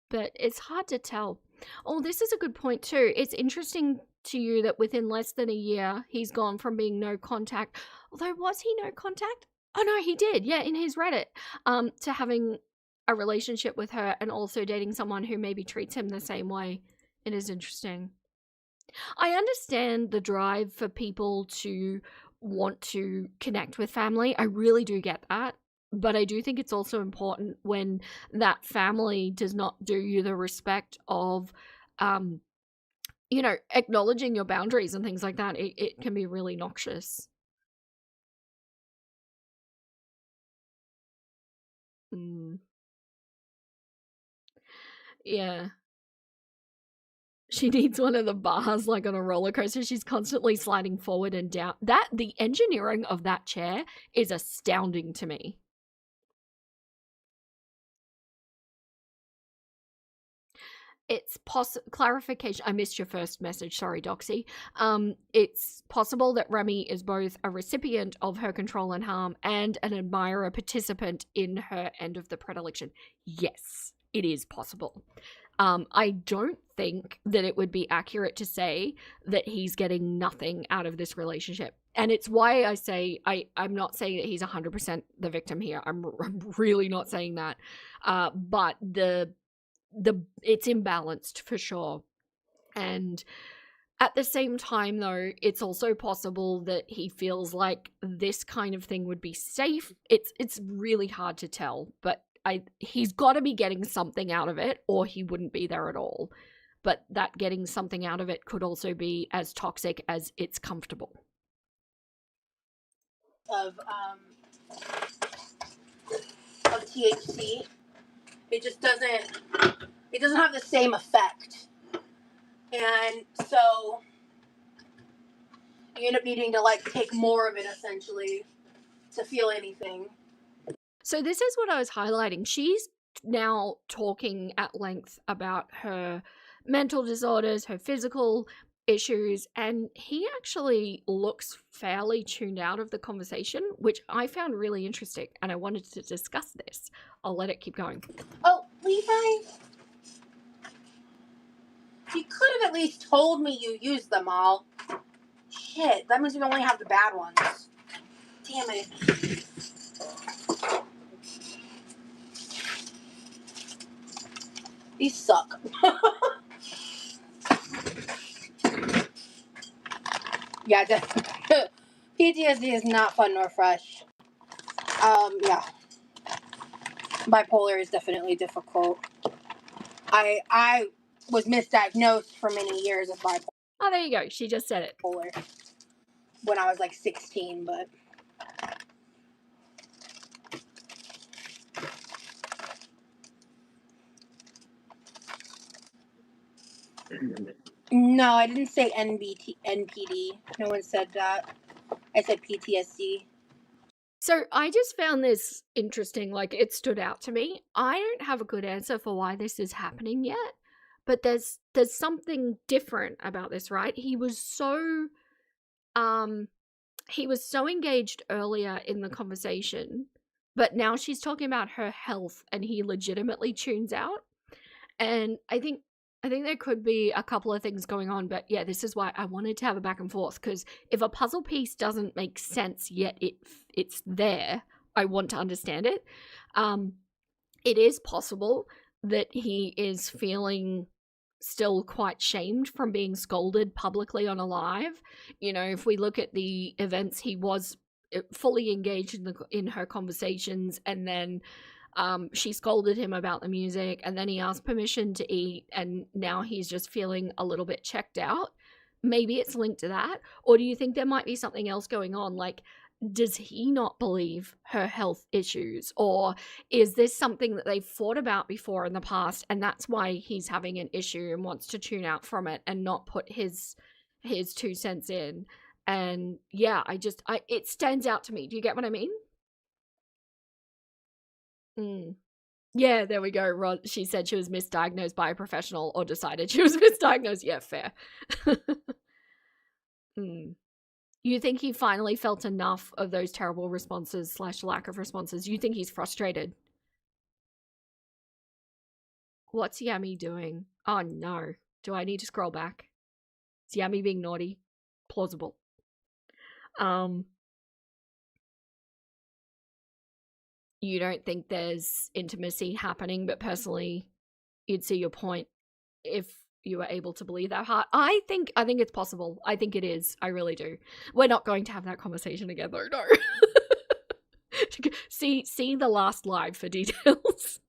but it's hard to tell. Oh, this is a good point too. It's interesting to you that within less than a year, he's gone from being no contact. Although, was he no contact? Oh no, he did. Yeah, in his Reddit, to having a relationship with her and also dating someone who maybe treats him the same way. It is interesting. I understand the drive for people to want to connect with family. I really do get that. But I do think it's also important when that family does not do you the respect of, acknowledging your boundaries and things like that. It can be really noxious. Yeah. She needs one of the bars like on a roller coaster. She's constantly sliding forward and down. The engineering of that chair is astounding to me. It's clarification. I missed your first message. Sorry, Doxy. It's possible that Remy is both a recipient of her control and harm and an admirer participant in her end of the predilection. Yes, it is possible. I don't think that it would be accurate to say that he's getting nothing out of this relationship. And it's why I say I'm not saying that he's 100% the victim here. I'm really not saying that. But it's imbalanced for sure. And At the same time, though, it's also possible that he feels like this kind of thing would be safe. It's really hard to tell, but he's got to be getting something out of it, or he wouldn't be there at all. But that getting something out of it could also be as toxic as it's comfortable. Of THC, it just doesn't have the same effect, and so you end up needing to like take more of it essentially to feel anything. So this is what I was highlighting. She's now talking at length about her mental disorders, her physical issues, and he actually looks fairly tuned out of the conversation, which I found really interesting, and I wanted to discuss this. I'll let it keep going. Oh, Levi, you could have at least told me you used them all. Shit, that means we only have the bad ones. Damn it. These suck. Yeah, PTSD is not fun nor fresh. Yeah. Bipolar is definitely difficult. I was misdiagnosed for many years as bipolar. Oh, there you go. She just said it. When I was like 16, but no, I didn't say NPD. No one said that. I said PTSD. So I just found this interesting, like it stood out to me. I don't have a good answer for why this is happening yet, but there's something different about this, right? He was so engaged earlier in the conversation, but now she's talking about her health and he legitimately tunes out. And I think there could be a couple of things going on, but yeah, this is why I wanted to have a back and forth, because if a puzzle piece doesn't make sense yet it's there, I want to understand it. It is possible that he is feeling still quite shamed from being scolded publicly on a live. You know, if we look at the events, he was fully engaged in her conversations, and then she scolded him about the music, and then he asked permission to eat, and now he's just feeling a little bit checked out. Maybe it's linked to that, or do you think there might be something else going on? Like, does he not believe her health issues, or is this something that they've thought about before in the past, and that's why he's having an issue and wants to tune out from it and not put his 2 cents in? And yeah, it stands out to me. Do you get what I mean? Yeah, there we go. Rod, she said she was misdiagnosed by a professional, or decided she was misdiagnosed. Yeah, fair. You think he finally felt enough of those terrible responses / lack of responses? You think he's frustrated? What's Yami doing? Oh no. Do I need to scroll back? Is Yami being naughty? Plausible. You don't think there's intimacy happening, but personally, you'd see your point if you were able to believe that heart. I think it's possible. I think it is. I really do. We're not going to have that conversation again, though. No. see the last live for details.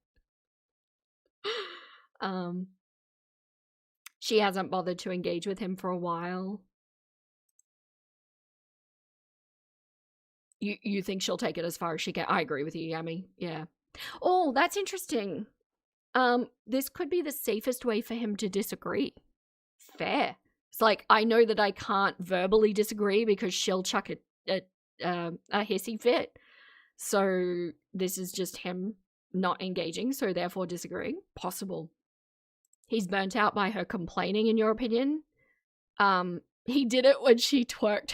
She hasn't bothered to engage with him for a while. You think she'll take it as far as she can? I agree with you, Yami. Yeah. Oh, that's interesting. This could be the safest way for him to disagree. Fair. It's like, I know that I can't verbally disagree because she'll chuck a hissy fit. So this is just him not engaging, so therefore disagreeing. Possible. He's burnt out by her complaining, in your opinion? He did it when she twerked.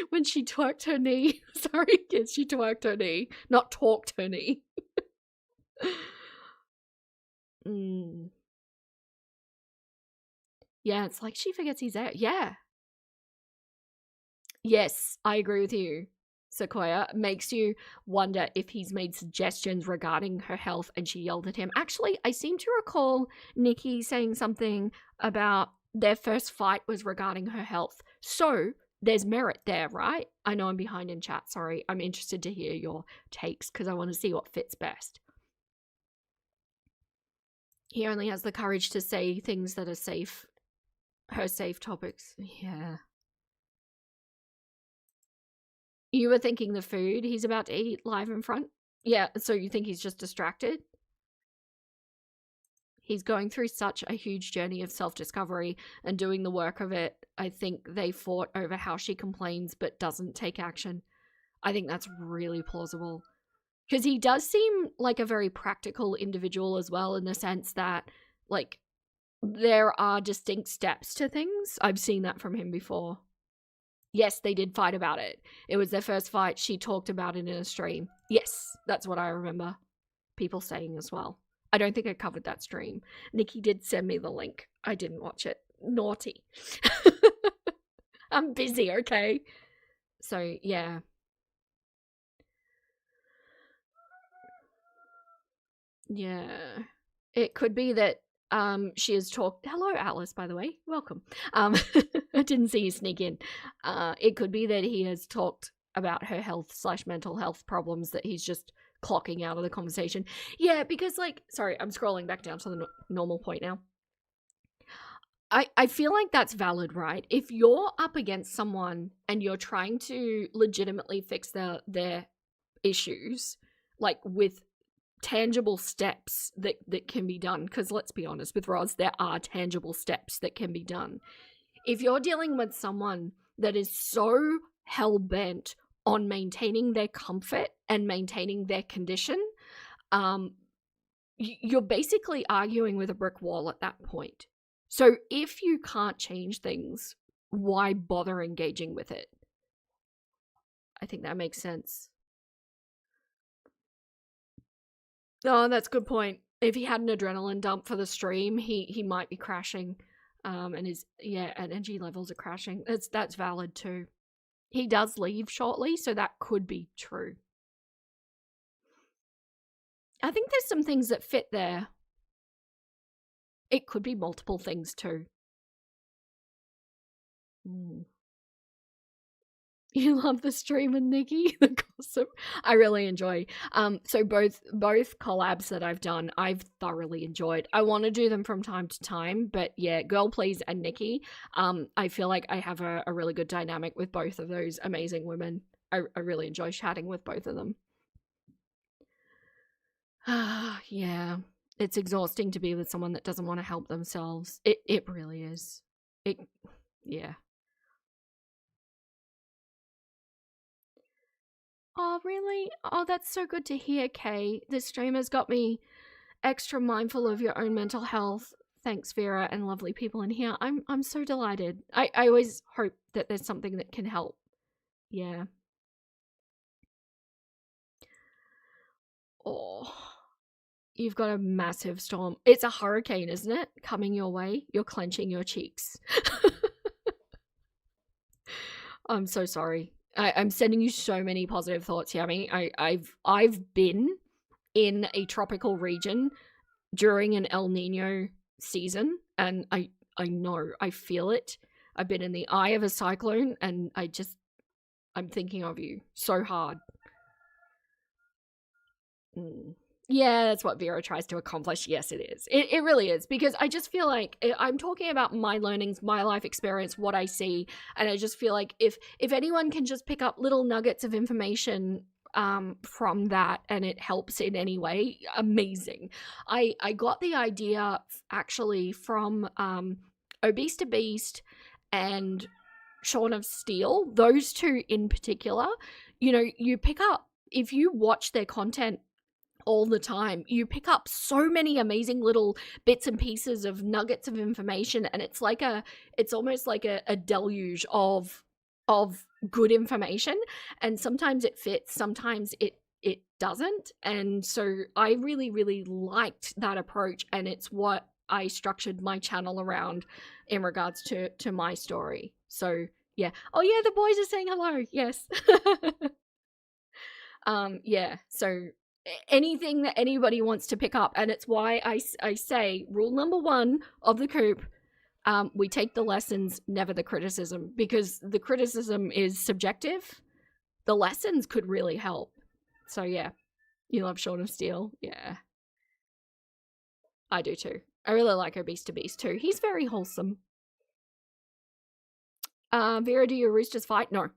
When she twerked her knee. Sorry, kids, she twerked her knee. Not talked her knee. Yeah, it's like she forgets he's there. Yeah. Yes, I agree with you, Sequoia. Makes you wonder if he's made suggestions regarding her health and she yelled at him. Actually, I seem to recall Nikki saying something about their first fight was regarding her health. So there's merit there, right? I know I'm behind in chat, sorry. I'm interested to hear your takes because I want to see what fits best. He only has the courage to say things that are safe. Her safe topics. Yeah. You were thinking the food he's about to eat live in front? Yeah, so you think he's just distracted? He's going through such a huge journey of self-discovery and doing the work of it. I think they fought over how she complains but doesn't take action. I think that's really plausible. Because he does seem like a very practical individual as well, in the sense that, like, there are distinct steps to things. I've seen that from him before. Yes, they did fight about it. It was their first fight. She talked about it in a stream. Yes, that's what I remember people saying as well. I don't think I covered that stream. Nikki did send me the link. I didn't watch it. Naughty. I'm busy, okay? So, yeah. Yeah. It could be that she has talked. Hello, Alice, by the way. Welcome. I didn't see you sneak in. It could be that he has talked about her health/mental health problems that he's just clocking out of the conversation. Yeah, because, like, sorry, I'm scrolling back down to the normal point now. I feel like that's valid, right? If you're up against someone and you're trying to legitimately fix their issues, like with tangible steps that can be done, because let's be honest, with Roz, there are tangible steps that can be done. If you're dealing with someone that is so hell-bent on maintaining their comfort and maintaining their condition, you're basically arguing with a brick wall at that point. So if you can't change things, why bother engaging with it? I think that makes sense. Oh, that's a good point. If he had an adrenaline dump for the stream, he might be crashing. And his energy levels are crashing. That's valid too. He does leave shortly, so that could be true. I think there's some things that fit there. It could be multiple things too. You love the stream and Nikki, the gossip. I really enjoy. So both collabs that I've done, I've thoroughly enjoyed. I want to do them from time to time, but yeah, Girl Please and Nikki, I feel like I have a really good dynamic with both of those amazing women. I really enjoy chatting with both of them. Yeah, it's exhausting to be with someone that doesn't want to help themselves. It really is. Yeah. Oh, really? Oh, that's so good to hear, Kay. This stream has got me extra mindful of your own mental health. Thanks, Vera, and lovely people in here. I'm so delighted. I always hope that there's something that can help. Yeah. Oh, you've got a massive storm. It's a hurricane, isn't it? Coming your way. You're clenching your cheeks. I'm so sorry. I'm sending you so many positive thoughts, Yami. I've been in a tropical region during an El Nino season, and I know, I feel it. I've been in the eye of a cyclone, and I'm thinking of you so hard. Yeah, that's what Vera tries to accomplish. Yes, it is. It really is, because I just feel like I'm talking about my learnings, my life experience, what I see, and I just feel like if anyone can just pick up little nuggets of information from that and it helps in any way, amazing. I got the idea actually from Obese to Beast and Shaun of Steel, those two in particular. You know, you pick up, if you watch their content all the time, you pick up so many amazing little bits and pieces of nuggets of information, and it's almost like a deluge of good information, and sometimes it fits, sometimes it doesn't. And so I really liked that approach, and it's what I structured my channel around in regards to my story. So yeah. Oh yeah, the boys are saying hello. Yes. Yeah, so anything that anybody wants to pick up, and it's why I say rule number 1 of the coop, We take the lessons, never the criticism, because the criticism is subjective. The lessons could really help. So yeah, you love Shaun of Steel? Yeah. I do too. I really like Obese to Beast too. He's very wholesome. Vera, do your roosters fight? No.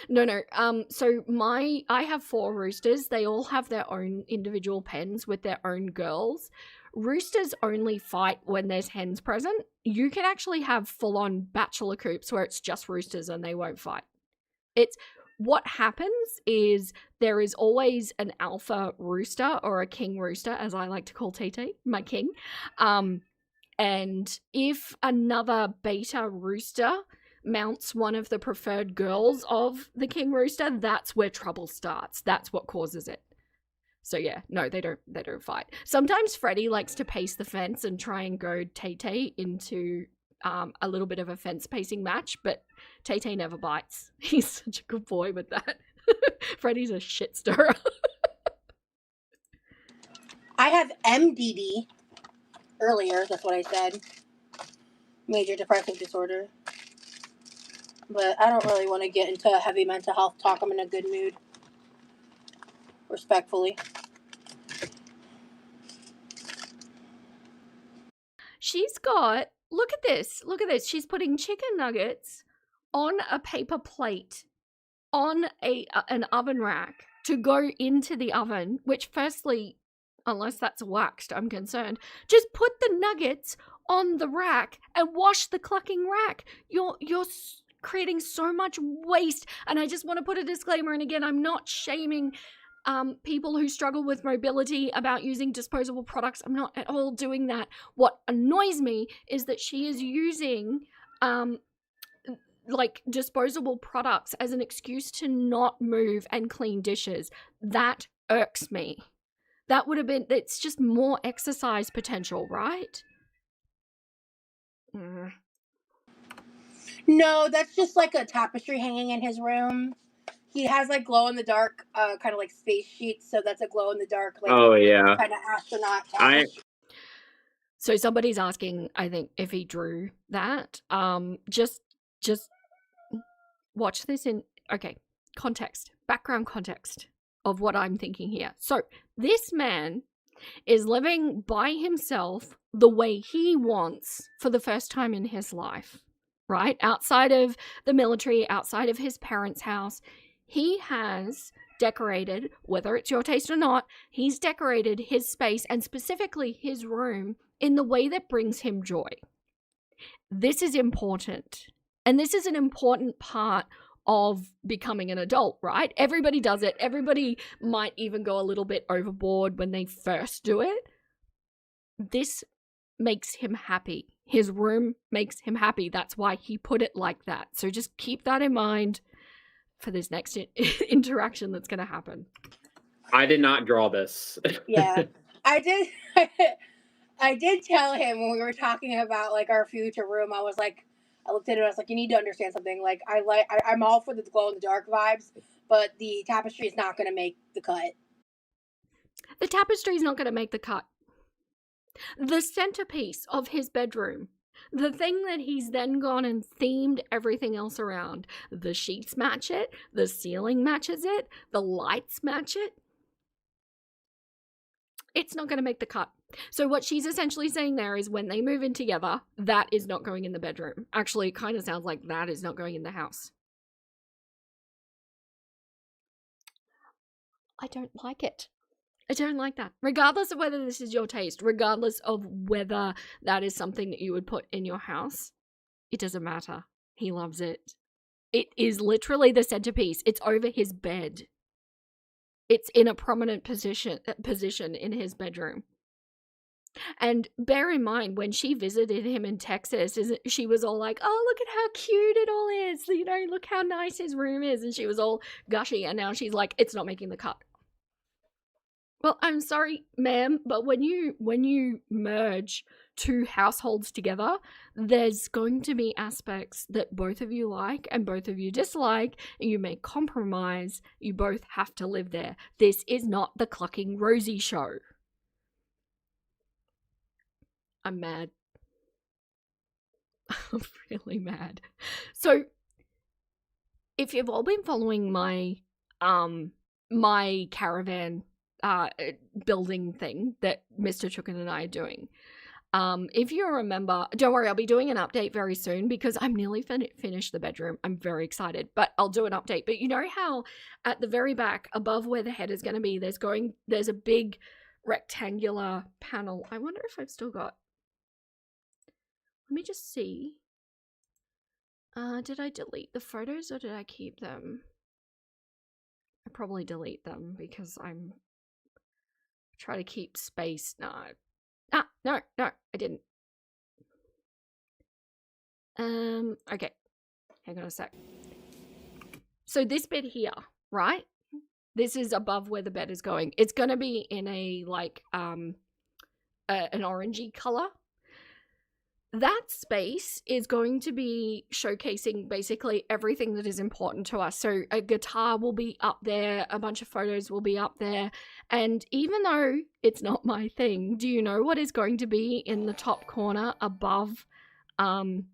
No. So I have 4 roosters. They all have their own individual pens with their own girls. Roosters only fight when there's hens present. You can actually have full-on bachelor coops where it's just roosters and they won't fight. It's what happens is there is always an alpha rooster or a king rooster, as I like to call TT, my king. And if another beta rooster mounts one of the preferred girls of the king rooster, that's where trouble starts. That's what causes it. So yeah, no, they don't fight. Sometimes Freddy likes to pace the fence and try and goad Tay into a little bit of a fence pacing match, but Tay never bites. He's such a good boy with that. Freddy's a shit stirrer. I have MDD earlier, that's what I said. Major depressive disorder. But I don't really want to get into heavy mental health talk. I'm in a good mood. Respectfully. She's got, look at this. She's putting chicken nuggets on a paper plate on an oven rack to go into the oven, which firstly, unless that's waxed, I'm concerned, just put the nuggets on the rack and wash the clucking rack. You're creating so much waste. And I just want to put a disclaimer, and again, I'm not shaming people who struggle with mobility about using disposable products. I'm not at all doing that. What annoys me is that she is using like disposable products as an excuse to not move and clean dishes. That irks me. That would have been, it's just more exercise potential, right? No, that's just like a tapestry hanging in his room. He has like glow in the dark, kind of like space sheets. So that's a glow in the dark, like kind of astronaut tapestry. So somebody's asking, I think, if he drew that. Just watch this in, okay, context, background context of what I'm thinking here. So this man is living by himself the way he wants for the first time in his life, right? Outside of the military, outside of his parents' house, he has decorated, whether it's your taste or not, he's decorated his space and specifically his room in the way that brings him joy. This is important. And this is an important part of becoming an adult, right? Everybody does it. Everybody might even go a little bit overboard when they first do it. This makes him happy. His room makes him happy. That's why he put it like that. So just keep that in mind for this next interaction that's going to happen. I did not draw this. Yeah, I did. I did tell him when we were talking about like our future room. I was like, I looked at it. I was like, you need to understand something. Like, I'm all for the glow in the dark vibes, but the tapestry is not going to make the cut. The tapestry is not going to make the cut. The centerpiece of his bedroom, the thing that he's then gone and themed everything else around. The sheets match it. The ceiling matches it. The lights match it. It's not going to make the cut. So what she's essentially saying there is when they move in together, that is not going in the bedroom. Actually, it kind of sounds like that is not going in the house. I don't like it. I don't like that. Regardless of whether this is your taste, regardless of whether that is something that you would put in your house, it doesn't matter. He loves it. It is literally the centerpiece. It's over his bed. It's in a prominent position in his bedroom. And bear in mind, when she visited him in Texas, she was all like, oh, look at how cute it all is. You know, look how nice his room is. And she was all gushy. And now she's like, it's not making the cut. Well, I'm sorry, ma'am, but when you merge two households together, there's going to be aspects that both of you like and both of you dislike, and you may compromise. You both have to live there. This is not the Clucking Rosie show. I'm mad. I'm really mad. So, if you've all been following my my caravan building thing that Mr. Chukin and I are doing, if you remember, don't worry, I'll be doing an update very soon because I'm nearly finished the bedroom. I'm very excited, but I'll do an update. But you know how at the very back, above where the head is going to be, there's a big rectangular panel. I wonder if I've still got, let me just see. Did I delete the photos or did I keep them? I probably delete them because I'm trying to keep space. No, I didn't. Okay. Hang on a sec. So this bit here, right? This is above where the bed is going. It's going to be in a, like, an orangey color. That space is going to be showcasing basically everything that is important to us. So a guitar will be up there, a bunch of photos will be up there. And even though it's not my thing, do you know what is going to be in the top corner above Mr.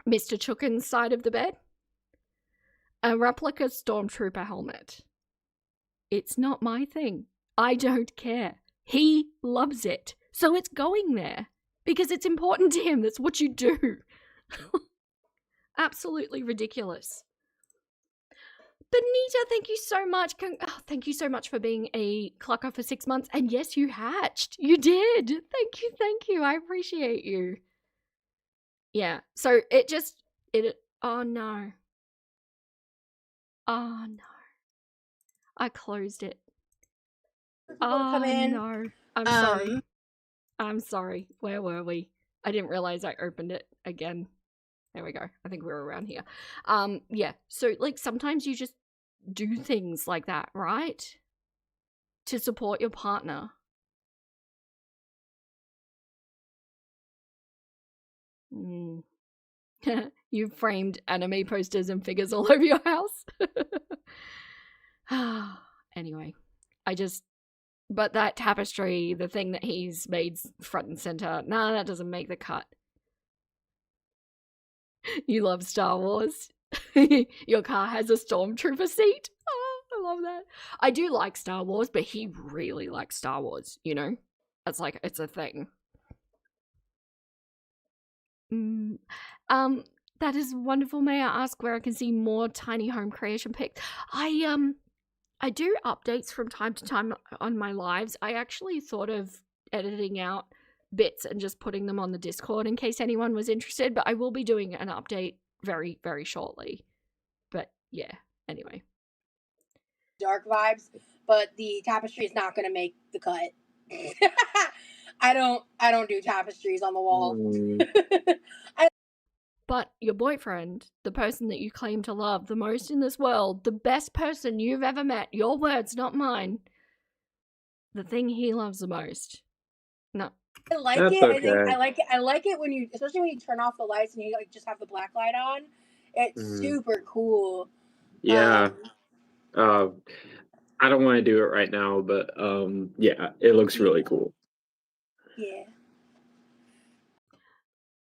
Chukin's side of the bed? A replica stormtrooper helmet. It's not my thing. I don't care. He loves it. So it's going there. Because it's important to him. That's what you do. Absolutely ridiculous. Benita, thank you so much. Thank you so much for being a clucker for 6 months. And yes, you hatched. You did. Thank you. I appreciate you. Yeah. So oh no. Oh no. I closed it. Come in. No. I'm sorry. I'm sorry. Where were we? I didn't realize I opened it again. There we go. I think we were around here. Yeah. So, like, sometimes you just do things like that, right? To support your partner. You've framed anime posters and figures all over your house. Anyway, but that tapestry, the thing that he's made front and center, nah, that doesn't make the cut. You love Star Wars. Your car has a stormtrooper seat. Oh, I love that. I do like Star Wars, but he really likes Star Wars, you know? It's a thing. That is wonderful. May I ask where I can see more tiny home creation pics? I do updates from time to time on my lives. I actually thought of editing out bits and just putting them on the Discord in case anyone was interested, but I will be doing an update very, very shortly. But yeah, anyway. Dark vibes, but the tapestry is not going to make the cut. I don't do tapestries on the wall. But your boyfriend, the person that you claim to love the most in this world, the best person you've ever met, your words, not mine, the thing he loves the most. No. I like That's it. okay. I like it when you, especially when you turn off the lights and you like just have the black light on. It's super cool. Yeah. I don't want to do it right now, but yeah, it looks really cool. Yeah.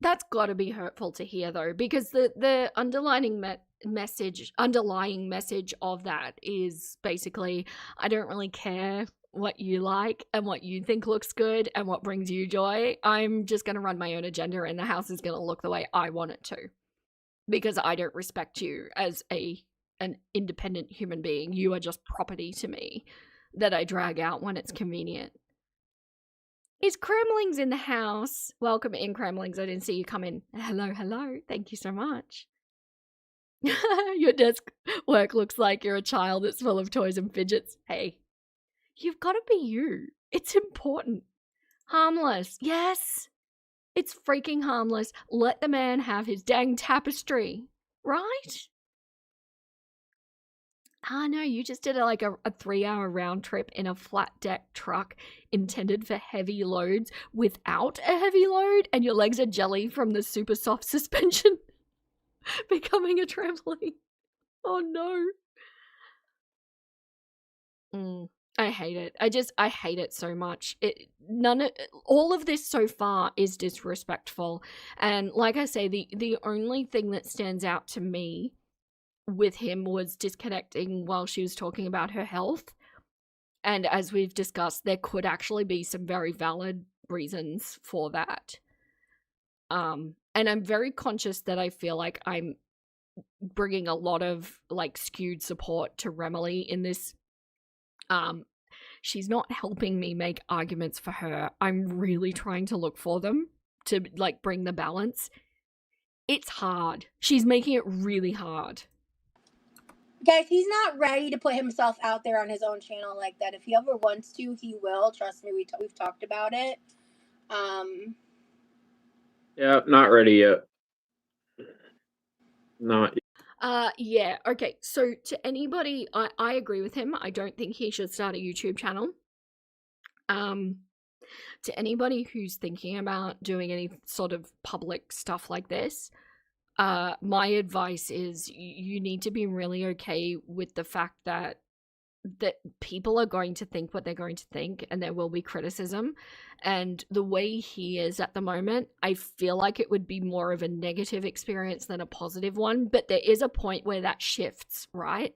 That's got to be hurtful to hear, though, because the underlying message of that is basically, I don't really care what you like and what you think looks good and what brings you joy. I'm just going to run my own agenda and the house is going to look the way I want it to. Because I don't respect you as an independent human being. You are just property to me that I drag out when it's convenient. Is Kremlings in the house? Welcome in, Kremlings. I didn't see you come in. Hello. Thank you so much. Your desk work looks like you're a child that's full of toys and fidgets. Hey, you've got to be you. It's important. Harmless. Yes. It's freaking harmless. Let the man have his dang tapestry. Right? No, you just did a 3-hour round trip in a flat deck truck intended for heavy loads without a heavy load, and your legs are jelly from the super soft suspension becoming a trampoline. Oh no. I hate it. I hate it so much. All of this so far is disrespectful. And like I say, the only thing that stands out to me with him was disconnecting while she was talking about her health. And as we've discussed, there could actually be some very valid reasons for that. And I'm very conscious that I feel like I'm bringing a lot of like skewed support to Remily in this. She's not helping me make arguments for her. I'm really trying to look for them to like bring the balance. It's hard. She's making it really hard. Guys, he's not ready to put himself out there on his own channel like that. If he ever wants to, he will. Trust me, we've talked about it. Yeah, not ready yet. Not. Yeah, okay. So to anybody, I agree with him. I don't think he should start a YouTube channel. To anybody who's thinking about doing any sort of public stuff like this, my advice is you need to be really okay with the fact that people are going to think what they're going to think, and there will be criticism. And the way he is at the moment, I feel like it would be more of a negative experience than a positive one, but there is a point where that shifts, right?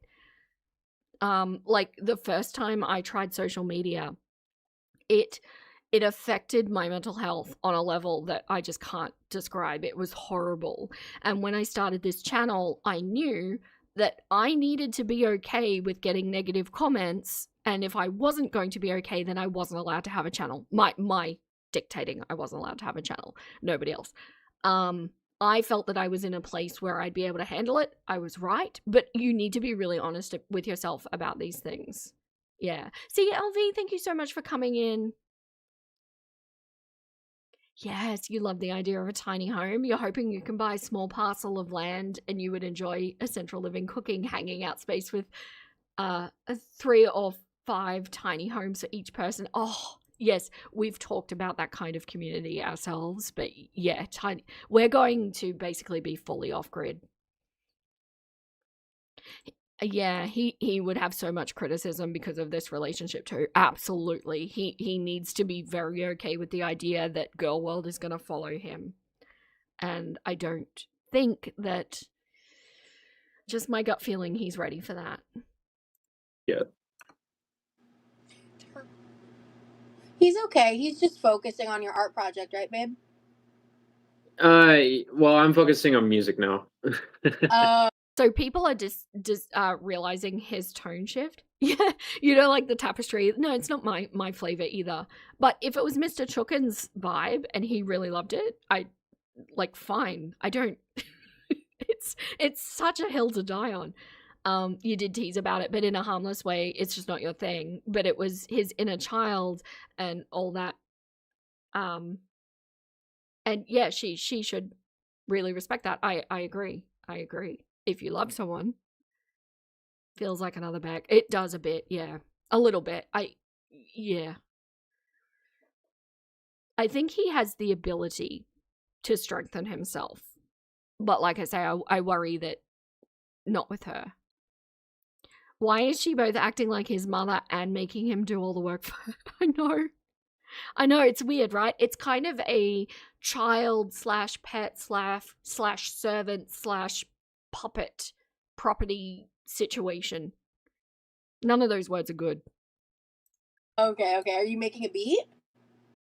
Like the first time I tried social media, it affected my mental health on a level that I just can't describe. It was horrible. And when I started this channel, I knew that I needed to be okay with getting negative comments, and if I wasn't going to be okay, then I wasn't allowed to have a channel. My dictating, I wasn't allowed to have a channel. Nobody else. I felt that I was in a place where I'd be able to handle it. I was right, but you need to be really honest with yourself about these things. Yeah. See, LV, thank you so much for coming in. Yes, you love the idea of a tiny home. You're hoping you can buy a small parcel of land and you would enjoy a central living, cooking, hanging out space with 3 or 5 tiny homes for each person. Oh, yes, we've talked about that kind of community ourselves, but yeah, tiny. We're going to basically be fully off-grid. Yeah, he would have so much criticism because of this relationship too. Absolutely. He needs to be very okay with the idea that Girl World is going to follow him. And I don't think that, just my gut feeling, he's ready for that. Yeah. He's okay. He's just focusing on your art project, right, babe? Well, I'm focusing on music now. So people are just realizing his tone shift. Yeah, you know, like the tapestry. No, it's not my flavor either. But if it was Mr. Chookin's vibe and he really loved it, I like fine. I don't. it's such a hill to die on. You did tease about it, but in a harmless way. It's just not your thing. But it was his inner child and all that. And yeah, she should really respect that. I agree. I agree. If you love someone, feels like another bag. It does a bit, yeah. A little bit. Yeah. I think he has the ability to strengthen himself. But like I say, I worry that not with her. Why is she both acting like his mother and making him do all the work for her? I know, it's weird, right? It's kind of a child / pet / servant / puppet property situation. None of those words are good. Okay. Are you making a beat?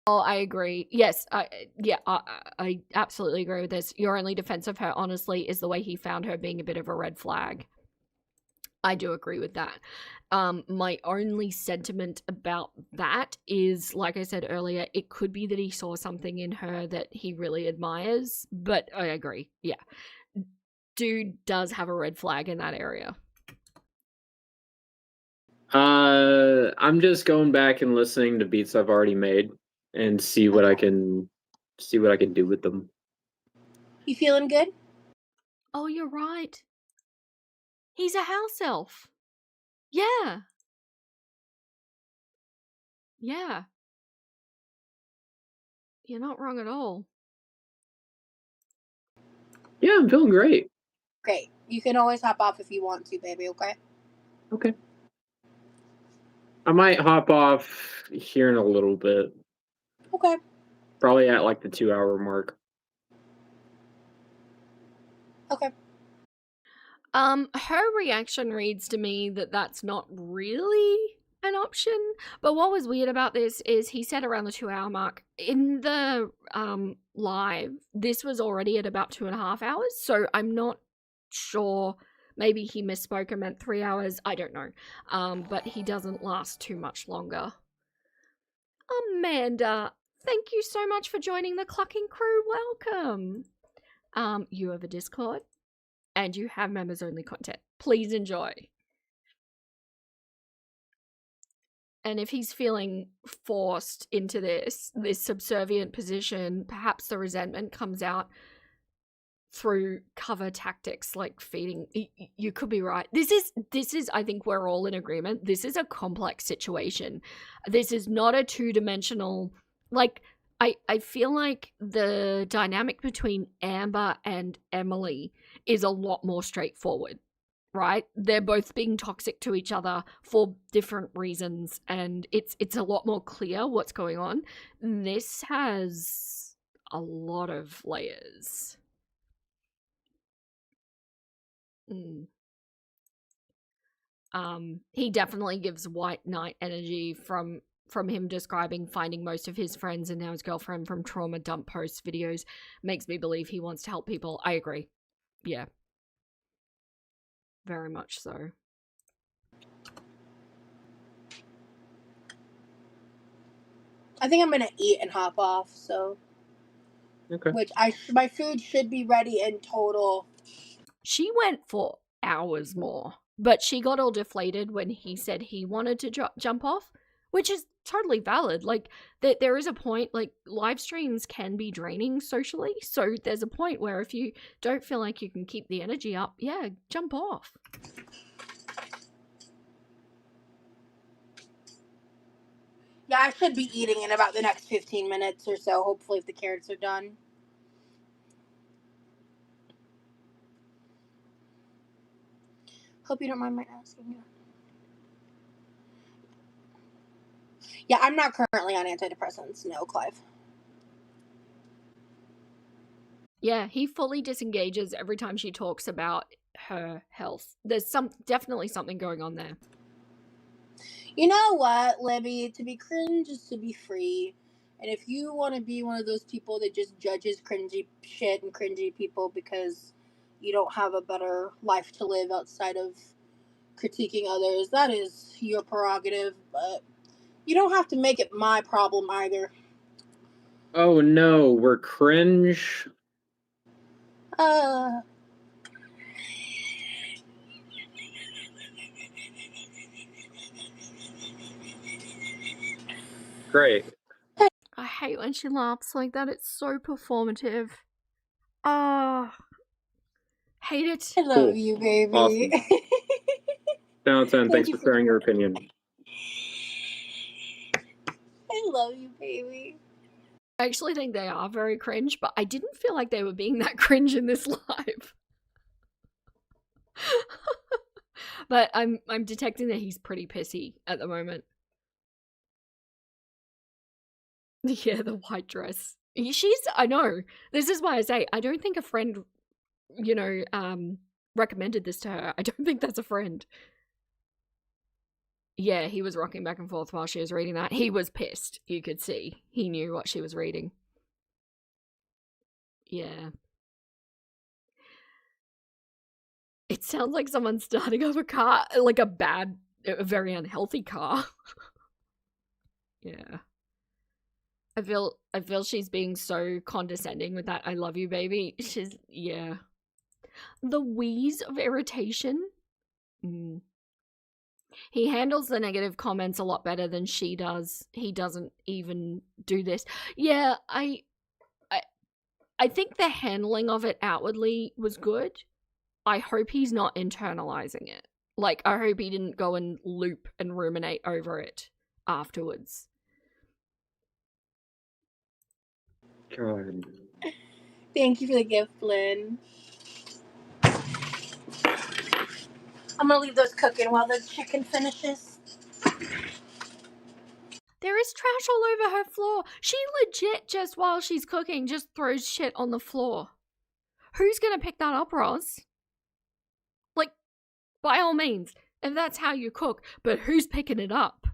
Oh, I agree. Yes, I absolutely agree with this. Your only defense of her, honestly, is the way he found her being a bit of a red flag. I do agree with that. My only sentiment about that is, like I said earlier, it could be that he saw something in her that he really admires, but I agree. Yeah. Dude does have a red flag in that area. I'm just going back and listening to beats I've already made and see what I can do with them. You feeling good? Oh, you're right. He's a house elf. Yeah. Yeah. You're not wrong at all. Yeah, I'm feeling great. Great. You can always hop off if you want to, baby, okay? Okay. I might hop off here in a little bit. Okay. Probably at like the 2-hour mark. Okay. Her reaction reads to me that that's not really an option. But what was weird about this is he said around the 2-hour mark. In the live, this was already at about 2.5 hours. So I'm not sure. Maybe he misspoke and meant 3 hours. I don't know. But he doesn't last too much longer. Amanda, thank you so much for joining the Clucking crew. Welcome. You have a Discord and you have members only content. Please enjoy. And if he's feeling forced into this subservient position, perhaps the resentment comes out through cover tactics like feeding. You could be right. This is I think we're all in agreement. This is a complex situation. This is not a two-dimensional, like, I feel like the dynamic between Amber and Emily is a lot more straightforward, right? They're both being toxic to each other for different reasons, and it's a lot more clear what's going on. This has a lot of layers. He definitely gives White Knight energy from him describing finding most of his friends and now his girlfriend from trauma dump post videos. Makes me believe he wants to help people. I agree. Yeah. Very much so. I think I'm gonna eat and hop off. So, Okay. which my food should be ready in total. She went for hours more, but she got all deflated when he said he wanted to jump off, which is totally valid. Like, there is a point, like, live streams can be draining socially, so there's a point where if you don't feel like you can keep the energy up, yeah, jump off. Yeah, I should be eating in about the next 15 minutes or so, hopefully, if the carrots are done. Hope you don't mind my asking you. Yeah, I'm not currently on antidepressants. No, Clive. Yeah, he fully disengages every time she talks about her health. There's definitely something going on there. You know what, Libby? To be cringe is to be free. And if you want to be one of those people that just judges cringy shit and cringy people because you don't have a better life to live outside of critiquing others, that is your prerogative. But you don't have to make it my problem either. Oh no, we're cringe. Great. I hate when she laughs like that. It's so performative. Ah, hate it. I love you, baby. Awesome. 10 out of 10. Thanks for sharing your opinion. I love you, baby. I actually think they are very cringe, but I didn't feel like they were being that cringe in this live. But I'm detecting that he's pretty pissy at the moment. Yeah, the white dress. I know. This is why I say I don't think a friend, recommended this to her. I don't think that's a friend. Yeah, he was rocking back and forth while she was reading that. He was pissed, you could see. He knew what she was reading. Yeah. It sounds like someone starting up a car, like a very unhealthy car. Yeah. I feel she's being so condescending with that "I love you, baby." Yeah. The wheeze of irritation. He handles the negative comments a lot better than she does. He doesn't even do this. Yeah, I think the handling of it outwardly was good. I hope he's not internalizing it. Like, I hope he didn't go and loop and ruminate over it afterwards. God. Thank you for the gift, Lynn. I'm gonna leave those cooking while the chicken finishes. There is trash all over her floor. She legit, just while she's cooking, just throws shit on the floor. Who's gonna pick that up, Roz? Like, by all means, if that's how you cook, but who's picking it up?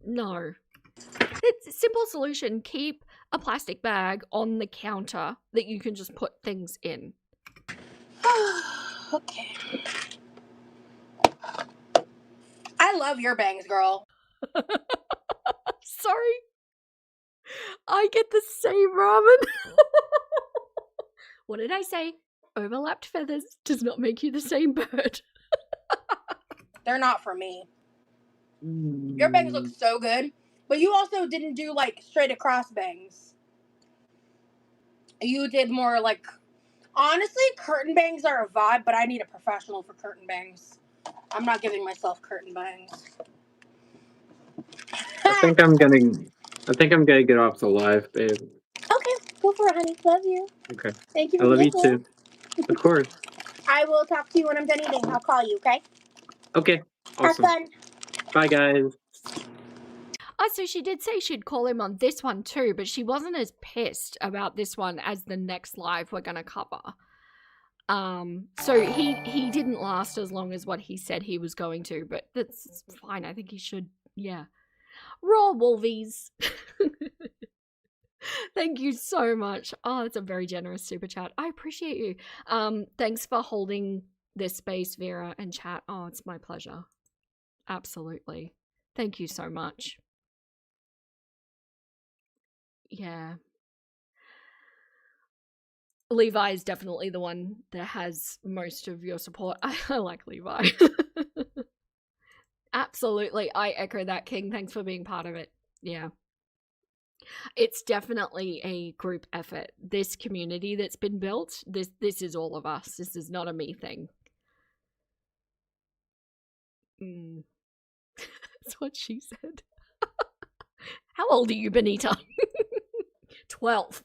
No. It's a simple solution. Keep a plastic bag on the counter that you can just put things in. Okay. I love your bangs, girl. Sorry. I get the same ramen. What did I say? Overlapped feathers does not make you the same bird. They're not for me. Your bangs look so good, but you also didn't do like straight across bangs. You did more like, honestly, curtain bangs are a vibe, but I need a professional for curtain bangs. I'm not giving myself curtain bangs. I think I'm gonna get off the live, babe. Okay, go for it, honey. Love you. Okay. Thank you I for love being you here. too. Of course. I will talk to you when I'm done eating. I'll call you, okay? Okay. Awesome. Have fun. Bye, guys. Oh, so she did say she'd call him on this one too, but she wasn't as pissed about this one as the next live we're gonna cover. So he didn't last as long as what he said he was going to, but that's fine. I think he should, yeah. Raw Wolvies. Thank you so much. Oh, that's a very generous super chat. I appreciate you. Thanks for holding this space, Vera and chat. Oh, it's my pleasure. Absolutely. Thank you so much. Yeah. Levi is definitely the one that has most of your support. I like Levi. Absolutely. I echo that, King. Thanks for being part of it. Yeah. It's definitely a group effort. This community that's been built, this is all of us. This is not a me thing. That's what she said. How old are you, Benita? 12.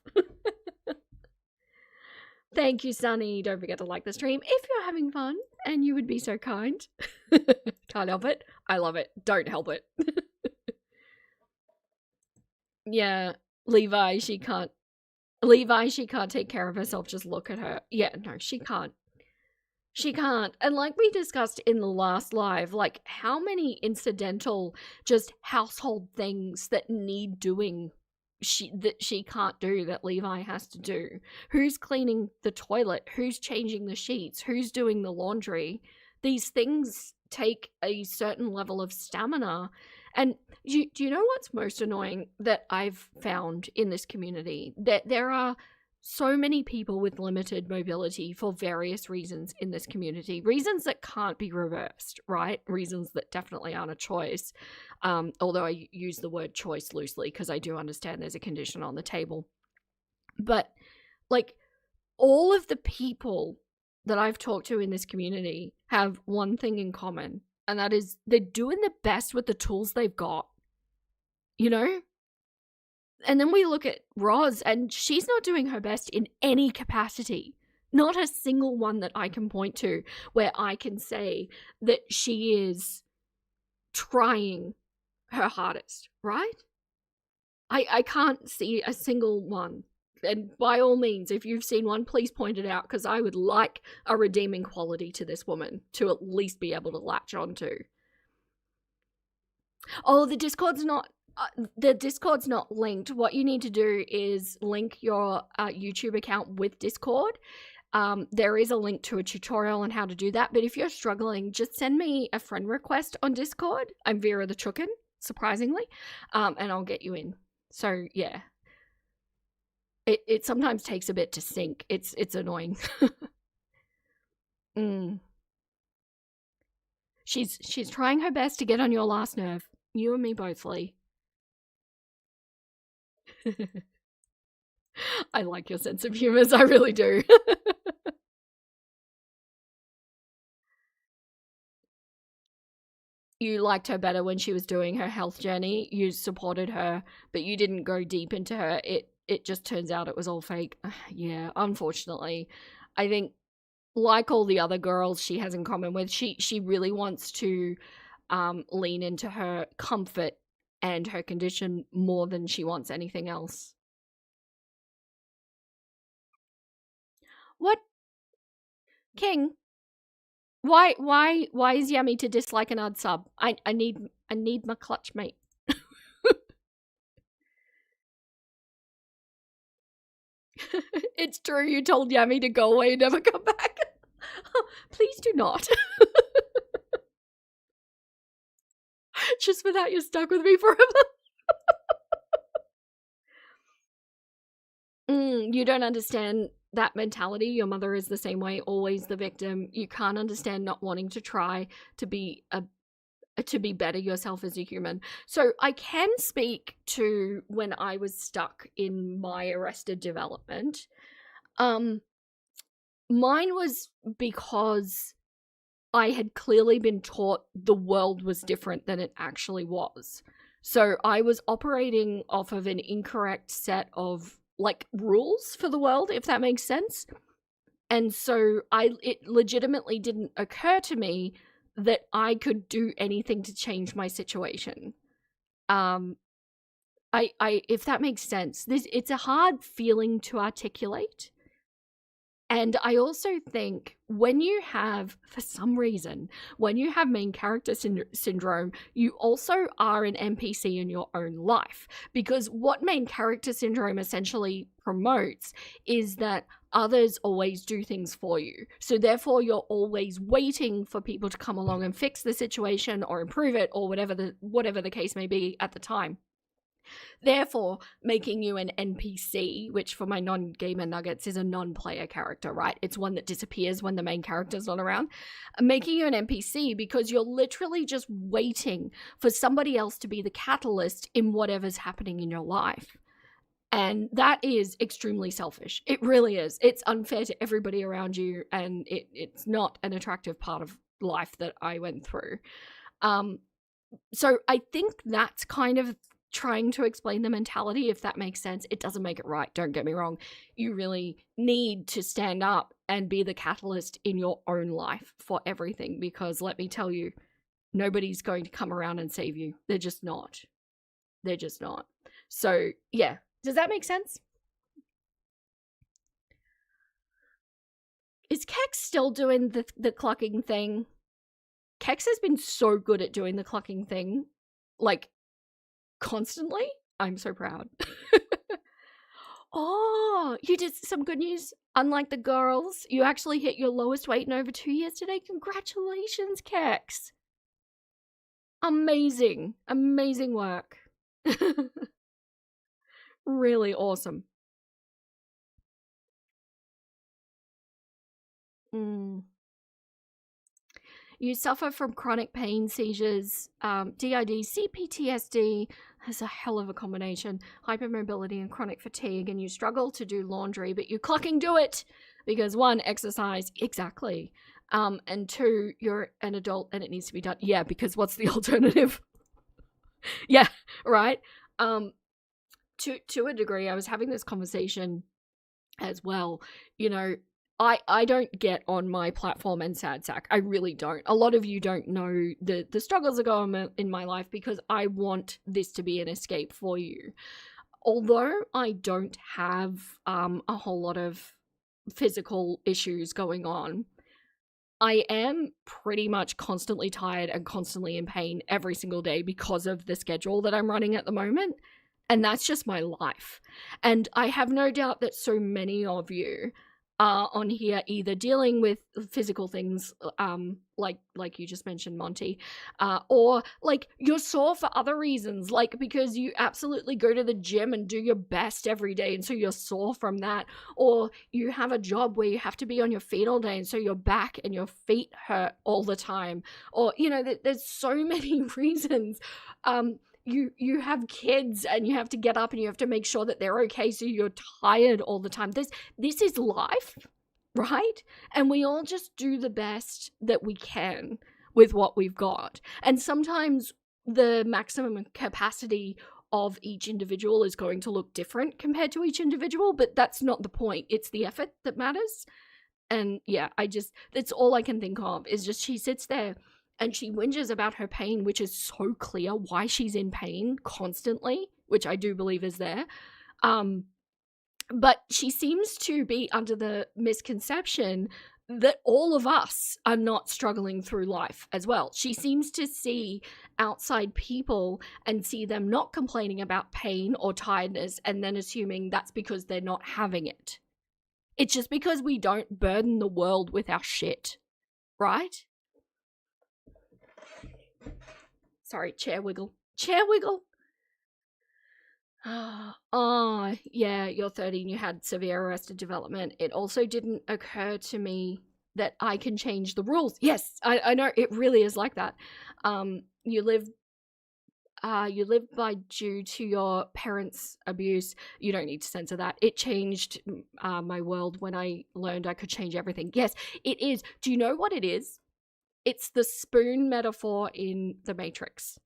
Thank you, Sunny. Don't forget to like the stream if you're having fun and you would be so kind. Can't help it. I love it. Don't help it. Yeah, Levi, she can't take care of herself. Just look at her. Yeah, no, she can't. She can't. And like we discussed in the last live, like how many incidental just household things that need doing that she can't do, that Levi has to do. Who's cleaning the toilet? Who's changing the sheets? Who's doing the laundry? These things take a certain level of stamina. And do you know what's most annoying that I've found in this community? That there are so many people with limited mobility for various reasons in this community. Reasons that can't be reversed, right? Reasons that definitely aren't a choice. Although I use the word choice loosely because I do understand there's a condition on the table. But like all of the people that I've talked to in this community have one thing in common, and that is they're doing the best with the tools they've got, you know? And then we look at Roz, and she's not doing her best in any capacity. Not a single one that I can point to where I can say that she is trying her hardest, right? I can't see a single one. And by all means, if you've seen one, please point it out, because I would like a redeeming quality to this woman to at least be able to latch onto. Oh, the Discord's not linked. What you need to do is link your YouTube account with Discord. There is a link to a tutorial on how to do that, but if you're struggling, just send me a friend request on Discord. I'm Vera the Chukin, surprisingly, and I'll get you in. So yeah, it sometimes takes a bit to sync. It's annoying. She's trying her best to get on your last nerve. You and me both, Lee. I like your sense of humor, I really do. You liked her better when she was doing her health journey. You supported her, but you didn't go deep into her. It just turns out it was all fake. Yeah, unfortunately. I think, like all the other girls she has in common with, she really wants to lean into her comfort and her condition more than she wants anything else. What? King? Why is Yummy to dislike an odd sub? I need my clutch mate. It's true, you told Yummy to go away and never come back. Please do not. Just for that, you're stuck with me forever. You don't understand that mentality. Your mother is the same way, always the victim. You can't understand not wanting to try to be better yourself as a human. So I can speak to when I was stuck in my arrested development. Mine was because I had clearly been taught the world was different than it actually was. So I was operating off of an incorrect set of like rules for the world, if that makes sense. And so it legitimately didn't occur to me that I could do anything to change my situation. If that makes sense, it's a hard feeling to articulate. And I also think when you have, for some reason, when you have main character syndrome, you also are an NPC in your own life. Because what main character syndrome essentially promotes is that others always do things for you. So therefore, you're always waiting for people to come along and fix the situation or improve it or whatever the case may be at the time. Therefore, making you an NPC, which for my non-gamer nuggets is a non-player character, right? It's one that disappears when the main character's not around. Making you an NPC because you're literally just waiting for somebody else to be the catalyst in whatever's happening in your life. And that is extremely selfish. It really is. It's unfair to everybody around you, and it's not an attractive part of life that I went through. So I think that's kind of trying to explain the mentality, if that makes sense. It doesn't make it right, don't get me wrong. You really need to stand up and be the catalyst in your own life for everything, because let me tell you, nobody's going to come around and save you. They're just not. They're just not. So, yeah. Does that make sense? Is Kex still doing the clucking thing? Kex has been so good at doing the clucking thing, like, constantly. I'm so proud. Oh, you did some good news. Unlike the girls, you actually hit your lowest weight in over 2 years today. Congratulations, Kex. Amazing. Amazing work. Really awesome. You suffer from chronic pain, seizures, DID, CPTSD, has a hell of a combination, hypermobility and chronic fatigue, and you struggle to do laundry, but you clucking do it because 1, exercise, exactly, and 2, you're an adult and it needs to be done. Yeah, because what's the alternative? Yeah, right? To a degree, I was having this conversation as well, you know, I don't get on my platform and sad sack. I really don't. A lot of you don't know the struggles that go on in my life because I want this to be an escape for you. Although I don't have a whole lot of physical issues going on, I am pretty much constantly tired and constantly in pain every single day because of the schedule that I'm running at the moment. And that's just my life. And I have no doubt that so many of you are on here either dealing with physical things, like you just mentioned, Monty, or like you're sore for other reasons, like because you absolutely go to the gym and do your best every day, and so you're sore from that, or you have a job where you have to be on your feet all day, and so your back and your feet hurt all the time, or you know, there's so many reasons. You have kids and you have to get up and you have to make sure that they're okay, so you're tired all the time. This is life, right? And we all just do the best that we can with what we've got. And sometimes the maximum capacity of each individual is going to look different compared to each individual, but that's not the point. It's the effort that matters. And yeah, that's all I can think of is just she sits there and she whinges about her pain, which is so clear why she's in pain constantly, which I do believe is there. But she seems to be under the misconception that all of us are not struggling through life as well. She seems to see outside people and see them not complaining about pain or tiredness and then assuming that's because they're not having it. It's just because we don't burden the world with our shit, right? Sorry, chair wiggle. Chair wiggle. Oh, yeah, you're 30 and you had severe arrested development. It also didn't occur to me that I can change the rules. Yes, I know, it really is like that. You live by due to your parents' abuse. You don't need to censor that. It changed my world when I learned I could change everything. Yes, it is. Do you know what it is? It's the spoon metaphor in The Matrix,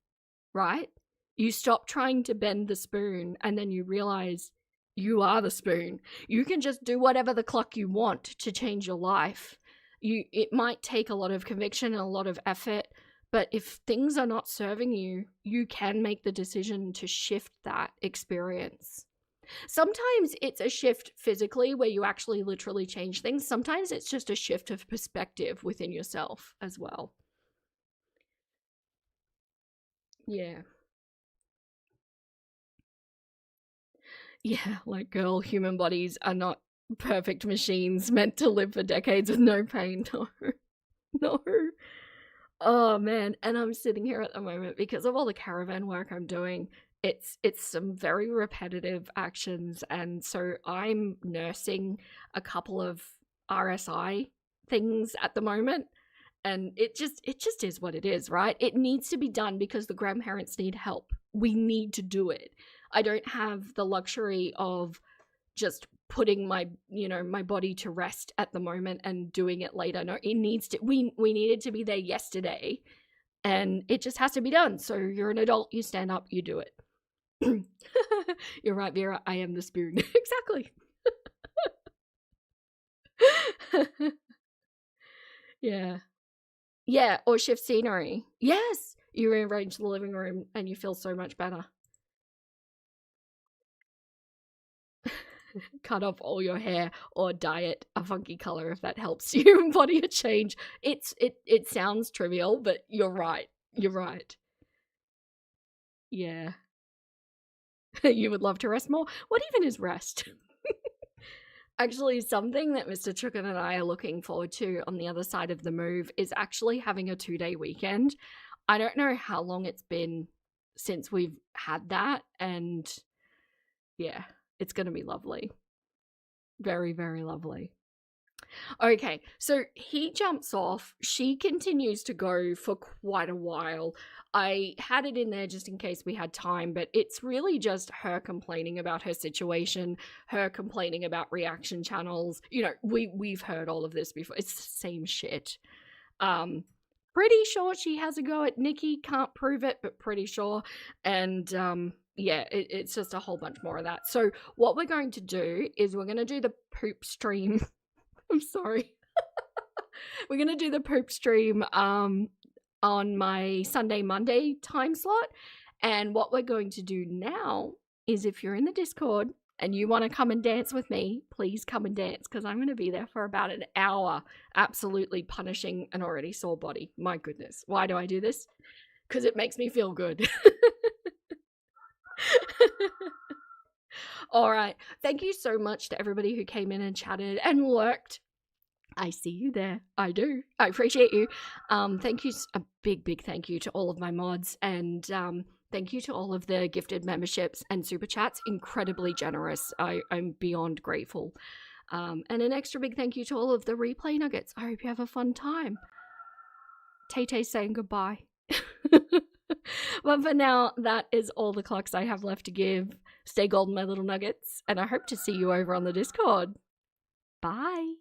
right? You stop trying to bend the spoon and then you realize you are the spoon. You can just do whatever the cluck you want to change your life. It might take a lot of conviction and a lot of effort, but if things are not serving you, you can make the decision to shift that experience. Sometimes it's a shift physically where you actually literally change things. Sometimes it's just a shift of perspective within yourself as well. Yeah. Yeah, like, girl, human bodies are not perfect machines meant to live for decades with no pain. No. No. Oh, man. And I'm sitting here at the moment because of all the caravan work I'm doing. It's some very repetitive actions, and so I'm nursing a couple of RSI things at the moment. And it just is what it is, right? It needs to be done because the grandparents need help. We need to do it. I don't have the luxury of just putting my body to rest at the moment and doing it later. No, it needs to, we needed to be there yesterday, and it just has to be done. So you're an adult, you stand up, you do it. You're right, Vera, I am the spoon. Exactly. Yeah. Yeah, or shift scenery. Yes, you rearrange the living room and you feel so much better. Cut off all your hair or dye it a funky color if that helps you body a change. It sounds trivial, but you're right. You're right. Yeah. You would love to rest more? What even is rest? Actually, something that Mr. Chukin and I are looking forward to on the other side of the move is actually having a 2-day weekend. I don't know how long it's been since we've had that, and yeah, it's going to be lovely. Very, very lovely. Okay, so he jumps off. She continues to go for quite a while. I had it in there just in case we had time, but it's really just her complaining about her situation, her complaining about reaction channels. You know, we've heard all of this before. It's the same shit. Pretty sure she has a go at Nikki. Can't prove it, but pretty sure. And yeah, it's just a whole bunch more of that. So what we're going to do is we're going to do the poop stream. I'm sorry. We're going to do the poop stream on my Sunday, Monday time slot. And what we're going to do now is, if you're in the Discord and you want to come and dance with me, please come and dance, because I'm going to be there for about an hour absolutely punishing an already sore body. My goodness. Why do I do this? Because it makes me feel good. All right. Thank you so much to everybody who came in and chatted and lurked. I see you there. I do. I appreciate you. Thank you. A big thank you to all of my mods, and thank you to all of the gifted memberships and super chats. Incredibly generous. I'm beyond grateful. And an extra big thank you to all of the replay nuggets. I hope you have a fun time. Tay-Tay's saying goodbye. But for now, that is all the clocks I have left to give. Stay golden, my little nuggets, and I hope to see you over on the Discord. Bye.